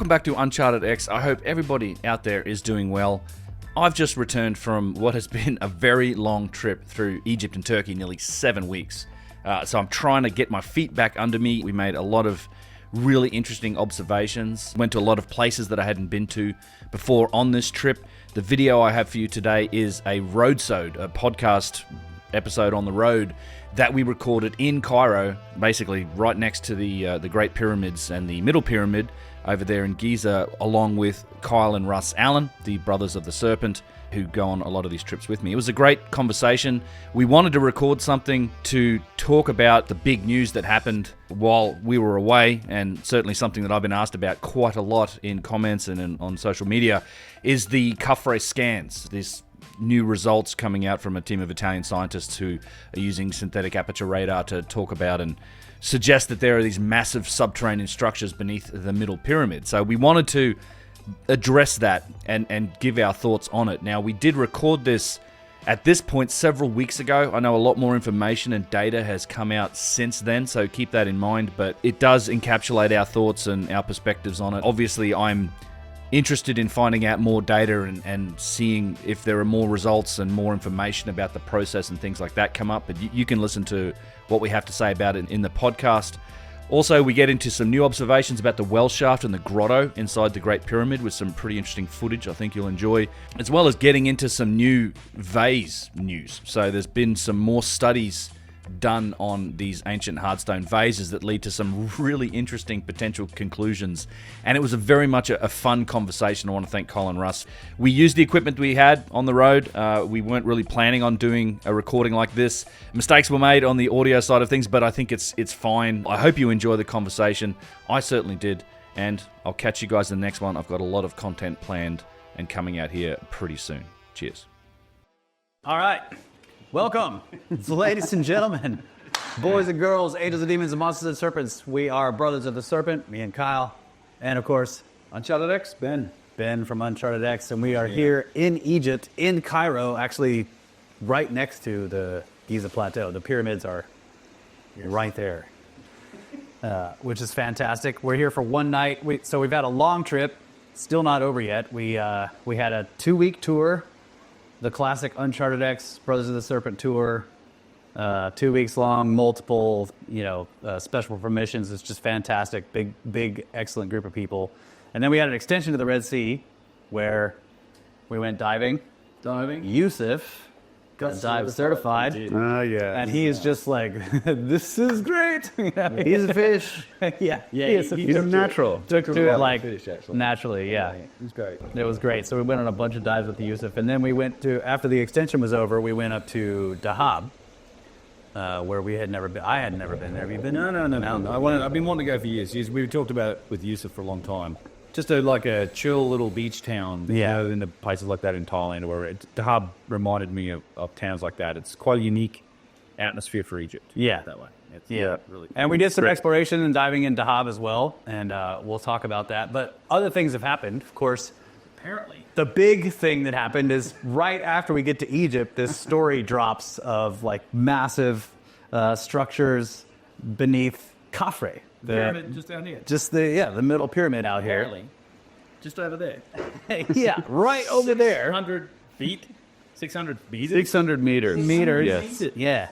Welcome back to UnchartedX. I hope everybody out there is doing well. I've just returned from what has been a very long trip through Egypt and Turkey, nearly 7 weeks. So I'm trying to get my feet back under me. We made a lot of really interesting observations. Went to a lot of places that I hadn't been to before on this trip. The video I have for you today is a Roadsode, a podcast episode on the road that we recorded in Cairo, basically right next to the Great Pyramids and the Middle Pyramid over there in Giza, along with Kyle and Russ Allen, the brothers of the Serpent, who go on a lot of these trips with me. It was a great conversation. We wanted to record something to talk about the big news that happened while we were away, and certainly something that I've been asked about quite a lot in comments and on social media, is the Khafre scans, this new results coming out from a team of Italian scientists who are using synthetic aperture radar to talk about and suggest that there are these massive subterranean structures beneath the Middle Pyramid. So we wanted to address that and give our thoughts on it. Now, we did record this at this point several weeks ago. I know a lot more information and data has come out since then, so keep that in mind, but it does encapsulate our thoughts and our perspectives on it. Obviously, I'm interested in finding out more data and seeing if there are more results and more information about the process and things like that come up. But you can listen to what we have to say about it in the podcast. Also, we get into some new observations about the well shaft and the grotto inside the Great Pyramid with some pretty interesting footage I think you'll enjoy, as well as getting into some new vase news. So there's been some more studies done on these ancient hardstone vases that lead to some really interesting potential conclusions, and it was very much a fun conversation. I want to thank Colin Russ. We used the equipment we had on the road. We weren't really planning on doing a recording like this. Mistakes were made on the audio side of things, but I think it's fine. I hope you enjoy the conversation. I certainly did, and I'll catch you guys in the next one. I've got a lot of content planned and coming out here pretty soon. Cheers. All right. Welcome, ladies and gentlemen, boys and girls, angels and demons and monsters and serpents. We are brothers of the Serpent, me and Kyle, and of course, UnchartedX, Ben from UnchartedX, and we are here in Egypt, in Cairo, actually right next to the Giza Plateau. The pyramids are right there, which is fantastic. We're here for one night, so we've had a long trip, still not over yet. We had a 2-week tour. The classic UnchartedX Brothers of the Serpent tour, 2 weeks long, multiple, special permissions. It's just fantastic. Big, excellent group of people. And then we had an extension to the Red Sea where we went diving. Yusuf got dive certified. yeah. And he is just like, this is great. He's a fish. Yeah. He's a natural. Took to it like fish, actually. naturally, yeah. It was great. It was great. So we went on a bunch of dives with Yusuf, and then we went to, after the extension was over, we went up to Dahab, where we had never been. I had never been there. Have you been? No. I've been wanting to go for years. We've talked about it with Yusuf for a long time. Just like a chill little beach town. Yeah. In the places like that in Thailand, where Dahab reminded me of towns like that. It's quite a unique atmosphere for Egypt. Yeah. That way. It's really. And we did some exploration and diving in Dahab as well, and we'll talk about that. But other things have happened, of course. Apparently. The big thing that happened is right after we get to Egypt, this story drops of like massive structures beneath Khafre. The pyramid just down here. Just the middle pyramid out here. Apparently. Just over there. Yeah, right over there. 600 feet? 600 meters? 600 meters. Yes.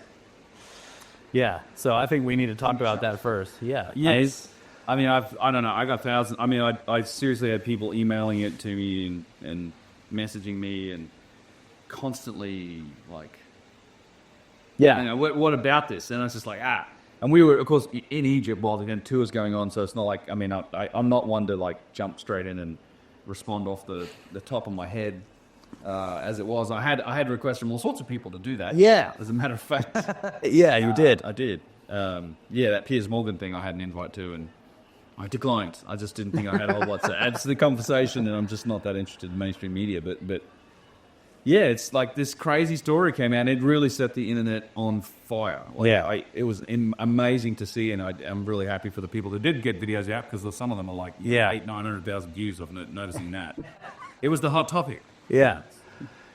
Yeah. So I think we need to talk about that first. Yeah. Yes. I mean, I don't know. I got thousands. I mean, I seriously had people emailing it to me and messaging me and constantly like, what about this? And I was just like, And we were, of course, in Egypt while the tour's going on, so it's not like, I mean, I'm not one to like jump straight in and respond off the top of my head. As it was, I had requests from all sorts of people to do that. Yeah. As a matter of fact. Yeah, you did. I did. That Piers Morgan thing I had an invite to, and I declined. I just didn't think I had a whole lot to add to the conversation, and I'm just not that interested in mainstream media. But yeah, it's like this crazy story came out, and it really set the internet on fire. It was amazing to see, and I'm really happy for the people that did get videos out, because some of them are like 800,000-900,000 views of noticing that. It was the hot topic. Yeah,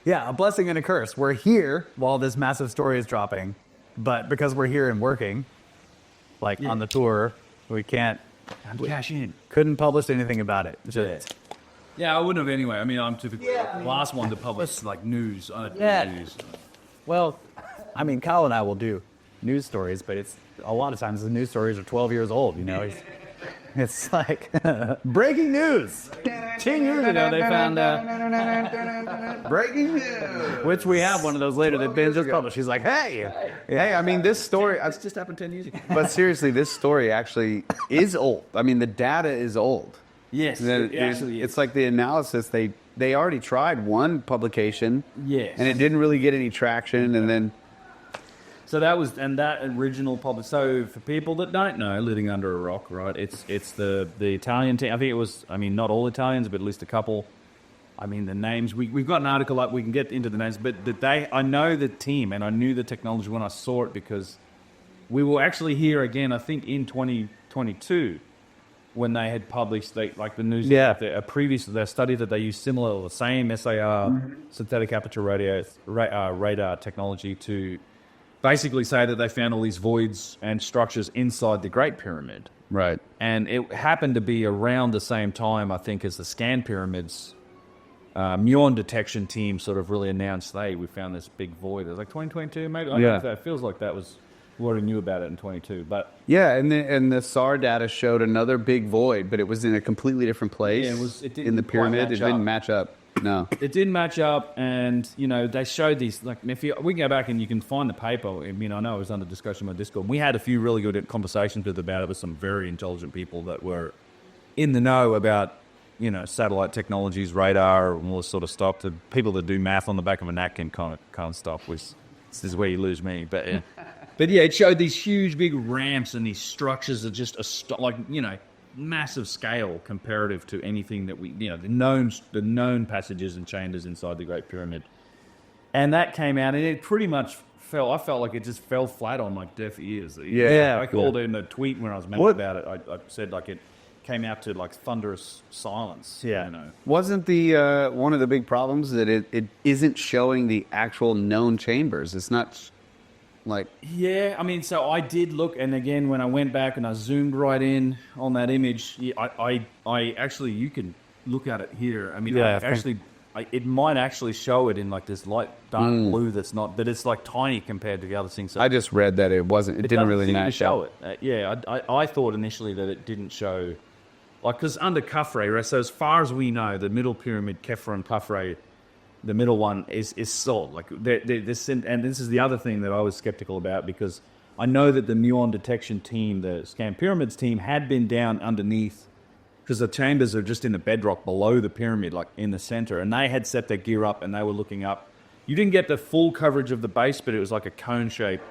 a blessing and a curse. We're here while this massive story is dropping, but because we're here and working, on the tour, we can't Cash in. Couldn't publish anything about it. Just, Yeah, I wouldn't have anyway. I mean, I'm typically the last one to publish like news. I don't do Yeah. news. Well, I mean, Kyle and I will do news stories, but it's a lot of times the news stories are 12 years old. You know, it's like breaking news. 10 years ago, they found Breaking news. which we have one of those later that Ben just published. He's like, hey, Hey, I mean, this story. It's just happened 10 years ago. But seriously, this story actually is old. I mean, the data is old. Yes, It- it actually is. It's like the analysis. They already tried one publication. Yes. And it didn't really get any traction. And then So that original public. So for people that don't know, living under a rock, right? It's the Italian team. I think it was. I mean, not all Italians, but at least a couple. I mean, the names. We've got an article up. We can get into the names, but I know the team and I knew the technology when I saw it because we were actually here again. I think in 2022 when they had published the news. Yeah. Their study that they used similar, the same SAR synthetic aperture radar technology to basically say that they found all these voids and structures inside the Great Pyramid. right. And it happened to be around the same time, I think, as the Scan Pyramids muon detection team sort of really announced, hey, we found this big void. It was like 2022, maybe. I don't know if that feels like that was we already knew about it in 22. But Yeah, and the SAR data showed another big void, but it was in a completely different place. Yeah, it didn't in the quite pyramid. match It didn't up. match up. No. it didn't match up, and they showed these. Like, we can go back and you can find the paper. I mean, I know it was under discussion on Discord. We had a few really good conversations about it with some very intelligent people that were in the know about satellite technologies, radar, and all this sort of stuff. To people that do math on the back of a napkin kind of stuff, which this is where you lose me. But yeah, it showed these huge big ramps and these structures that just massive scale comparative to anything that the known passages and chambers inside the Great Pyramid. And that came out, and it pretty much I felt like it just fell flat on like deaf ears. Yeah. I called in a tweet when I was mad about it. I said like it came out to like thunderous silence. Yeah. Wasn't the one of the big problems that it isn't showing the actual known chambers? It's not like Yeah, I mean, so I did look, and again, when I went back and I zoomed right in on that image, I actually, you can look at it here. I mean, Yeah, it might actually show it in like this light dark blue that's not, but it's like tiny compared to the other things. So I just read that it wasn't. It didn't doesn't really seem to match show up. it. I thought initially that it didn't show, like, because under Khafre, right, so as far as we know, the middle pyramid, Khafre and Khafre, the middle one is solid. Like and this is the other thing that I was skeptical about, because I know that the muon detection team, the Scan Pyramids team, had been down underneath, because the chambers are just in the bedrock below the pyramid, like in the center, and they had set their gear up and they were looking up. You didn't get the full coverage of the base, but it was like a cone shape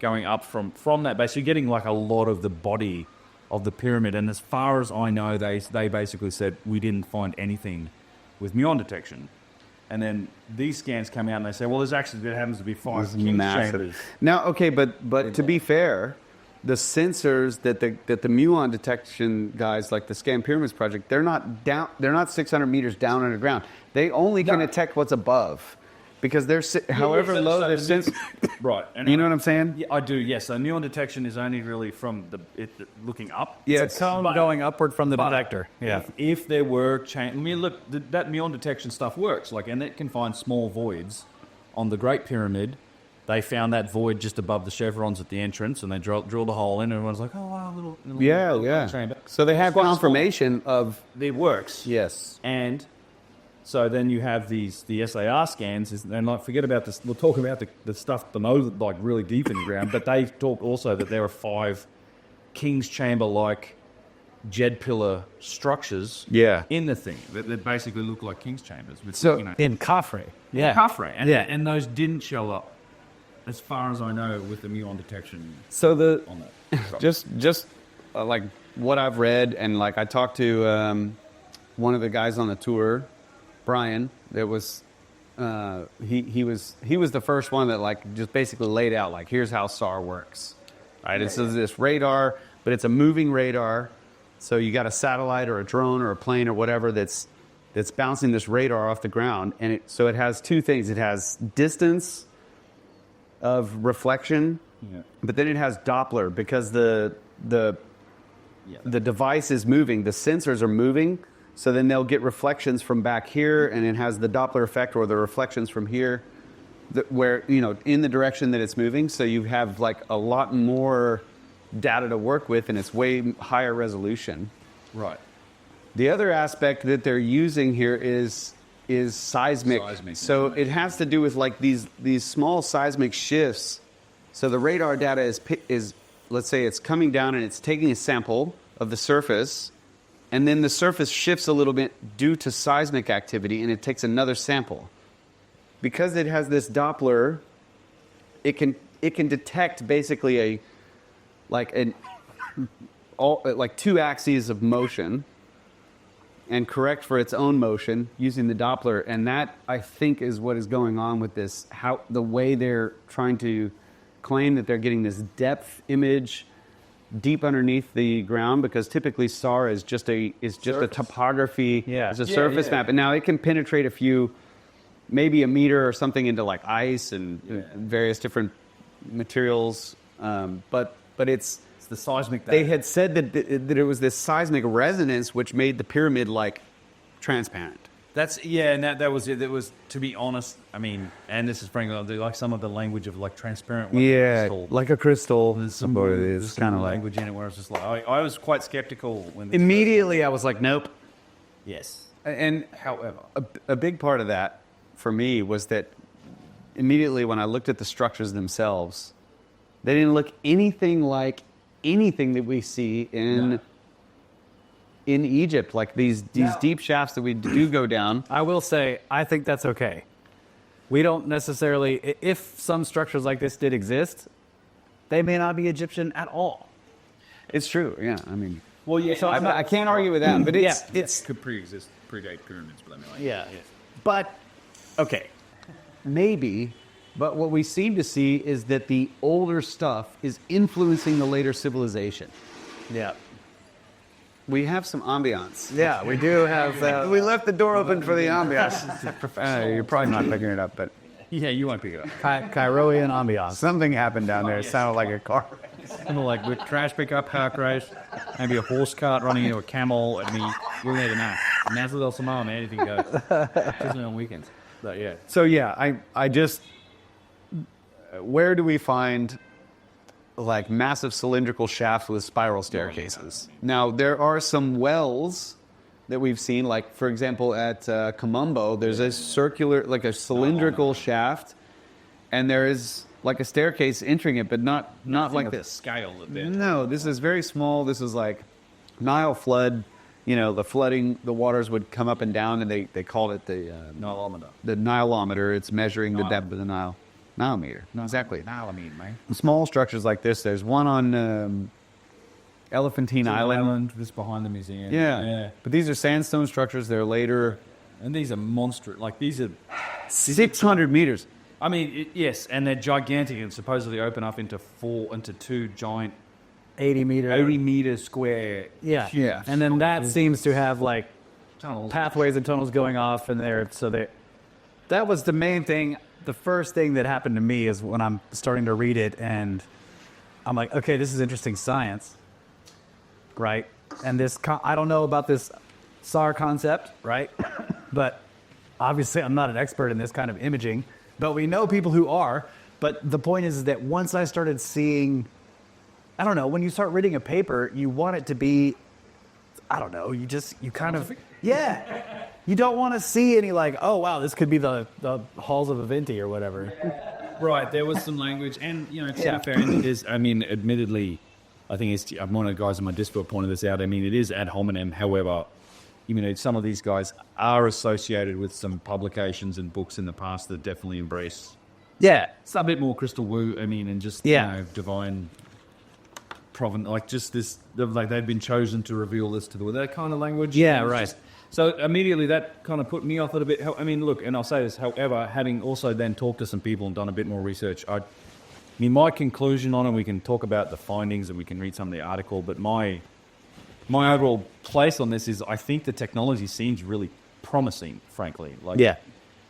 going up from that base. So you're getting like a lot of the body of the pyramid. And as far as I know, they basically said we didn't find anything with muon detection. And then these scans come out and they say, well, there happens to be 5 King's chambers. Now, okay, but to be fair, the sensors that the muon detection guys, like the Scan Pyramids project, they're not 600 meters down underground. They only can detect what's above, because they're however low they're sensed. Right. And You know what I'm saying? Yeah, I do, yes. So muon detection is only really from looking up. Yeah, it's a cone going upward from the detector. Yeah. If there were I mean, look, that muon detection stuff works. Like, and it can find small voids on the Great Pyramid. They found that void just above the chevrons at the entrance, and they drilled a hole in, and everyone's like, oh, wow, little Yeah. chamber. So they have It's quite confirmation of It works. yes. And so then you have the SAR scans, and like, forget about this. We'll talk about the stuff below, like really deep in the ground. But they talk also that there are 5 King's Chamber-like jed pillar structures in the thing that basically look like King's Chambers. With, So- In Khafre. Yeah. Khafre, and those didn't show up, as far as I know, with the muon detection So on that. just like what I've read, and like I talked to one of the guys on the tour, Brian. There was he was the first one that like just basically laid out like, here's how SAR works. Right, it's this radar, but it's a moving radar. So you got a satellite or a drone or a plane or whatever that's bouncing this radar off the ground, and it has 2 things. It has distance of reflection, but then it has Doppler, because the the device is moving, the sensors are moving, so then they'll get reflections from back here, and it has the Doppler effect or the reflections from here, where, in the direction that it's moving. So you have like a lot more data to work with, and it's way higher resolution. Right. The other aspect that they're using here is seismic. So it has to do with like these small seismic shifts. So the radar data is let's say it's coming down and it's taking a sample of the surface, and then the surface shifts a little bit due to seismic activity, and it takes another sample. Because it has this Doppler, it can detect basically like two axes of motion and correct for its own motion using the Doppler. And that, I think, is what is going on with this, the way they're trying to claim that they're getting this depth image deep underneath the ground, because typically SAR is just a topography, it's a surface map. And now it can penetrate maybe a meter or something into like ice and various different materials. But it's the seismic data. They had said that it was this seismic resonance which made the pyramid like transparent. And that was it. That was, to be honest, I mean, and this is frankly like some of the language of like transparent. Crystal. Like a crystal. There's some kind of language in it where it's just like I was quite skeptical when immediately I was like, nope. Yes. And however, a big part of that for me was that immediately when I looked at the structures themselves, they didn't look anything like anything that we see in Egypt, like these deep shafts that we do go down. I will say, I think that's okay. We don't necessarily, if some structures like this did exist, they may not be Egyptian at all. It's true, yeah. I mean, well, yeah. So I can't argue with that, but it could predate pyramids, but I mean, like, But okay, maybe. But what we seem to see is that the older stuff is influencing the later civilization. Yeah. We have some ambiance. Yeah, we do have. We left the door open for the ambiance. You're probably not picking it up, but yeah, you won't pick it up. Cairoian ambiance. Something happened down there. It sounded like a car. Like with trash pickup, park race, maybe a horse cart running into a camel. I mean, we'll never know. Nazla del Samoa, anything goes. Especially on weekends. But yeah. So yeah, I just, where do we find like massive cylindrical shafts with spiral staircases? Now there are some wells that we've seen, like for example at Kamumbo, there's a circular, like a cylindrical shaft, and there is like a staircase entering it, but not like this scale of it. No, this is very small. This is like Nile flood. The flooding, the waters would come up and down, and they called it the Nileometer. The Nileometer. It's measuring the depth of the Nile. Nilemeter. No, exactly. Nilemeter, man. Small structures like this. There's one on Elephantine Island. Just behind the museum. Yeah. But these are sandstone structures. They're later. And these are monstrous. Like, these are 600 meters. I mean, yes, and they're gigantic and supposedly open up into two giant 80 meter square. Yeah. And then that seems to have like tunnels, pathways and tunnels going off in there. So that was the main thing. The first thing that happened to me is when I'm starting to read it, and I'm like, okay, this is interesting science, right? And I don't know about this SAR concept, right? But obviously I'm not an expert in this kind of imaging, but we know people who are. But the point is that once I started seeing, I don't know, when you start reading a paper, you want it to be, I don't know, you kind of, you don't want to see any like, oh wow, this could be the halls of Avinti or whatever. Right, there was some language, and to be fair, it is, I mean, admittedly, I think I'm one of the guys in my Discord pointed this out. I mean, it is ad hominem. However, some of these guys are associated with some publications and books in the past that definitely embrace. Yeah, it's a bit more crystal woo. I mean, and just divine providence, like just this, like they've been chosen to reveal this to that kind of language. Yeah, right. So immediately that kind of put me off it a bit. I mean, look, and I'll say this, however, having also then talked to some people and done a bit more research, my conclusion on it, we can talk about the findings and we can read some of the article, but my overall place on this is I think the technology seems really promising, frankly.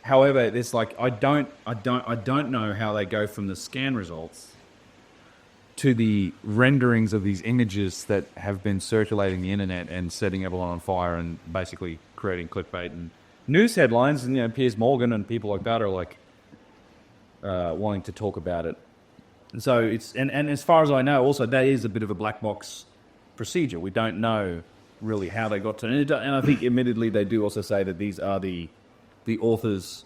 However, it's like I don't know how they go from the scan results to the renderings of these images that have been circulating the internet and setting everyone on fire and basically creating clickbait and news headlines. And, you know, Piers Morgan and people like that are like wanting to talk about it. And so it's, and as far as I know, also that is a bit of a black box procedure. We don't know really how they got to it. And I think admittedly they do also say that these are the author's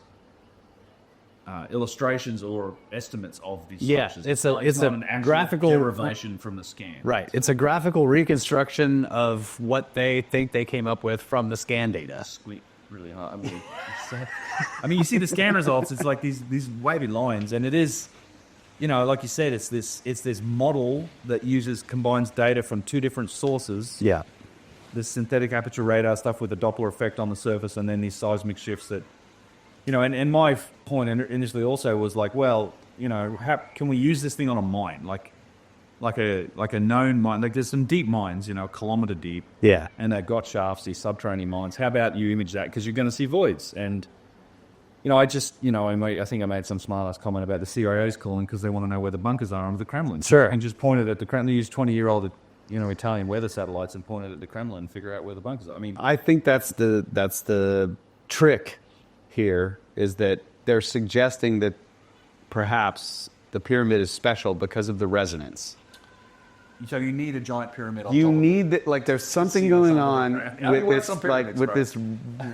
illustrations or estimates of these structures. It's not an actual graphical derivation from the scan. Right. It's a graphical reconstruction of what they think they came up with from the scan data. Squeak really hard. I mean, you see the scan results. It's like these wavy lines, and it is, you know, like you said, it's this model that combines data from two different sources. Yeah. The synthetic aperture radar stuff with the Doppler effect on the surface, and then these seismic shifts that, you know, and my point initially also was like, well, you know, how can we use this thing on a mine, like a known mine? Like there's some deep mines, you know, a kilometer deep. Yeah. And they've got shafts, these subterranean mines. How about you image that? Because you're going to see voids. And, you know, I think I made some smart-ass comment about the CIA's calling because they want to know where the bunkers are under the Kremlin. Sure. And just pointed at the Kremlin. They used 20-year-old, you know, Italian weather satellites and pointed at the Kremlin and figure out where the bunkers are. I mean, I think that's the trick here, is that they're suggesting that perhaps the pyramid is special because of the resonance. so you need a giant pyramid on You top. need that, like there's something going on with this,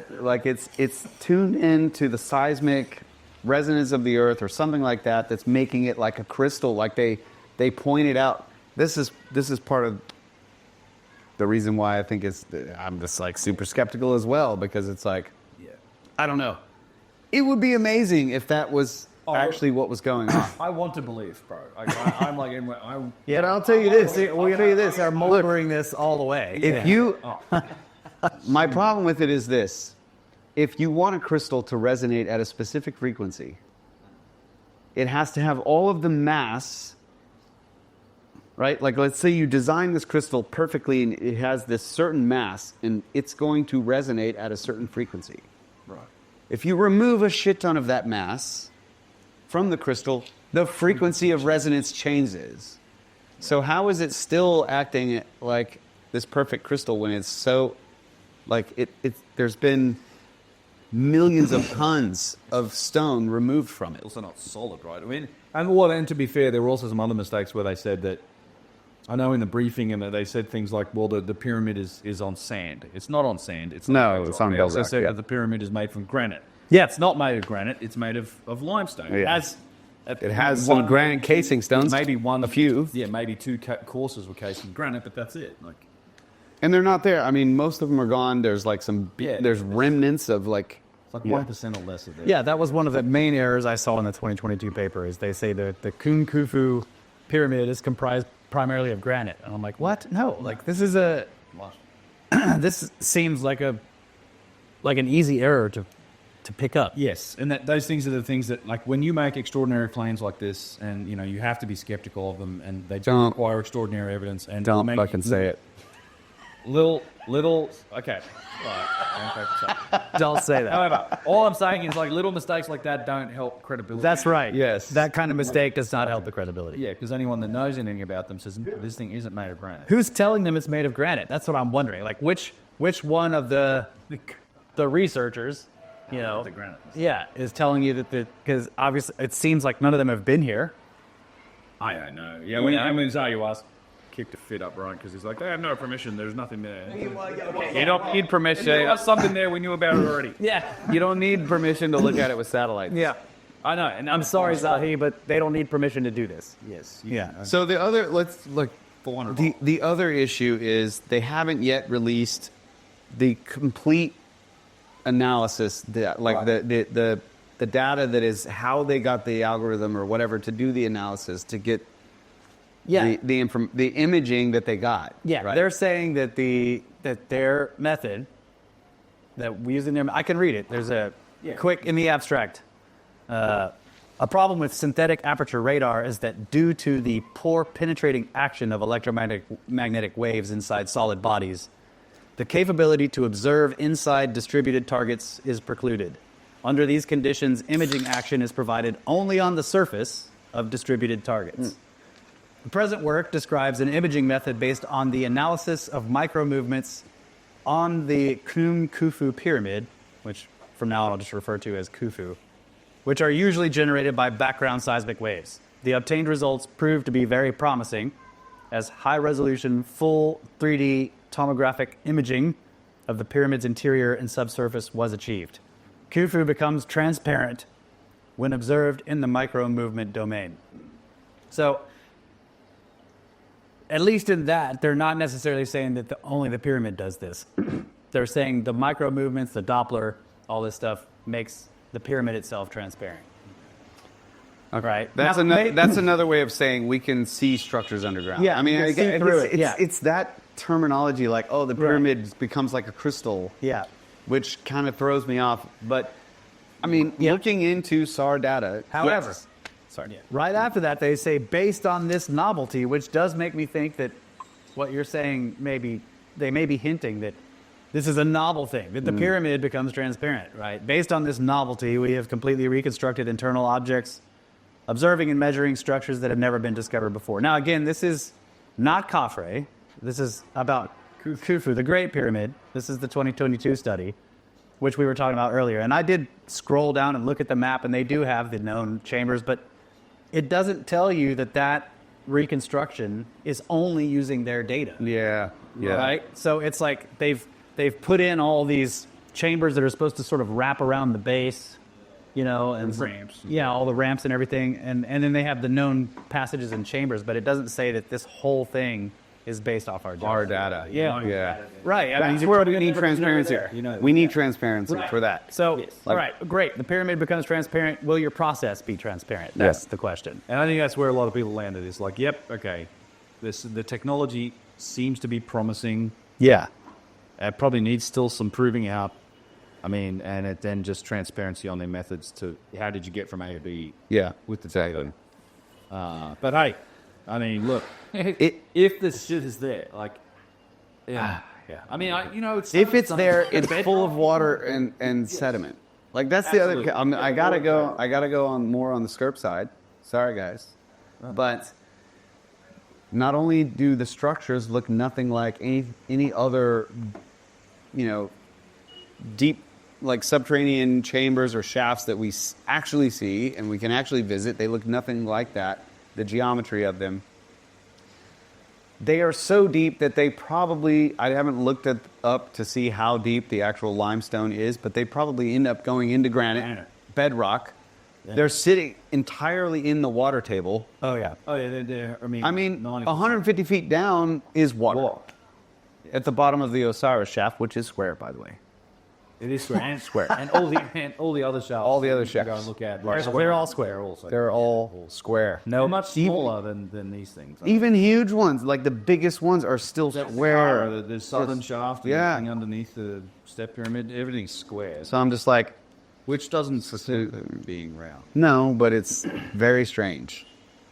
like it's tuned into the seismic resonance of the earth or something like that, that's making it like a crystal, like they pointed out. This is part of the reason why I think I'm just like super skeptical as well, because it's like, I don't know. It would be amazing if that was actually what was going on. I want to believe, bro. I'm like, Yeah, but I'll tell you this. We'll tell you this. They're motoring this all the way. If you, my problem with it is this: if you want a crystal to resonate at a specific frequency, it has to have all of the mass. Right? Like, let's say you design this crystal perfectly, and it has this certain mass, and it's going to resonate at a certain frequency. right. If you remove a shit ton of that mass from the crystal, the frequency of resonance changes. So how is it still acting like this perfect crystal when it's so, like, there's been millions of tons of stone removed from it? Also not solid, right? I mean, and to be fair, there were also some other mistakes where they said that, I know in the briefing, and they said things like, well, the pyramid is on sand. It's not on sand. It's No, it's on They also bedrock, said yeah. that the pyramid is made from granite. Yeah. It's not made of granite. It's made of limestone. Yeah. It has some one- granite casing stones. Maybe a few. Yeah, maybe two courses were cased in granite, but that's it. Like, And they're not there. I mean, most of them are gone. There's like Yeah. there's remnants of like, it's like 1% or less of it. Yeah, that was one of the main errors I saw in the 2022 paper. Is they say that the Kun Khufu pyramid is comprised primarily of granite, and I'm like, what? No, like this is this seems like an easy error to pick up. Yes, and those things are the things that, like, when you make extraordinary claims like this, and you know you have to be skeptical of them, and they Don't. require extraordinary evidence. And don't make fucking say it. Little. Okay. Right. Don't say that. However, all I'm saying is, like, little mistakes like that don't help credibility. That's right. Yes. That kind of mistake does not help the credibility. Yeah, because anyone that knows anything about them says this thing isn't made of granite. Who's telling them it's made of granite? That's what I'm wondering. Like, which one of the researchers, you know, The granite. yeah, is telling you that because obviously it seems like none of them have been here. I don't know. Yeah, when Zayu kicked a fit up, right? Because he's like, they have no permission. There's nothing there. You don't need permission. There was something there. We knew about it already. Yeah. You don't need permission to look at it with satellites. Yeah. I know. And I'm sorry, Zahi, but they don't need permission to do this. Yes. Yeah. So the other, let's look. $400. The other issue is they haven't yet released the complete analysis, the data that is how they got the algorithm or whatever to do the analysis to get the imaging that they got. Yeah, right? they're saying that their method that we use in their, I can read it. There's a quick in the abstract. A problem with synthetic aperture radar is that due to the poor penetrating action of electromagnetic waves inside solid bodies, the capability to observe inside distributed targets is precluded. Under these conditions, imaging action is provided only on the surface of distributed targets. The present work describes an imaging method based on the analysis of micro-movements on the Khufu pyramid, which from now on I'll just refer to as Khufu, which are usually generated by background seismic waves. The obtained results proved to be very promising, as high-resolution, full 3D tomographic imaging of the pyramid's interior and subsurface was achieved. Khufu becomes transparent when observed in the micro-movement domain. So, at least in that, they're not necessarily saying that only the pyramid does this. They're saying the micro-movements, the Doppler, all this stuff makes the pyramid itself transparent. Okay. Right. That's Now, that's another way of saying we can see structures underground. Yeah, I mean, you can see through it. it's that terminology, like, oh, the pyramid becomes like a crystal. Yeah. Which kind of throws me off. But I mean, looking into SAR data, However, sorry. right after that, they say, based on this novelty, which does make me think that what you're saying, they may be hinting that this is a novel thing, that the pyramid becomes transparent, right? Based on this novelty, we have completely reconstructed internal objects, observing and measuring structures that have never been discovered before. Now, again, this is not Khafre. This is about Khufu, the Great Pyramid. This is the 2022 study, which we were talking about earlier. And I did scroll down and look at the map, and they do have the known chambers, but it doesn't tell you that that reconstruction is only using their data. Yeah. Right? So it's like they've put in all these chambers that are supposed to sort of wrap around the base, you know, and ramps. Yeah, all the ramps and everything. And then they have the known passages and chambers, but it doesn't say that this whole thing is based off our data. Yeah. Right. I That's mean, where we need transparency. You know, we need transparency for that. So, all right, great. The pyramid becomes transparent. Will your process be transparent? That's the question. And I think that's where a lot of people landed. Is like, yep, okay, the technology seems to be promising. Yeah. It probably needs still some proving out. I mean, and it then just transparency on their methods to how did you get from A to B with the data. But hey, I mean, look, if the shit is there, like, yeah. I mean, it's If it's there, it's bedrock. full of water and sediment. Like that's the other. I gotta go on more on the Skerp side. Sorry, guys, but not only do the structures look nothing like any other, deep like subterranean chambers or shafts that we actually see and we can actually visit. They look nothing like that. The geometry of them. They are so deep that they probably, I haven't looked up to see how deep the actual limestone is, but they probably end up going into granite, bedrock. Yeah. They're sitting entirely in the water table. Oh, yeah. They're, I mean 150 feet down is water. At the bottom of the Osiris shaft, which is square, by the way. It is square and square, and all the other shafts. All the other shafts. Go and look at. They're all square. They're all square. No, much smaller than these things. Even huge ones, like the biggest ones, are still square. The southern shaft, and everything underneath the step pyramid, everything's square. So I'm just like, which doesn't suit being round. No, but it's very strange.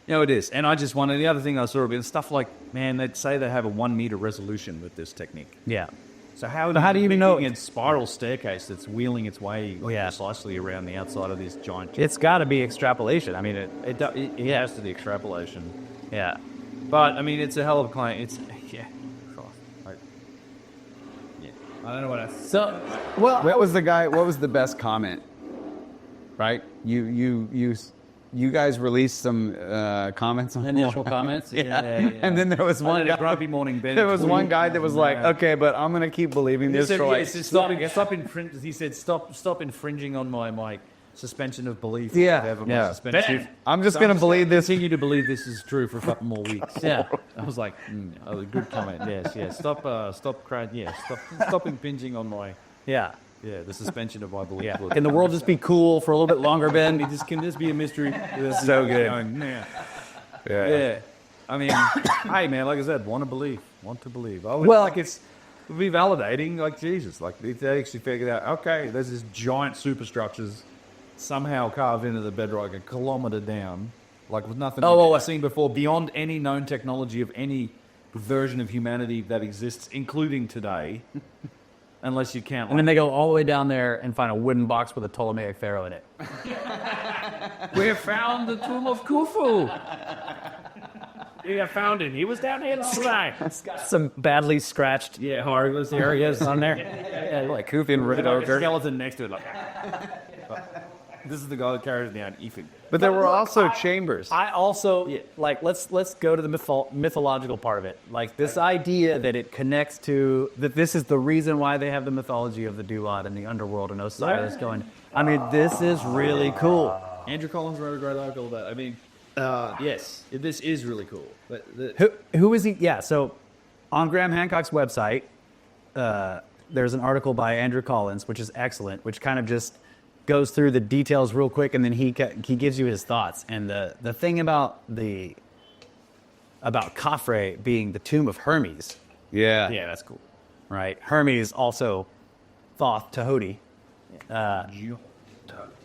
It is. And I just wondered, the other thing I saw a bit, stuff like, man, they'd say they have a 1 meter resolution with this technique. Yeah. So how do you even know a spiral staircase that's wheeling its way precisely around the outside of this giant? It's got to be extrapolation. I mean, it has to be extrapolation. Yeah. But I mean, it's a hell of a claim. It's I don't know what else. So, what was the best comment? Right? You guys released some comments on initial comments. Yeah. And then there was one guy, grumpy morning Ben. There was one guy that was like, okay, but I'm going to keep believing this for like... He said, stop infringing on my suspension of belief. Yeah. I'm just going to believe this. Continue to believe this is true for a couple more weeks. Yeah. I was like, good comment. Yes. Stop impinging on my... Yeah, the suspension of my belief. Yeah. Can the world just be cool for a little bit longer, Ben? Can this be a mystery? So good. Yeah. I mean, hey, man, like I said, want to believe. It would be validating, like Jesus. Like, if they actually figured out, okay, there's this giant superstructures somehow carved into the bedrock a kilometre down, like with nothing I've seen before, beyond any known technology of any version of humanity that exists, including today. Unless you count. And then they go all the way down there and find a wooden box with a Ptolemaic pharaoh in it. We have found the tomb of Khufu. Yeah, I found him. He was down here last night. It's got some badly scratched hieroglyphs areas on there. Yeah, like Khufre and Like a Roadsode. skeleton next to it. Like, this is the guy that carries me on Ethan. But there were also chambers. I also like let's go to the mythological part of it. Like this idea that it connects to that this is the reason why they have the mythology of the Duat and the underworld and Osiris going. I mean, this is really cool. Andrew Collins wrote a great article about. I mean, yes, this is really cool. But Who is he? Yeah, so on Graham Hancock's website, there's an article by Andrew Collins, which is excellent, which kind of just goes through the details real quick, and then he gives you his thoughts. And the thing about Khafre being the tomb of Hermes, Yeah. Yeah, that's cool. right? Hermes also Thoth, Tahuti.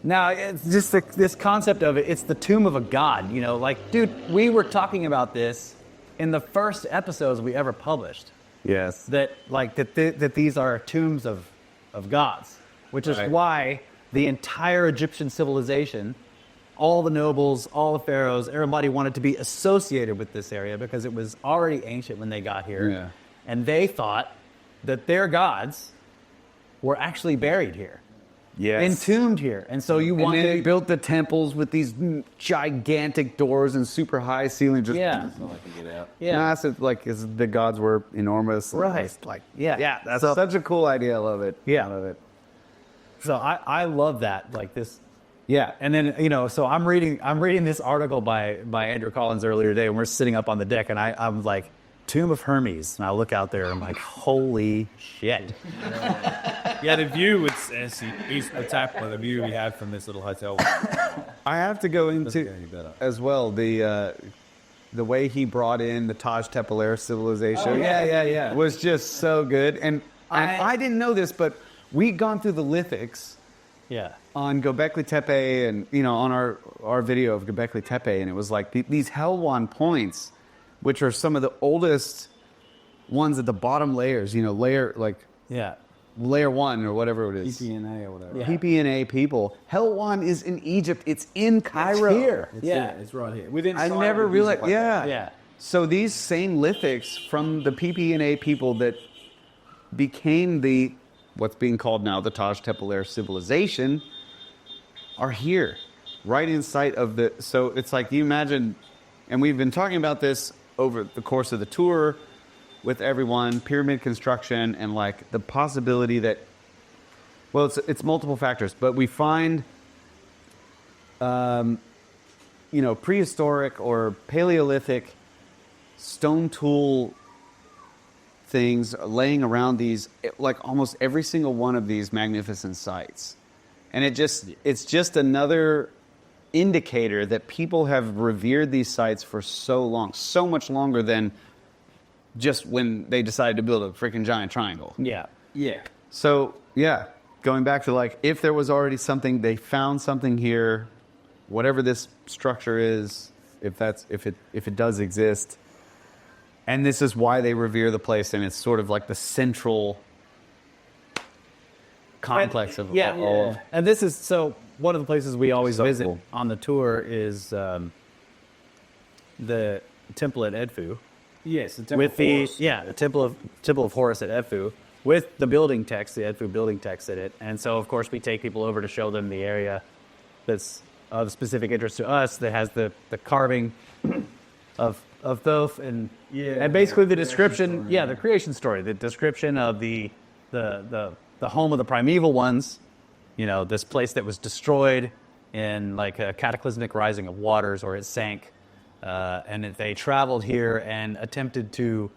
Now, it's just this concept of it. It's the tomb of a god. You know, like, dude, we were talking about this in the first episodes we ever published. Yes. That these are tombs of gods, which is Right. why the entire Egyptian civilization, all the nobles, all the pharaohs, everybody wanted to be associated with this area because it was already ancient when they got here. Yeah. And they thought that their gods were actually buried here, Yes. entombed here. And so you And want then they to... built the temples with these gigantic doors and super high ceilings. Just Yeah. Yeah. massive, like the gods were enormous. Right. Just like Yeah. that's So- such a cool idea. I love it. Yeah. I love it. So I love that, like this. Yeah, and then, you know, so I'm reading this article by Andrew Collins earlier today, and we're sitting up on the deck, and I'm like, Tomb of Hermes, and I look out there, and I'm like, holy shit. Yeah, the view is the tap of the view we had from this little hotel. I have to go into getting better. as well the way he brought in the Taj Temple Air civilization. Oh, yeah. was just so good. And I didn't know this, but we'd gone through the lithics Yeah. on Göbekli Tepe, and on our video of Göbekli Tepe, and it was like these Helwan points, which are some of the oldest ones at the bottom layers. Layer Yeah. layer 1 or whatever it is. PPNA or whatever. Yeah. PPNA people. Helwan is in Egypt. It's in Cairo. here. It's Yeah. it's right here. Within I sight never of the Giza realized. Plateau. Yeah. Yeah. So these same lithics from the PPNA people that became what's being called now the Taj Temple Air civilization are here, right in sight of the. So it's like you imagine, and we've been talking about this over the course of the tour with everyone, pyramid construction, and like the possibility that. Well, it's multiple factors, but we find, prehistoric or Paleolithic stone tool things laying around these, like almost every single one of these magnificent sites. And it's just another indicator that people have revered these sites for so long, so much longer than just when they decided to build a freaking giant triangle. Yeah. Yeah. So, yeah, going back to like, if there was already something, they found something here, whatever this structure is, if it does exist. And this is why they revere the place, and it's sort of like the central complex of all of. And this is, so one of the places we always So visit cool. on the tour is the temple at Edfu. Yes. The With the temple of Horus at Edfu, with the building text, the Edfu building text in it. And so, of course, we take people over to show them the area that's of specific interest to us, that has the carving of Thoth, and basically the description, the creation story, the description of the home of the primeval ones, this place that was destroyed in like a cataclysmic rising of waters, or it sank, and they traveled here and attempted to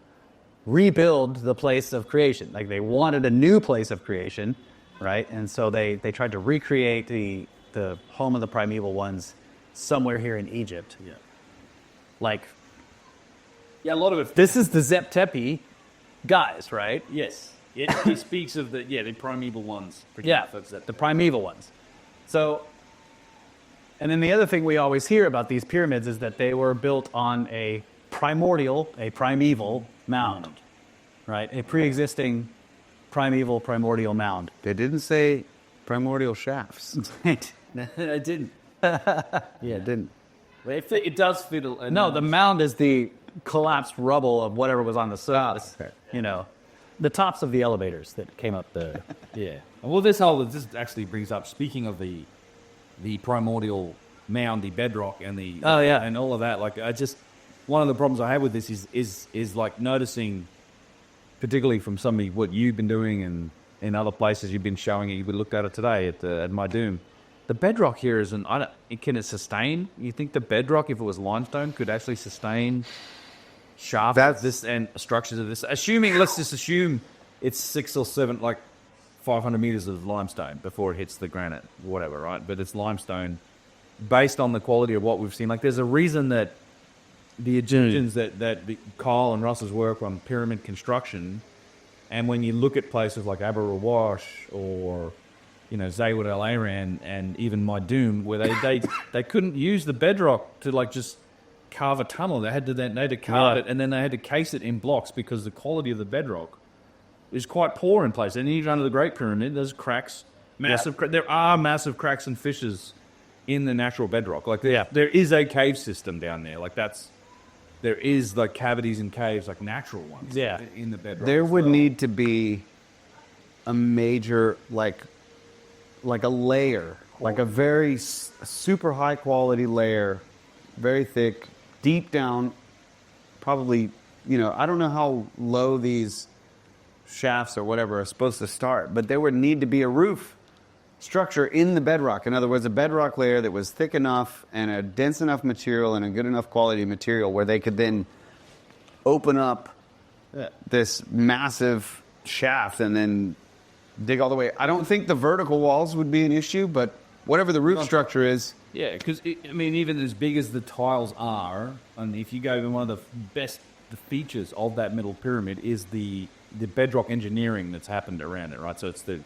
rebuild the place of creation. Like they wanted a new place of creation, right? And so they tried to recreate the home of the primeval ones somewhere here in Egypt. Yeah. Like, Yeah, a lot of it. this is the Zep Tepi guys, right? Yes. He speaks of the primeval ones. Pretty Yeah, much, that's that. the primeval ones. So, and then the other thing we always hear about these pyramids is that they were built on a primeval mound, right? A pre-existing primordial mound. They didn't say primordial shafts. I didn't. Yeah, it didn't. It does fit. No, the mound is the collapsed rubble of whatever was on the surface. You know, the tops of the elevators that came up the. Yeah. Well, this actually brings up, speaking of the primordial mound, the bedrock, and the and all of that. Like, one of the problems I have with this is like noticing, particularly from what you've been doing and in other places you've been showing it. We looked at it today at my Doom. The bedrock here isn't. Can it sustain? You think the bedrock, if it was limestone, could actually sustain shafts of this and structures of this? Let's just assume it's 6 or 7, like 500 meters of limestone before it hits the granite, whatever, right? But it's limestone based on the quality of what we've seen. Like, there's a reason that the Egyptians that Kyle and Russ's work on pyramid construction, and when you look at places like Abu Rawash or Zaywud Al Aran and even my Doom, where they couldn't use the bedrock to like just carve a tunnel. They had to carve it, and then they had to case it in blocks because the quality of the bedrock is quite poor in place. And even under the Great Pyramid, there's cracks, there are massive cracks and fissures in the natural bedrock. Like there is a cave system down there. Like there is like cavities and caves, like natural ones. Yeah. In the bedrock. There would need to be a major like a layer, like a very super high quality layer, very thick, deep down, probably, I don't know how low these shafts or whatever are supposed to start, but there would need to be a roof structure in the bedrock. In other words, a bedrock layer that was thick enough and a dense enough material and a good enough quality material where they could then open up this massive shaft and then dig all the way. I don't think the vertical walls would be an issue, but whatever the roof structure is. Yeah, because, even as big as the tiles are, and if you go in one of the features of that middle pyramid is the bedrock engineering that's happened around it, right? So it's the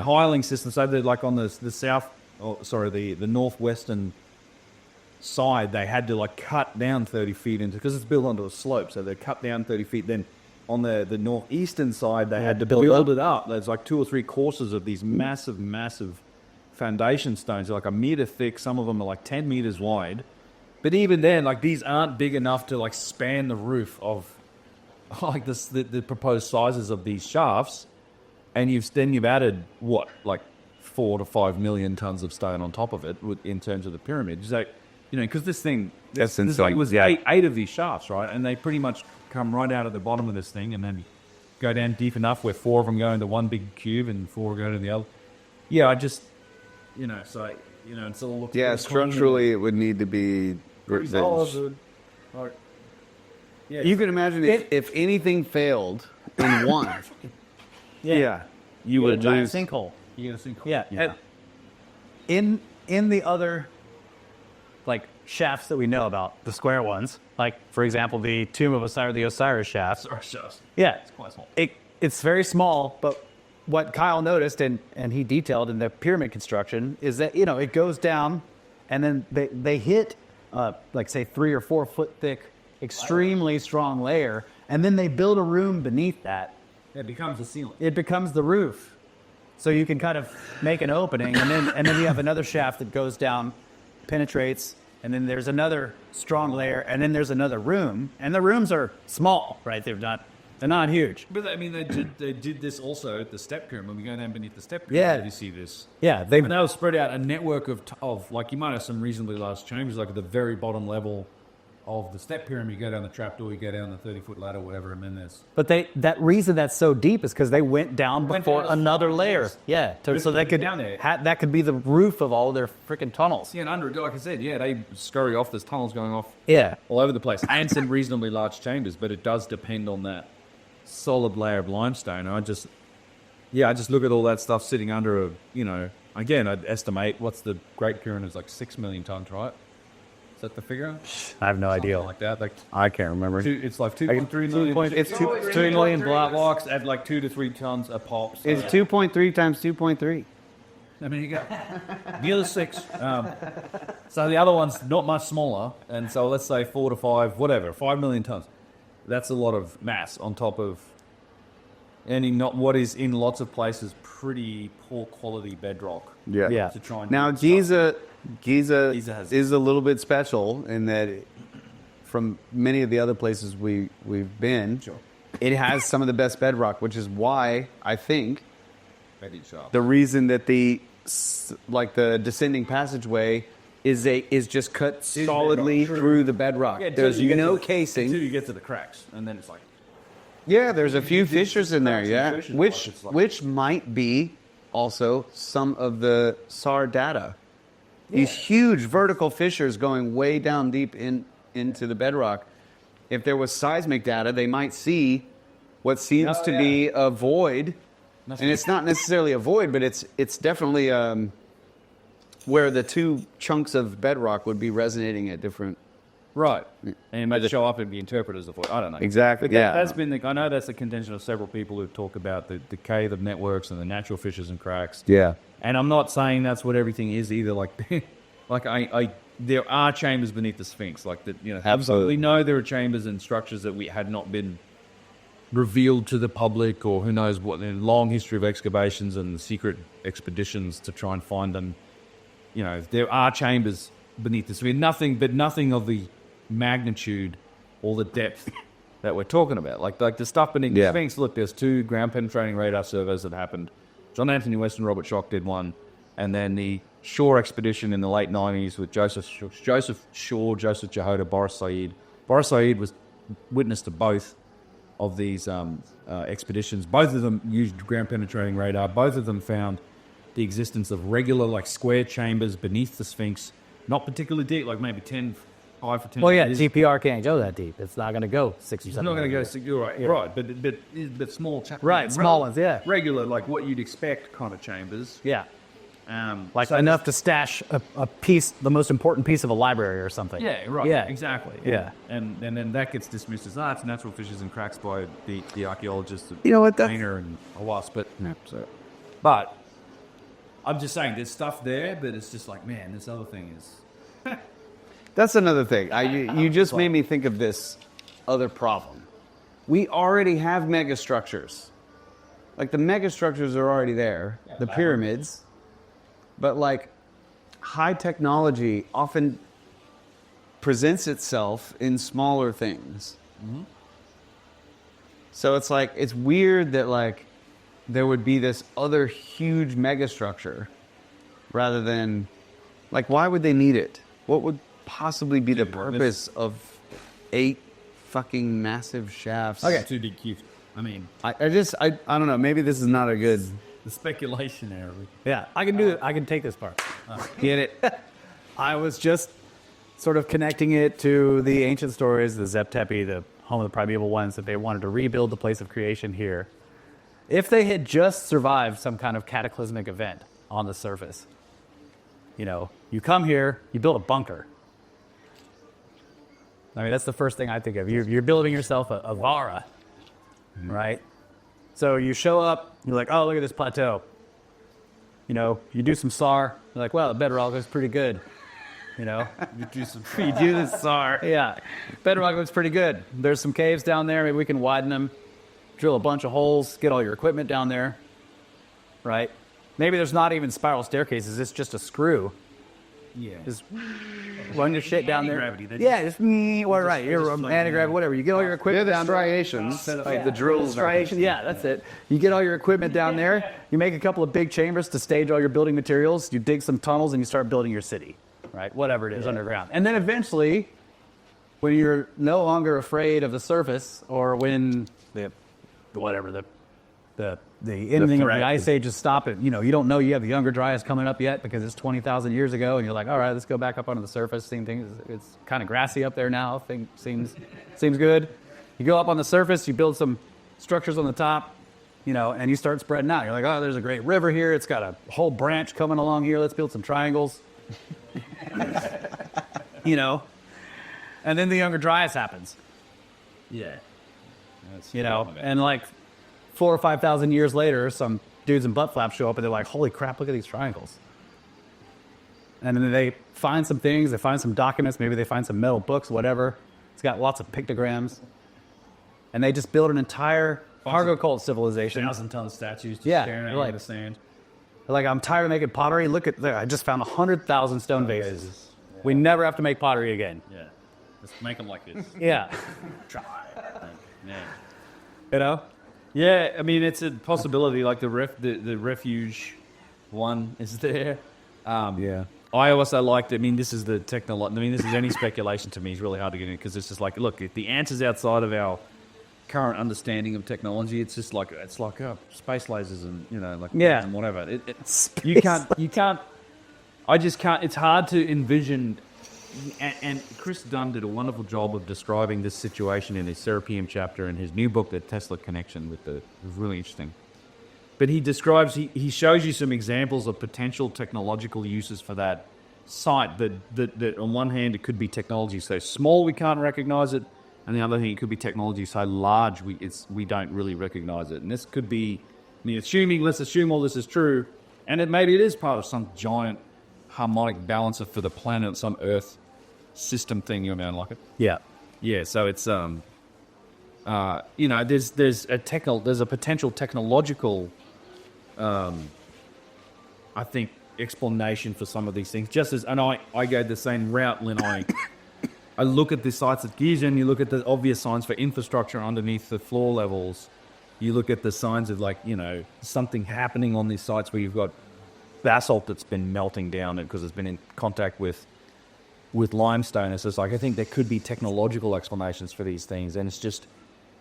piling system. So they're like on the northwestern side, they had to like cut down 30 feet because it's built onto a slope. So they cut down 30 feet, then on the northeastern side, they had to build it up. There's like 2 or 3 courses of these massive foundation stones. They're like 1 meter thick. Some of them are like 10 meters wide. But even then, like, these aren't big enough to like span the roof of like the proposed sizes of these shafts. And you've added what, like 4 to 5 million tons of stone on top of it in terms of the pyramid. So, because this thing, That's this insane. was eight of these shafts, right? And they pretty much come right out at the bottom of this thing and then go down deep enough where 4 of them go into one big cube and 4 go to the other. Yeah, I just, it's all looks Yeah, structurally it would need to be. You can imagine if anything failed in one. You would lose. Sinkhole. You get a sinkhole. Yeah. In the other like shafts that we know about, the square ones, like for example the Tomb of Osiris, the Osiris shafts. Yeah, it's quite small. It's very small, but what Kyle noticed and he detailed in the pyramid construction is that it goes down, and then they hit like say 3 or 4 foot thick, extremely strong layer, and then they build a room beneath that. It becomes a ceiling. It becomes the roof. So you can kind of make an opening, and then you have another shaft that goes down, penetrates, and then there's another strong layer, and then there's another room. And the rooms are small, right? They're not huge. But they did this also at the step pyramid. When we go down beneath the step pyramid, you see this. Yeah, and they'll spread out a network of like, you might have some reasonably large chambers, like at the very bottom level of the step pyramid. You go down the trapdoor, you go down the 30-foot ladder, whatever, and then there's. But that reason that's so deep is because they went down before another layer. Yeah, so they could down there. That could be the roof of all their freaking tunnels. Yeah, and under it, like I said, they scurry off. There's tunnels going off. Yeah, all over the place, and some reasonably large chambers. But it does depend on that solid layer of limestone. I just look at all that stuff sitting under again, I'd estimate what's the Great Pyramid is like 6 million tons, right? Is that the figure? I have no idea. Like that. Like I can't remember. It's like 2.3 million. It's 2 million blocks at like 2 to 3 tons a pop. So It's 2.3 times 2.3. I mean, you got the other 6. So the other one's not much smaller, and so let's say 4 to 5, whatever, 5 million tons. That's a lot of mass on top of what is in lots of places pretty poor quality bedrock. Yeah. To try and now Giza is a little bit special in that from many of the other places we've been. Sure. It has some of the best bedrock, which is why I think Very sharp. the reason that the descending passageway is just cut solidly through the bedrock. Yeah, There's until you get no to- casing. until you get to the cracks, and then it's like Yeah, there's a few fissures in there, cracks and yeah, fissures, which like it's like- which might be also some of the SAR data. These huge vertical fissures going way down deep into the bedrock. If there was seismic data, they might see what seems to be a void, and it's not necessarily a void, but it's definitely where the two chunks of bedrock would be resonating at different. right, and it might show up and be interpreted as a void. I don't know Exactly, But yeah. that's been I know that's the contention of several people who talk about the decay of networks and the natural fissures and cracks. Yeah. And I'm not saying that's what everything is either. Like, there are chambers beneath the Sphinx. Like that, Absolutely. We know there are chambers and structures that we had not been revealed to the public, or who knows what. There's a long history of excavations and secret expeditions to try and find them. There are chambers beneath the Sphinx. Nothing of the magnitude or the depth that we're talking about. Like the stuff beneath the Sphinx. Look, there's 2 ground penetrating radar surveys that happened. John Anthony West and Robert Schoch did one, and then the Shore expedition in the late 90s with Joseph Shaw, Joseph Jehoda, Boris Said. Boris Said was witness to both of these expeditions. Both of them used ground penetrating radar. Both of them found the existence of regular, square chambers beneath the Sphinx, not particularly deep, like maybe 5 or 10 Well, yeah, meters. GPR can't go that deep. It's not going to go 6 or 7. It's not going to go. You're right. Yeah. Right, but small chambers. Right, small ones, yeah. Regular, like what you'd expect kind of chambers. Yeah. So- Enough to stash a piece, the most important piece of a library or something. Yeah, right. Yeah. Exactly. Yeah. And then that gets dismissed as it's natural fissures and cracks by the archaeologists. You know what, that's- Painter and Hawass, but I'm just saying there's stuff there, but it's just like, man, this other thing is. That's another thing. You just made me think of this other problem. We already have megastructures. Like the megastructures are already there, the pyramids. But high technology often presents itself in smaller things. Mm-hmm. So it's weird that there would be this other huge megastructure rather than why would they need it? What would possibly be the purpose of 8 fucking massive shafts? Okay. Too big cute. I mean, I don't know. Maybe this is not a good. the speculation there. Yeah, I can do it. I can take this part. Get it? I was just sort of connecting it to the ancient stories, the Zep Tepi, the home of the primeval ones, that they wanted to rebuild the place of creation here. If they had just survived some kind of cataclysmic event on the surface, you come here, you build a bunker. I mean, that's the first thing I think of. You're building yourself a vara, right? So you show up, you're like, oh, look at this plateau. You do some SAR, you're like, well, the bedrock looks pretty good. You do this SAR. Yeah, bedrock looks pretty good. There's some caves down there, maybe we can widen them, drill a bunch of holes, get all your equipment down there, right? Maybe there's not even spiral staircases, it's just a screw. Yeah. Just run your shit down there. Anti-gravity. Yeah, just right. You're anti-gravity, whatever. You get all your equipment They're the down there. striations, the drills. Striations, yeah, that's it. You get all your equipment down there. You make a couple of big chambers to stage all your building materials. You dig some tunnels and you start building your city, right? Whatever it is underground. And then eventually, when you're no longer afraid of the surface, or when the ending of the ice age is stopping, you don't know you have the Younger Dryas coming up yet because it's 20,000 years ago, and you're like, all right, let's go back up onto the surface. Same thing. It's kind of grassy up there now. Thing seems good. You go up on the surface, you build some structures on the top, and you start spreading out. You're like, oh, there's a great river here. It's got a whole branch coming along here. Let's build some triangles. And then the Younger Dryas happens. Yeah. And 4,000 or 5,000 years later, some dudes in butt flaps show up and they're like, holy crap, look at these triangles. And then they find some things, they find some documents, maybe they find some metal books, whatever. It's got lots of pictograms. And they just build an entire cargo cult civilization. 1,000-ton statues just Yeah, staring at like- you in the sand. They're like, I'm tired of making pottery. Look at there, I just found 100,000 stone vases. We never have to make pottery again. Yeah. Let's make them like this. Yeah. Yeah. You know? Yeah, I mean, it's a possibility. Like the refuge one is there. Yeah. I also liked. I mean, this is the technology. I mean, this is any speculation to me. It's really hard to get in because it's just like, look, if the answer's outside of our current understanding of technology, it's just like space lasers and and whatever. You can't. I just can't. It's hard to envision. And Chris Dunn did a wonderful job of describing this situation in his Serpent chapter in his new book, The Tesla Connection. It was really interesting. But he describes, he shows you some examples of potential technological uses for that site. That on one hand, it could be technology so small we can't recognize it, and the other thing, it could be technology so large we don't really recognize it. And this could be, let's assume all this is true, and maybe it is part of some giant harmonic balancer for the planet, some Earth system thing, like it. Yeah. Yeah, so it's there's a potential technological I think explanation for some of these things. Just as I go the same route, Lynn. I look at the sites at Giza and you look at the obvious signs for infrastructure underneath the floor levels. You look at the signs of something happening on these sites where you've got basalt that's been melting down because it's been in contact with limestone. It's just like, I think there could be technological explanations for these things, and it's just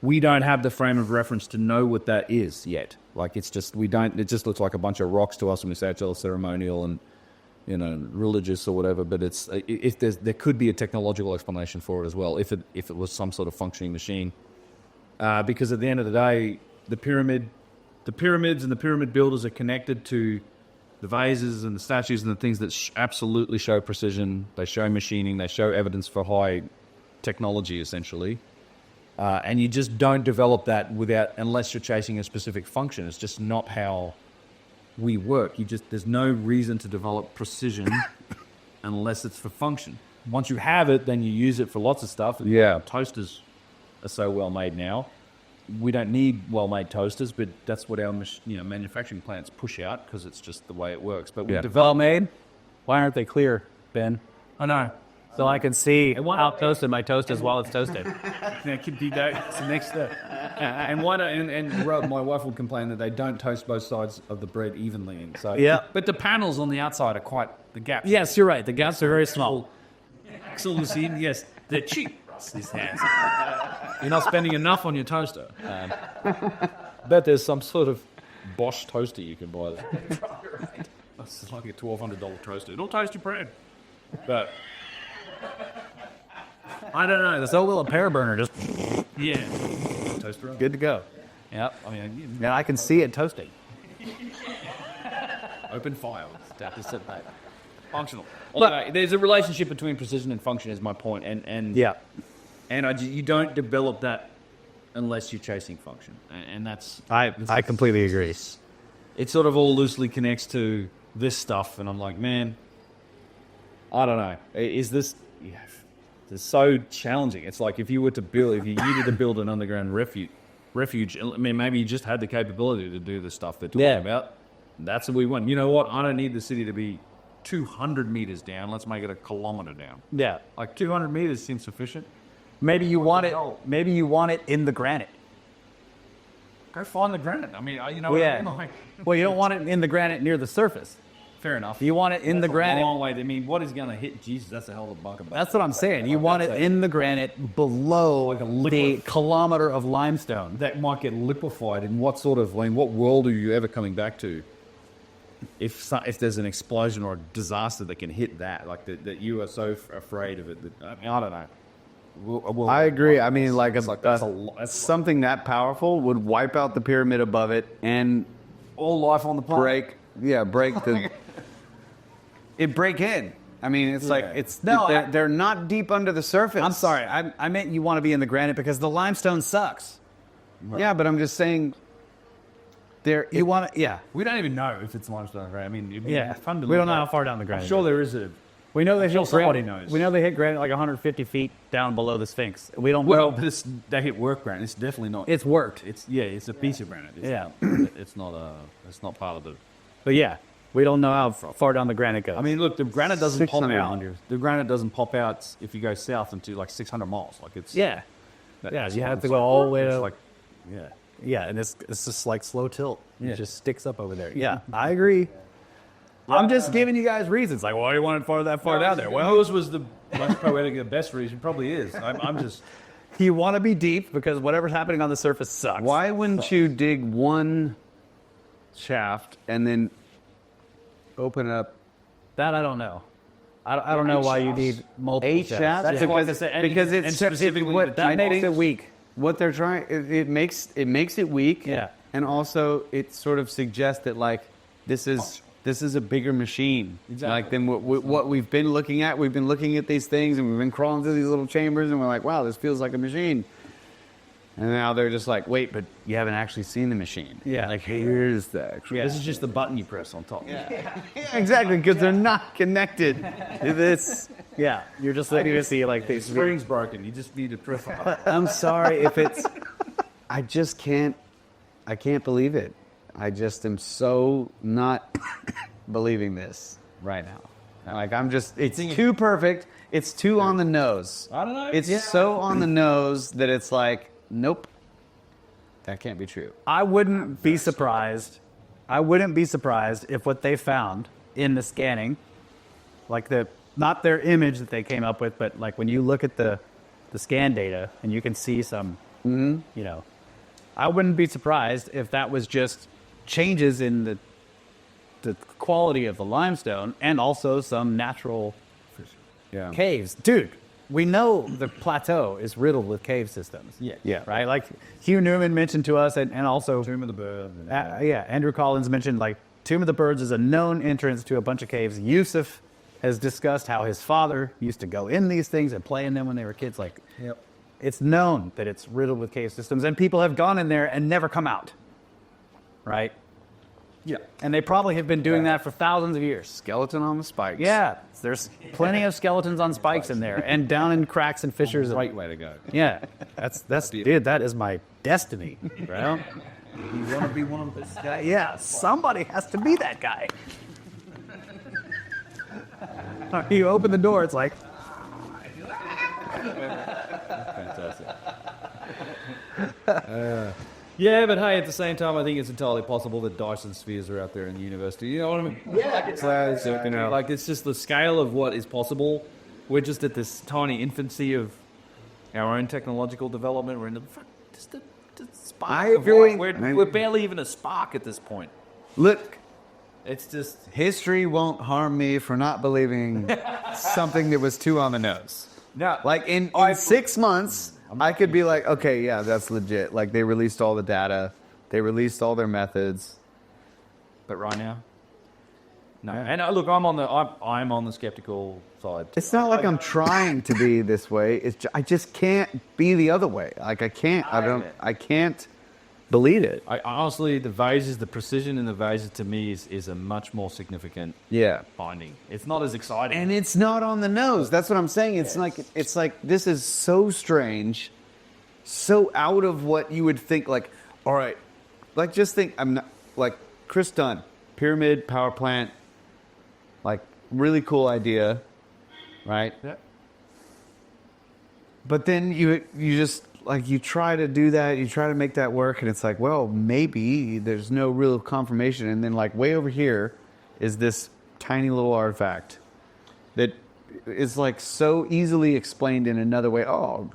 we don't have the frame of reference to know what that is yet. Like, it's just it just looks like a bunch of rocks to us when we say it's all ceremonial and religious or whatever. But there could be a technological explanation for it as well if it was some sort of functioning machine. Because at the end of the day, the pyramids and the pyramid builders are connected to the vases and the statues and the things that absolutely show precision. They show machining. They show evidence for high technology, essentially. And you just don't develop that unless you're chasing a specific function. It's just not how we work. There's no reason to develop precision unless it's for function. Once you have it, then you use it for lots of stuff. Yeah. Toasters are so well made now. We don't need well-made toasters, but that's what our manufacturing plants push out because it's just the way it works. But we develop Well-made? Why aren't they clear, Ben? I know. So I can see how toasted my toast is while it's toasted. It's the next step. And my wife will complain that they don't toast both sides of the bread evenly. And so, Yeah. But the panels on the outside are quite the gaps. Yes, you're right. The gaps are very small. Axel Lucien, yes, they're cheap. These hands. You're not spending enough on your toaster. Bet there's some sort of Bosch toaster you can buy there. Right. It's like a $1,200 toaster. It'll toast your bread. But I don't know. So will a pear burner. Just Toaster up. good to go. Yep. I mean, And I can see it toasting. open fire. Tap to sit back. Functional. Look, there's a relationship between precision and function, is my point. And you don't develop that unless you're chasing function, and that's I completely agree. It sort of all loosely connects to this stuff, and I'm like, man, I don't know. Is this? Yeah, it's so challenging. It's like if you needed to build an underground refuge. I mean, maybe you just had the capability to do the stuff they're talking about. That's what we want. You know what? I don't need the city to be 200 meters down. Let's make it a kilometer down. Yeah. Like 200 meters seems sufficient. Maybe you want it. Maybe you want it in the granite. Go find the granite. I mean, Well, what yeah. I mean? Like, Well, you don't want it in the granite near the surface. fair enough. You want it in the That's granite. a long way. I mean, what is going to hit Jesus? That's a hell of a bucket. That's what I'm saying. You want it in the granite below the kilometer of limestone. That might get liquefied. In what sort of? I mean, what world are you ever coming back to? If there's an explosion or a disaster that can hit that, like that you are so afraid of it. I mean, I don't know. I agree. I mean, that's something that powerful would wipe out the pyramid above it and all life on the planet. break in. I mean, it's they're not deep under the surface. I'm sorry. I meant you want to be in the granite because the limestone sucks. Yeah, but I'm just saying. You want to, We don't even know if it's limestone, right? I mean, it'd be fun to We look don't know at. how far down the granite. I'm sure there is a. We know they sure hit somebody granite. knows. We know they hit granite like 150 feet down below the Sphinx. We don't. Well, but they hit work granite. It's definitely not. It's worked. It's a piece of granite. It's Yeah. It's not part of the. But yeah, We don't know how far down the granite goes. I mean, look, the granite doesn't pop 600 out. meters. The granite doesn't pop out if you go south into like 600 miles. Like it's yeah, you have to go all the way to like, yeah. yeah, and it's just like slow tilt. Yeah. It just sticks up over there. Yeah, I agree. I'm just giving you guys reasons. Like, why do you want it that far down there? Well, yours was the most poetic, the best reason. Probably is. I'm just. you want to be deep because whatever's happening on the surface sucks. Why wouldn't you dig one shaft and then open up That I don't know. I don't know why you need multiple 8 shafts? That's why I said, because and it's specifically what that I makes think it weak. What they're trying, it makes it weak. Yeah. And also, it sort of suggests that like this is a bigger machine, Exactly. like than what we've been looking at. We've been looking at these things, and we've been crawling through these little chambers, and we're like, wow, this feels like a machine. And now they're just like, wait, but you haven't actually seen the machine. Yeah. Like here's the actual. Yeah. This is just the button you press on top. Yeah, exactly, because they're not connected to this. Yeah, you're just looking to see like The these. spring's broken. You just need to press on. I'm sorry if it's. I just can't. I can't believe it. I just am so not believing this right now. Like I'm just. It's too perfect. It's too on the nose. I don't know. It's so on the nose that it's like, nope. That can't be true. I wouldn't be surprised. I wouldn't be surprised if what they found in the scanning, like not their image that they came up with, but like when you look at the scan data and you can see some, you know, I wouldn't be surprised if that was just changes in the quality of the limestone and also some natural Yeah. caves. Dude, we know the plateau is riddled with cave systems. Yeah. Right? Like Hugh Newman mentioned to us, and also Tomb of the Bird. Andrew Collins mentioned like Tomb of the Birds is a known entrance to a bunch of caves. Yusuf has discussed how his father used to go in these things and play in them when they were kids. Like, it's known that it's riddled with cave systems, and people have gone in there and never come out. Right? Yeah. And they probably have been doing that for thousands of years. Skeleton on the spikes. Yeah, there's plenty of skeletons on spikes in there, and down in cracks and fissures. Great way to go. Yeah, that's dude. That is my destiny, bro. You want to be one of those guys? Yeah, somebody has to be that guy. You open the door, it's like, Fantastic. Yeah, but hey, at the same time, I think it's entirely possible that Dyson spheres are out there in the university. You know what I mean? Yeah, like it's just the scale of what is possible. We're just at this tiny infancy of our own technological development. We're in just a spark. We're barely even a spark at this point. Look, It's just history won't harm me for not believing something that was too on the nose. no, Like in 6 months, I could be like, okay, yeah, that's legit. Like they released all the data, they released all their methods. but right now, no. And look, I'm on the skeptical side. It's not like I'm trying to be this way. I just can't be the other way. Like I can't believe it. I honestly, the vases, the precision in the vases to me is a much more significant Yeah. finding. It's not as exciting. And it's not on the nose. That's what I'm saying. It's like this is so strange, so out of what you would think. Like, all right, like just think. I'm not like Chris Dunn, pyramid power plant, like really cool idea, right? Yeah. But then you just like you try to do that, you try to make that work, and it's like, well, maybe there's no real confirmation. And then like way over here is this tiny little artifact that is like so easily explained in another way. Oh,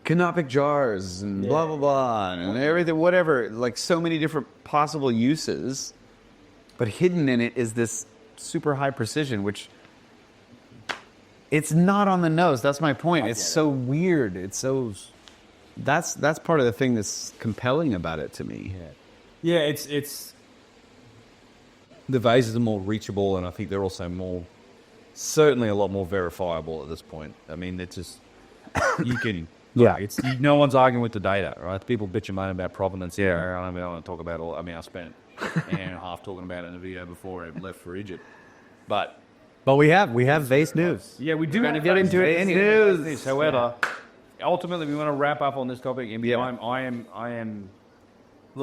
canopic jars and blah blah blah and everything, whatever. Like so many different possible uses, but hidden in it is this super high precision, which. It's not on the nose. That's my point. It's so weird. It's so. That's part of the thing that's compelling about it to me. Yeah, it's the vases are more reachable, and I think they're also certainly a lot more verifiable at this point. I mean, it's just you can. Yeah. It's no one's arguing with the data, right? People bitch and moan about provenance. Yeah, I want to talk about all. I mean, I spent an hour and a half talking about it in a video before I left for Egypt, but. but we have Vase news. Yeah, we do. We're gonna get into it News. However, ultimately, we want to wrap up on this topic. And I am.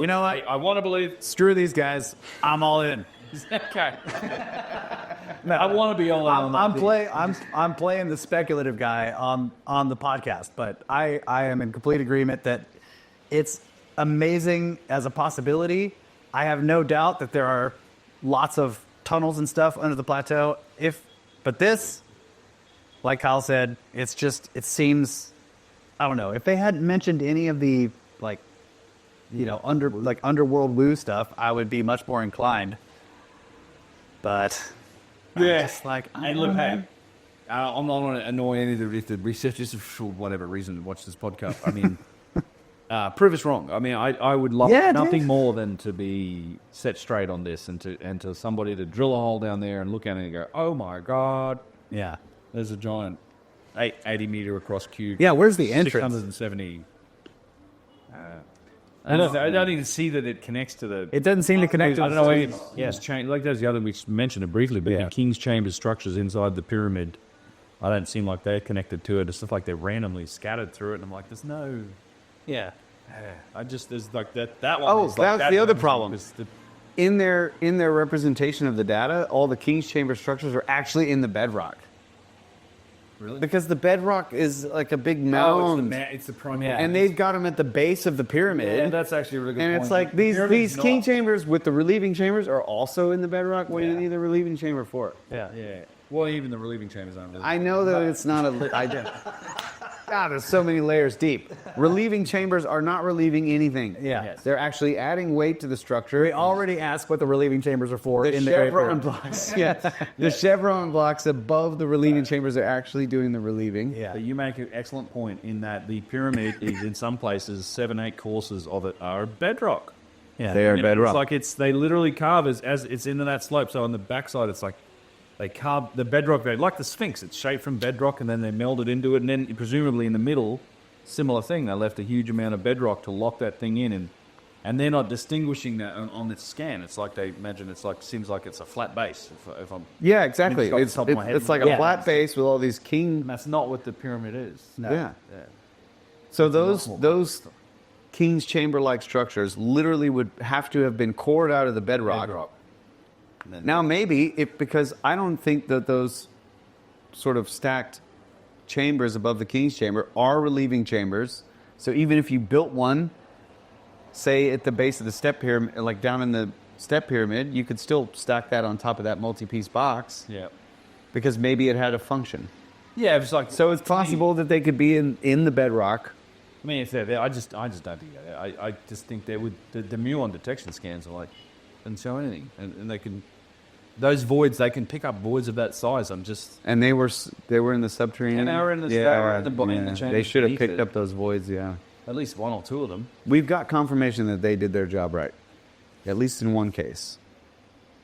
You know what? I want to believe. Screw these guys. I'm all in. Okay. I want to be all in. I'm playing the speculative guy on the podcast, but I am in complete agreement that it's amazing as a possibility. I have no doubt that there are lots of tunnels and stuff under the plateau. But this, like Kyle said, it seems, I don't know, if they hadn't mentioned any of the underworld woo stuff, I would be much more inclined. But I'm not going to annoy any of the researchers for whatever reason to watch this podcast. I mean, prove us wrong. I mean, I would love nothing more than to be set straight on this and to somebody to drill a hole down there and look at it and go, oh my God. Yeah. There's a giant 80 meter across cube. Yeah, where's the entrance? 670. I don't even see that it connects to the... It doesn't seem to connect to I the don't know. streets. Like there's the other, we mentioned it briefly, but the King's Chamber structures inside the pyramid, I don't seem like they're connected to it. It's just like they're randomly scattered through it. And I'm like, there's no... Yeah. There's like that one. Oh, is like that's the other problem. The, In their representation of the data, all the King's Chamber structures are actually in the bedrock. Really? Because the bedrock is like a big mound. It's the primary. Yeah. And they've got them at the base of the pyramid. Yeah, that's actually a really good and point. it's like these king chambers with the relieving chambers are also in the bedrock. What do you need the relieving chamber for? Yeah. Well, even the relieving chambers aren't really... I know that it's not God, there's so many layers deep. Relieving chambers are not relieving anything. Yeah. Yes. They're actually adding weight to the structure. We already asked what the relieving chambers are for. The chevron blocks. Yeah. The chevron blocks above the relieving chambers are actually doing the relieving. Yeah. But you make an excellent point in that the pyramid is, in some places, 7-8 courses of it are bedrock. Yeah. They are bedrock. It's like they literally carve as it's into that slope. So on the backside, it's like they carve the bedrock. They like the Sphinx. It's shaped from bedrock, and then they meld it into it. And then presumably in the middle, similar thing. They left a huge amount of bedrock to lock that thing in, and they're not distinguishing that on this scan. It's like they imagine seems like it's a flat base. If I'm Yeah, exactly. It's got the top of my head. It's like a flat base with all these king. and that's not what the pyramid is. No. Yeah. So those King's Chamber-like structures literally would have to have been cored out of the bedrock. Now maybe because I don't think that those sort of stacked chambers above the King's Chamber are relieving chambers. So even if you built one, say at the base of the step pyramid, like down in the step pyramid, you could still stack that on top of that multi-piece box. Yeah. Because maybe it had a function. Yeah, it's like So it's possible that they could be in the bedrock. I mean, if they're there, I just don't think that. I just think they would. The muon detection scans are like doesn't show anything, and they can those voids. They can pick up voids of that size. And they were in the subterranean. And they were in the chamber They should have beneath picked it. up those voids. Yeah, At least one or two of them. we've got confirmation that they did their job right, at least in one case.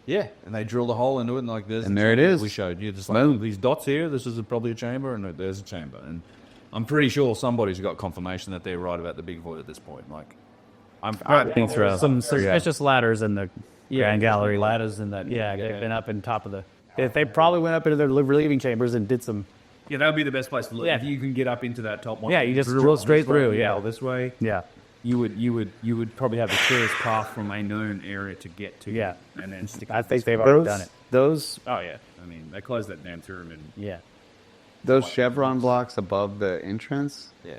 Yeah, and they drilled a hole into it, and like this, And there it is. We showed you just like Boom. these dots here. This is probably a chamber, and there's a chamber, and I'm pretty sure somebody's got confirmation that they're right about the big void at this point. Like, I think some suspicious ladders in the Grand Gallery. Ladders in that. Yeah, they've been up in top of the. They probably went up into their relieving chambers and did some. Yeah, that would be the best place to look. Yeah. If you can get up into that top one. Yeah, you just drill straight through. Yeah. this way. Yeah. You would probably have the clearest path from a known area to get to. Yeah. and then stick. I think they've already done it. Those Oh yeah, I mean they closed that damn pyramid. Yeah. chevron blocks above the entrance Yeah.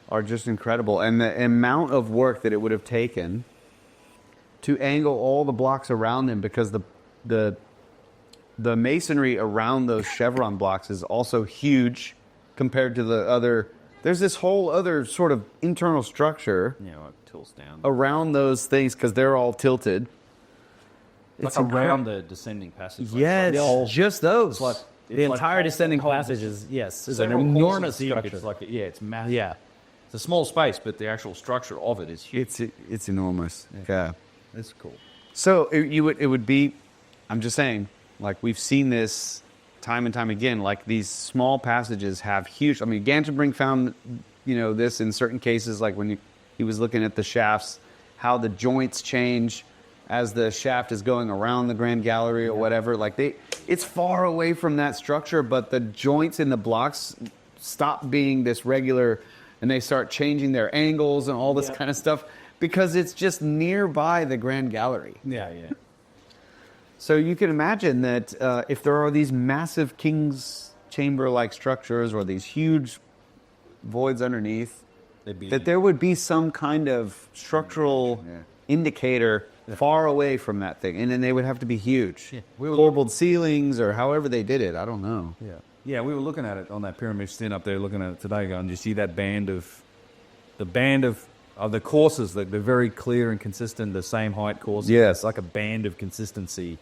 are just incredible, and the amount of work that it would have taken to angle all the blocks around them, because the masonry around those chevron blocks is also huge compared to the other. There's this whole other sort of internal structure Yeah, like tilts down. around those things because they're all tilted. Like around the descending passage. Yes, just those. It's like The entire descending passage is an enormous structure. It's like it's massive. Yeah. It's a small space, but the actual structure of it is huge. It's enormous. Yeah. It's cool. So it would be. I'm just saying, like we've seen this time and time again. Like these small passages have huge. I mean, Gantenbrink found this in certain cases, like when he was looking at the shafts, how the joints change as the shaft is going around the Grand Gallery or whatever. Like it's far away from that structure, but the joints in the blocks stop being this regular, and they start changing their angles and all this kind of stuff. because it's just nearby the Grand Gallery. Yeah. So you can imagine that if there are these massive king's chamber-like structures or these huge voids underneath, that there would be some kind of structural indicator far away from that thing. And then they would have to be huge. Yeah. Corbelled ceilings or however they did it. I don't know. Yeah, we were looking at it on that pyramid stand up there, looking at it today, going, you see that band of the courses, they're very clear and consistent, the same height courses. Yes. It's like a band of consistency.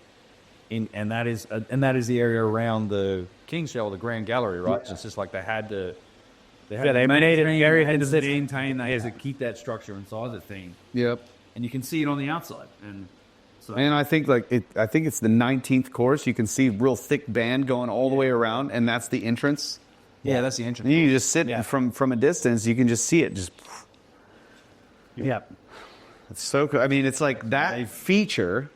And that is the area around the King's Shell, the Grand Gallery, right? Yeah. It's just like they had to They made it very consistent. They had to keep that structure inside the thing. Yep. And you can see it on the outside. And so And I think I think it's the 19th course. You can see real thick band going all the way around, and that's the entrance. yeah, that's the entrance. And you just sit Yeah. from a distance. You can just see it. Just Yeah. it's so cool. I mean, it's like that feature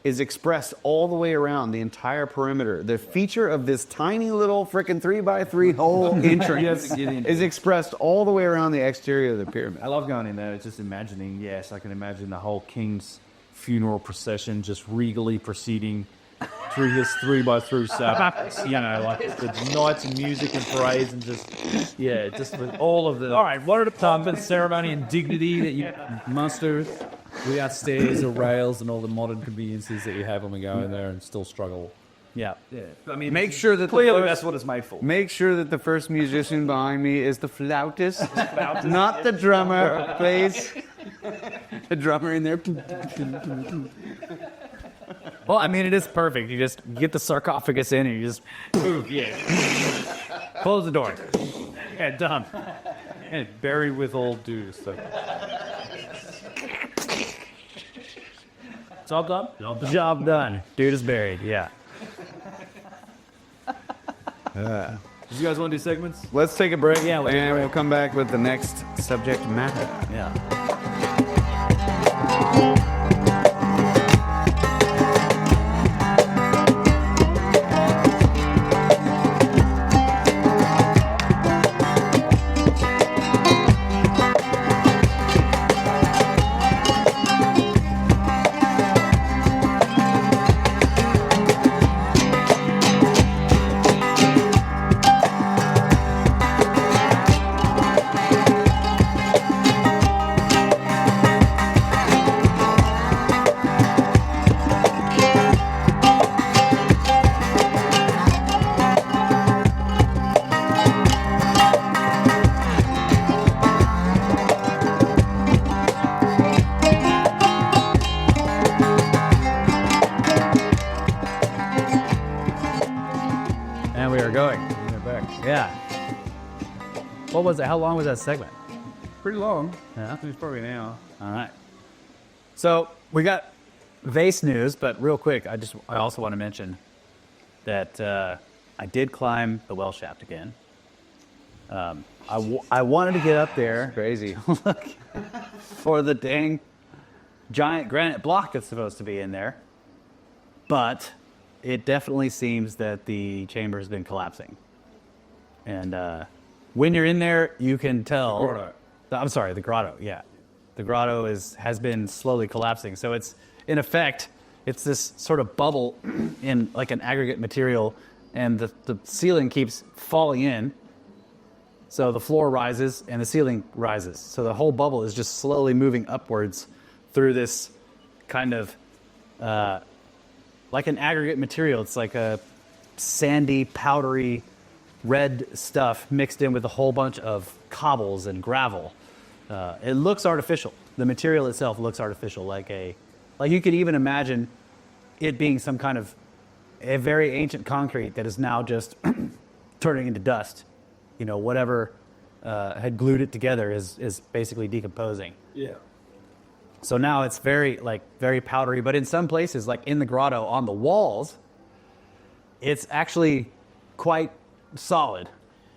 is expressed all the way around the entire perimeter. The feature of this tiny little frickin' 3x3 hole entrance is expressed all the way around the exterior of the pyramid. I love going in there. It's just imagining, yes, I can imagine the whole king's funeral procession just regally proceeding through his 3x3 stuff. You know, like the nights and music and parades and just with all of the... All right, what are the pomp and ceremony and dignity that you muster without stairs or rails and all the modern conveniences that you have when we go in there and still struggle. Yeah. I mean, Make sure that clearly the that's first, what it's made for. make sure that the first musician behind me is the flautist, not the drummer, please. The drummer in there. Well, I mean, it is perfect. You just get the sarcophagus in and you just move. Yeah. Close the door. Yeah, done. And buried with all due. So. It's all done? Job done. Dude is buried. Yeah. Do you guys want to do segments? Let's take a break, Yeah, and we'll come back with the next subject matter. Yeah. And we are going. We're back. Yeah. What was it? How long was that segment? Pretty long. Yeah. It's probably an hour. All right. So we got Vase news, but real quick, I also want to mention that I did climb the well shaft again. I wanted to get up there Crazy. look for the dang giant granite block that's supposed to be in there, but it definitely seems that the chamber has been collapsing. And when you're in there, you can tell. The grotto. I'm sorry, the grotto. Yeah, the grotto has been slowly collapsing. So it's in effect, it's this sort of bubble in like an aggregate material, and the ceiling keeps falling in. So the floor rises and the ceiling rises. So the whole bubble is just slowly moving upwards through this kind of like an aggregate material. It's like a sandy, powdery, red stuff mixed in with a whole bunch of cobbles and gravel. It looks artificial. The material itself looks artificial, like you could even imagine it being some kind of a very ancient concrete that is now just turning into dust. You know, whatever had glued it together is basically decomposing. Yeah. So now it's very powdery, but in some places, like in the grotto on the walls, it's actually quite solid.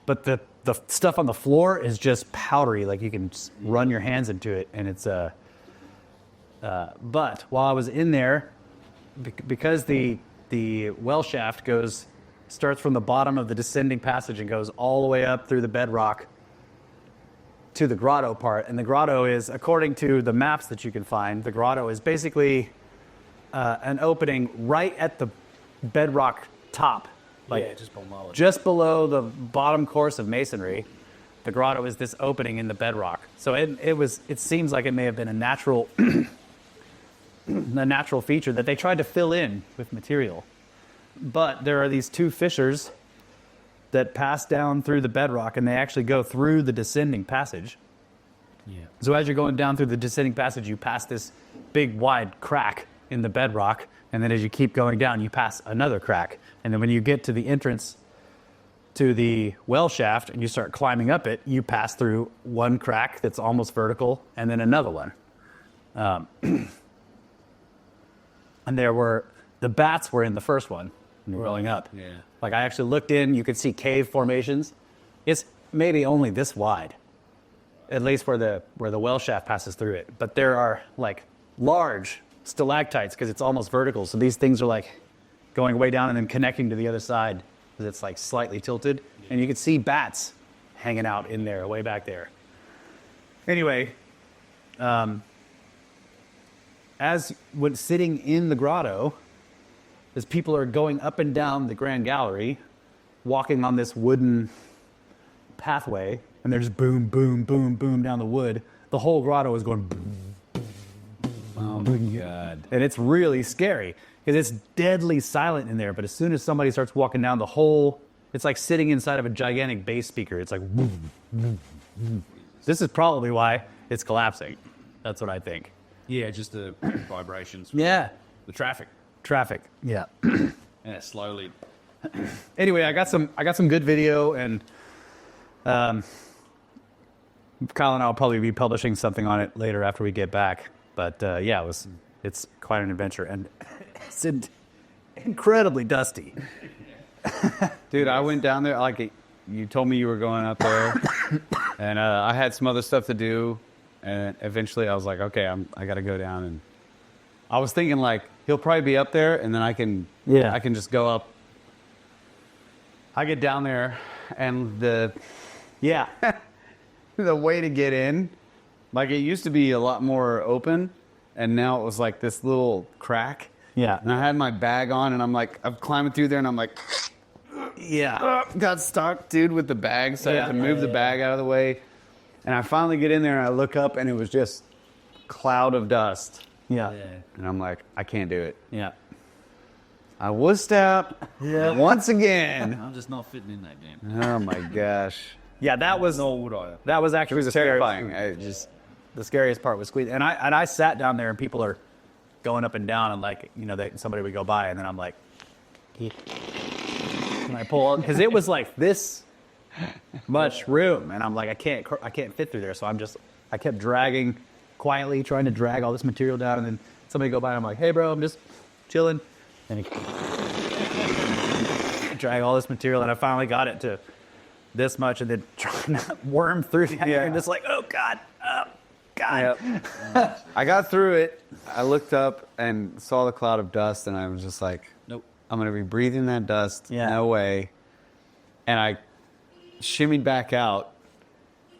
But the stuff on the floor is just powdery, like you can just run your hands into it, and it's but while I was in there, because the well shaft starts from the bottom of the descending passage and goes all the way up through the bedrock to the grotto part. And the grotto is, according to the maps that you can find, the grotto is basically an opening right at the bedrock top. Like just below the bottom course of masonry. The grotto is this opening in the bedrock. So it seems like it may have been a natural feature that they tried to fill in with material. But there are these two fissures that pass down through the bedrock, and they actually go through the descending passage. Yeah. So as you're going down through the descending passage, you pass this big wide crack in the bedrock, and then as you keep going down, you pass another crack. And then when you get to the entrance to the well shaft and you start climbing up it, you pass through one crack that's almost vertical and then another one. And the bats were in the first one growing up. Yeah. Like I actually looked in, you could see cave formations. It's maybe only this wide, at least where the well shaft passes through it. But there are like large stalactites because it's almost vertical. So these things are like going way down and then connecting to the other side because it's like slightly tilted. And you can see bats hanging out in there, way back there. Anyway, as when sitting in the grotto, as people are going up and down the Grand Gallery, walking on this wooden pathway, and there's boom, boom, boom, boom down the wood, the whole grotto is going boom. Oh my God. And it's really scary because it's deadly silent in there. But as soon as somebody starts walking down the whole, it's like sitting inside of a gigantic bass speaker. It's like, this is probably why it's collapsing. That's what I think. Yeah, just the vibrations. Yeah. The traffic. Traffic. Yeah. And it slowly. Anyway, I got some good video, and Kyle and I will probably be publishing something on it later after we get back. But yeah, it's quite an adventure, and it's incredibly dusty. Dude, I went down there, like, you told me you were going up there, and I had some other stuff to do, and eventually I was like, okay, I got to go down, and I was thinking, like, he'll probably be up there, and then I can just go up. I get down there, and the way to get in, like, it used to be a lot more open, and now it was like this little crack. Yeah. And I had my bag on, and I'm climbing through there, and I'm like, Yeah. got stuck, dude, with the bag, so I had to move the bag out of the way. And I finally get in there, and I look up, and it was just cloud of dust. Yeah. And I'm like, I can't do it. Yeah. I wussed out once again. I'm just not fitting in that game. Oh, my gosh. Yeah, that was Nor would I. that was actually the Terrifying. the scariest part was squeezing. And I sat down there, and people are going up and down, and like, somebody would go by, and then I'm like, and I pull, because it was like this much room, and I'm like, I can't fit through there, so I kept dragging quietly, trying to drag all this material down, and then somebody go by, and I'm like, hey bro, I'm just chilling, and he drag all this material, and I finally got it to this much, and then trying to worm through that, and just like, oh god. Yep. I got through it. I looked up and saw the cloud of dust, and I was just like, Nope. I'm going to be breathing that dust. Yeah. No way. And I shimmied back out,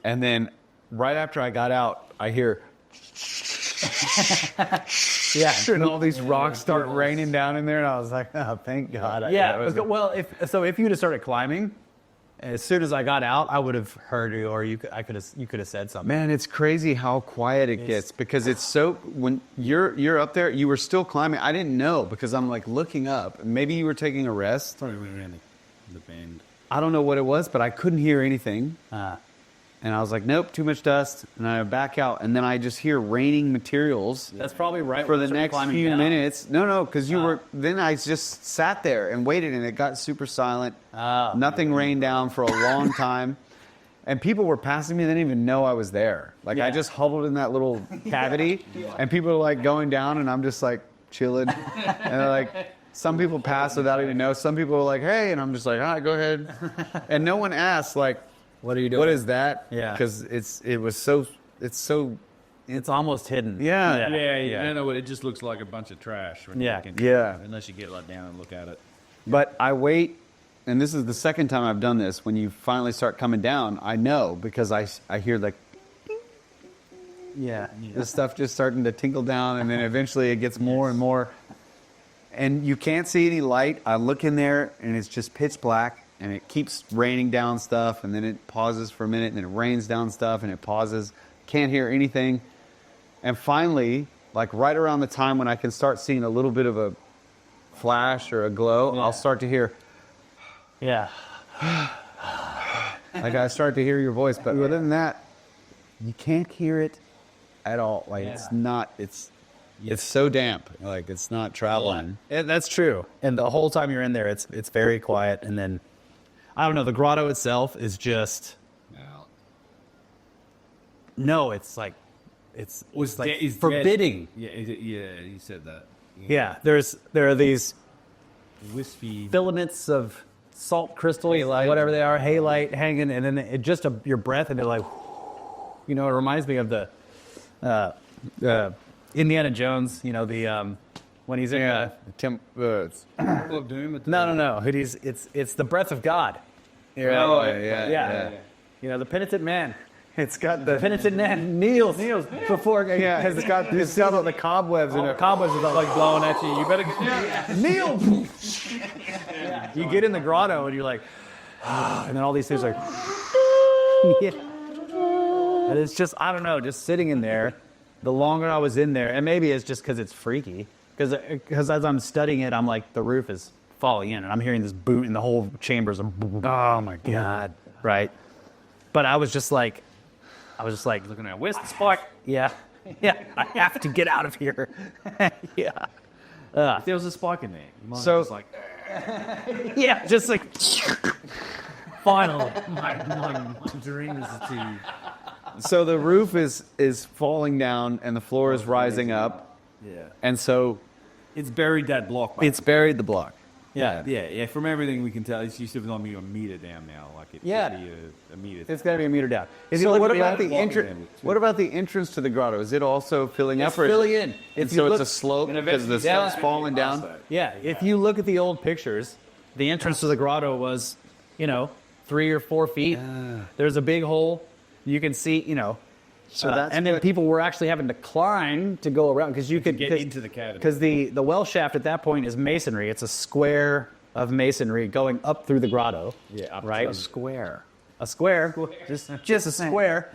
and then right after I got out, I hear and all these rocks start raining down in there, and I was like, oh, thank God. Well, if you'd have started climbing, as soon as I got out, I would have heard you, or you could have said something. Man, it's crazy how quiet it gets, because it's so, when you're up there, you were still climbing. I didn't know, because I'm like looking up. Maybe you were taking a rest. Probably went around the bend. I don't know what it was, but I couldn't hear anything. And I was like, nope, too much dust. And I back out, and then I just hear raining materials. That's probably right For the next few minutes. No, because then I just sat there and waited, and it got super silent. Nothing rained down for a long time. And people were passing me, they didn't even know I was there. Like, I just huddled in that little cavity, and people were like going down, and I'm just like chilling. And they're like, some people pass without even know. Some people were like, hey, and I'm just like, all right, go ahead. And no one asked, like, What are you doing? what is that? Yeah. Because it's almost hidden. Yeah. Yeah, you don't know what it just looks like a bunch of trash. When Yeah. you can, Yeah. Unless you get like down and look at it. But I wait, and this is the second time I've done this. When you finally start coming down, I know, because I hear like Yeah. This stuff just starting to tinkle down, and then eventually it gets more and more. And you can't see any light. I look in there, and it's just pitch black, and it keeps raining down stuff, and then it pauses for a minute, and then it rains down stuff, and it pauses. Can't hear anything. And finally, like right around the time when I can start seeing a little bit of a flash or a glow, I'll start to hear, Yeah. like I start to hear your voice. But other than that, you can't hear it at all. Like it's not, it's so damp. Like it's not traveling. Yeah, that's true. And the whole time you're in there, it's very quiet. And then, I don't know, the grotto itself is just, no, it's like, it's like forbidding. Yeah, you said that. Yeah, there are these Wispy. filaments of salt crystals, whatever they are, halite hanging, and then it just your breath, and they're like, it reminds me of the Indiana Jones, the when he's in Temple of Doom. no, it's the breath of God. Yeah. The penitent man. It's got the penitent man kneels before. Yeah, it's got the cobwebs in it. Cobwebs are like blowing at you. You better kneel. You get in the grotto and you're like, and then all these things are like, and it's just, I don't know, just sitting in there. The longer I was in there, and maybe it's just because it's freaky, because as I'm studying it, I'm like, the roof is falling in, and I'm hearing this boom, and the whole chamber's oh my God, right? But I was just like looking at, where's the spark? Yeah, I have to get out of here. Yeah. If there was a spark in there, you might So- just like, Yeah, just like, finally, my dream is to. So the roof is falling down and the floor is rising up, Yeah. and so It's buried that block. it's buried the block. Yeah. From everything we can tell, it's used to be a meter down now. Like it Yeah. should be a meter. it's got to be a meter down. If you So look what at about the old- entrance? What about the entrance to the grotto? Is it also filling It's up? Or filling in. And so it's a slope because the Yeah. stuff's falling down. Yeah, if you look at the old pictures, the entrance to the grotto was, 3 or 4 feet. There's a big hole. You can see, So that's and then what- people were actually having to climb to go around because you could get into the cavity. Because the well shaft at that point is masonry. It's a square of masonry going up through the grotto. Yeah, up right. to- Square, just a square,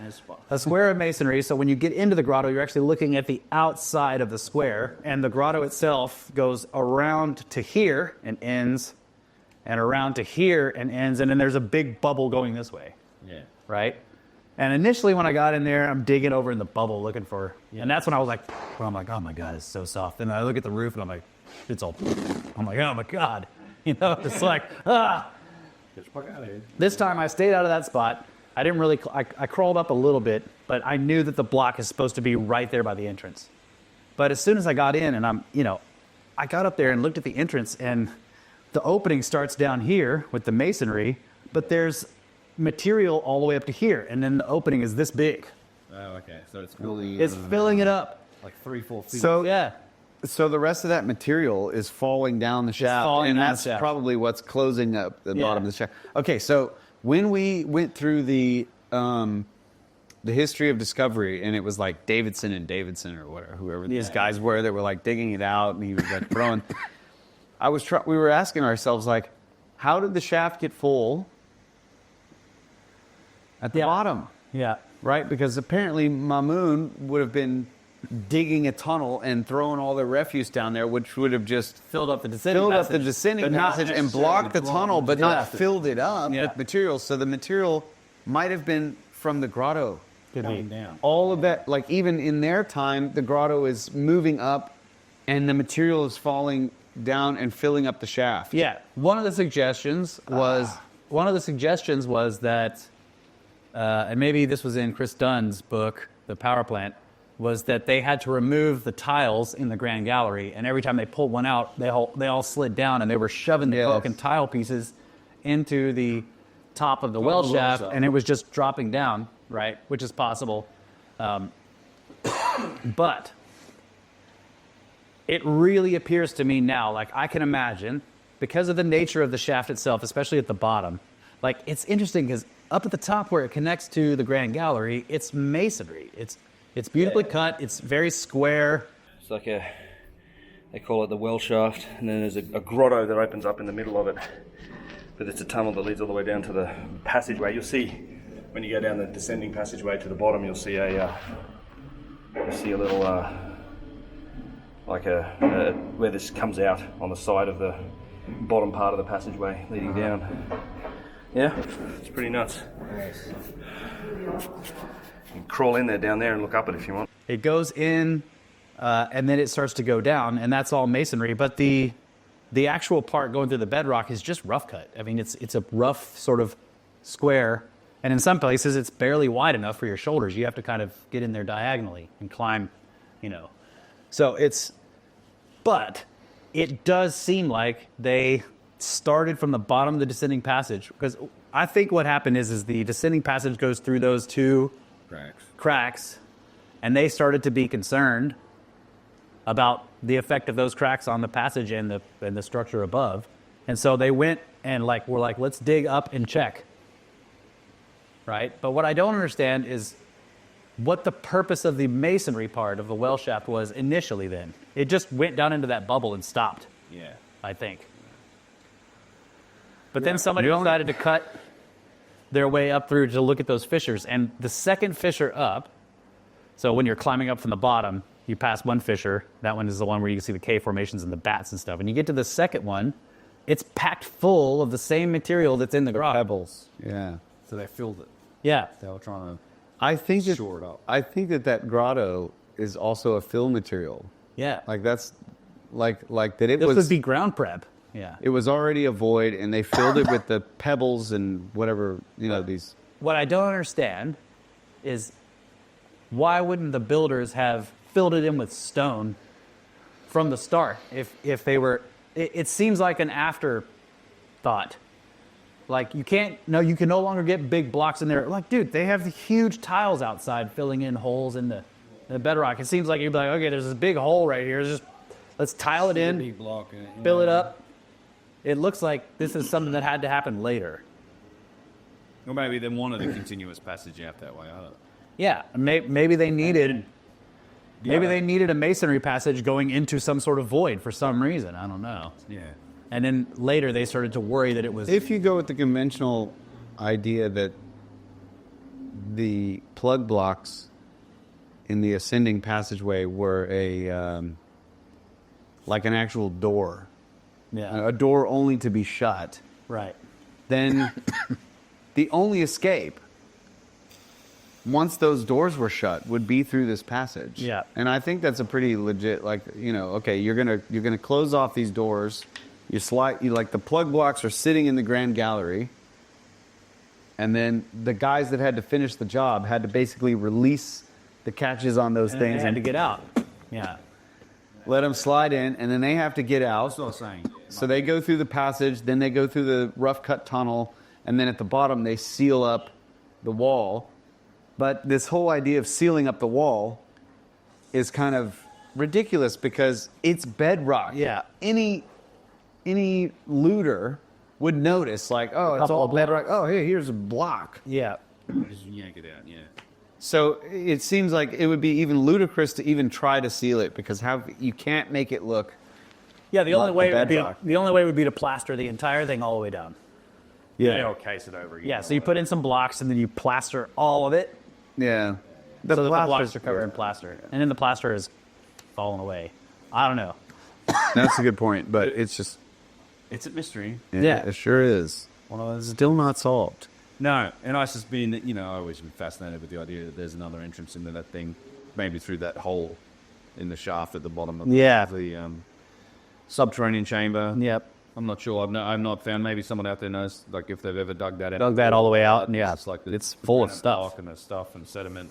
a square of masonry. So when you get into the grotto, you're actually looking at the outside of the square, and the grotto itself goes around to here and ends, and around to here and ends, and then there's a big bubble going this way. Yeah. Right? And initially when I got in there, I'm digging over in the bubble looking for, and that's when I was like, oh my God, it's so soft. And I look at the roof and I'm like, I'm like, oh my God. It's like, This time I stayed out of that spot. I didn't really, I crawled up a little bit, but I knew that the block is supposed to be right there by the entrance. But as soon as I got in and I got up there and looked at the entrance, and the opening starts down here with the masonry, but there's material all the way up to here, and then the opening is this big. Oh, okay. So it's really It's filling it up. like 3-4 feet. So Yeah. So the rest of that material is falling down the shaft, falling and down the that's shaft. probably what's closing up the Yeah. bottom of the shaft. Okay, so when we went through the history of discovery, and it was like Davidson or whatever, whoever these guys were that were like digging it out, and he was like throwing. We were asking ourselves, like, how did the shaft get full at the bottom? Yeah. Right, because apparently Mamoon would have been digging a tunnel and throwing all the refuse down there, which would have just Filled up the descending passage and blocked the tunnel, but not filled it up Yeah. with material. So the material might have been from the grotto. coming down. All of that, like even in their time, the grotto is moving up, and the material is falling down and filling up the shaft. Yeah. One of the suggestions was that, and maybe this was in Chris Dunn's book, The Power Plant, was that they had to remove the tiles in the Grand Gallery, and every time they pulled one out, they all slid down, and they were shoving the broken tile pieces into the top of the well shaft, and it was just dropping down, right? Which is possible. But it really appears to me now, like I can imagine, because of the nature of the shaft itself, especially at the bottom, like it's interesting because up at the top where it connects to the Grand Gallery, it's masonry. It's beautifully cut. It's very square. It's like they call it the well shaft, and then there's a grotto that opens up in the middle of it. But it's a tunnel that leads all the way down to the passageway. You'll see when you go down the descending passageway to the bottom, you'll see a little where this comes out on the side of the bottom part of the passageway leading down. Yeah, it's pretty nuts. You can crawl in there down there and look up it if you want. It goes in, and then it starts to go down, and that's all masonry. But the actual part going through the bedrock is just rough cut. I mean, it's a rough sort of square, and in some places it's barely wide enough for your shoulders. You have to kind of get in there diagonally and climb, So but it does seem like they started from the bottom of the descending passage, because I think what happened is the descending passage goes through those two cracks, and they started to be concerned about the effect of those cracks on the passage and the structure above. And so they went and were like, let's dig up and check. Right? But what I don't understand is what the purpose of the masonry part of the well shaft was initially then. It just went down into that bubble and stopped. Yeah. I think. But then somebody decided to cut their way up through to look at those fissures. And the second fissure up, so when you're climbing up from the bottom, you pass one fissure. That one is the one where you can see the cave formations and the bats and stuff. And you get to the second one, it's packed full of the same material that's in the grotto. Pebbles. Yeah. So they filled it. Yeah. They were trying to shore it up. I think that grotto is also a fill material. Yeah. Like that's like that it This was would be ground prep. Yeah. it was already a void, and they filled it with the pebbles and whatever, these. What I don't understand is why wouldn't the builders have filled it in with stone from the start if they were... It seems like an afterthought. Like, you can no longer get big blocks in there. Like, dude, they have the huge tiles outside filling in holes in the bedrock. It seems like you'd be like, okay, there's this big hole right here. Let's tile it in, Big block, fill it up. It looks like this is something that had to happen later. Or maybe they wanted a continuous passage out that way. I don't know. Yeah, maybe they needed... Maybe they needed a masonry passage going into some sort of void for some reason. I don't know. Yeah. And then later they started to worry that it was... If you go with the conventional idea that the plug blocks in the ascending passageway were like an actual door, a door only to be shut, Right. then the only escape, once those doors were shut, would be through this passage. Yeah. And I think that's a pretty legit, okay, you're gonna close off these doors. The plug blocks are sitting in the grand gallery, and then the guys that had to finish the job had to basically release the catches on those And things they had and to get out. Yeah. let them slide in, and then they have to get out. That's what I was saying. So they go through the passage, then they go through the rough cut tunnel, and then at the bottom they seal up the wall. But this whole idea of sealing up the wall is kind of ridiculous because it's bedrock. Yeah. Any looter would notice, it's couple all of blocks. bedrock. Oh, hey, here's a block. Yeah. Just yank it out, yeah. So it seems like it would be even ludicrous to even try to seal it because you can't make it look. Yeah, the only way bedrock. would be to plaster the entire thing all the way down. They'll case it over again. Yeah, so you put in some blocks and then you plaster all of it. Yeah. So that the blocks are covered in plaster. And then the plaster is fallen away. I don't know. That's a good point, but it's just... It's a mystery. Yeah. It sure is. Well, it's still not solved. No, and I just been, I always been fascinated with the idea that there's another entrance into that thing, maybe through that hole in the shaft at the bottom of the subterranean chamber. Yep. I'm not sure. I've not found. Maybe someone out there knows, if they've ever dug that out. Dug that all the way out, and It's like it's full of granite stuff. block and the stuff and sediment.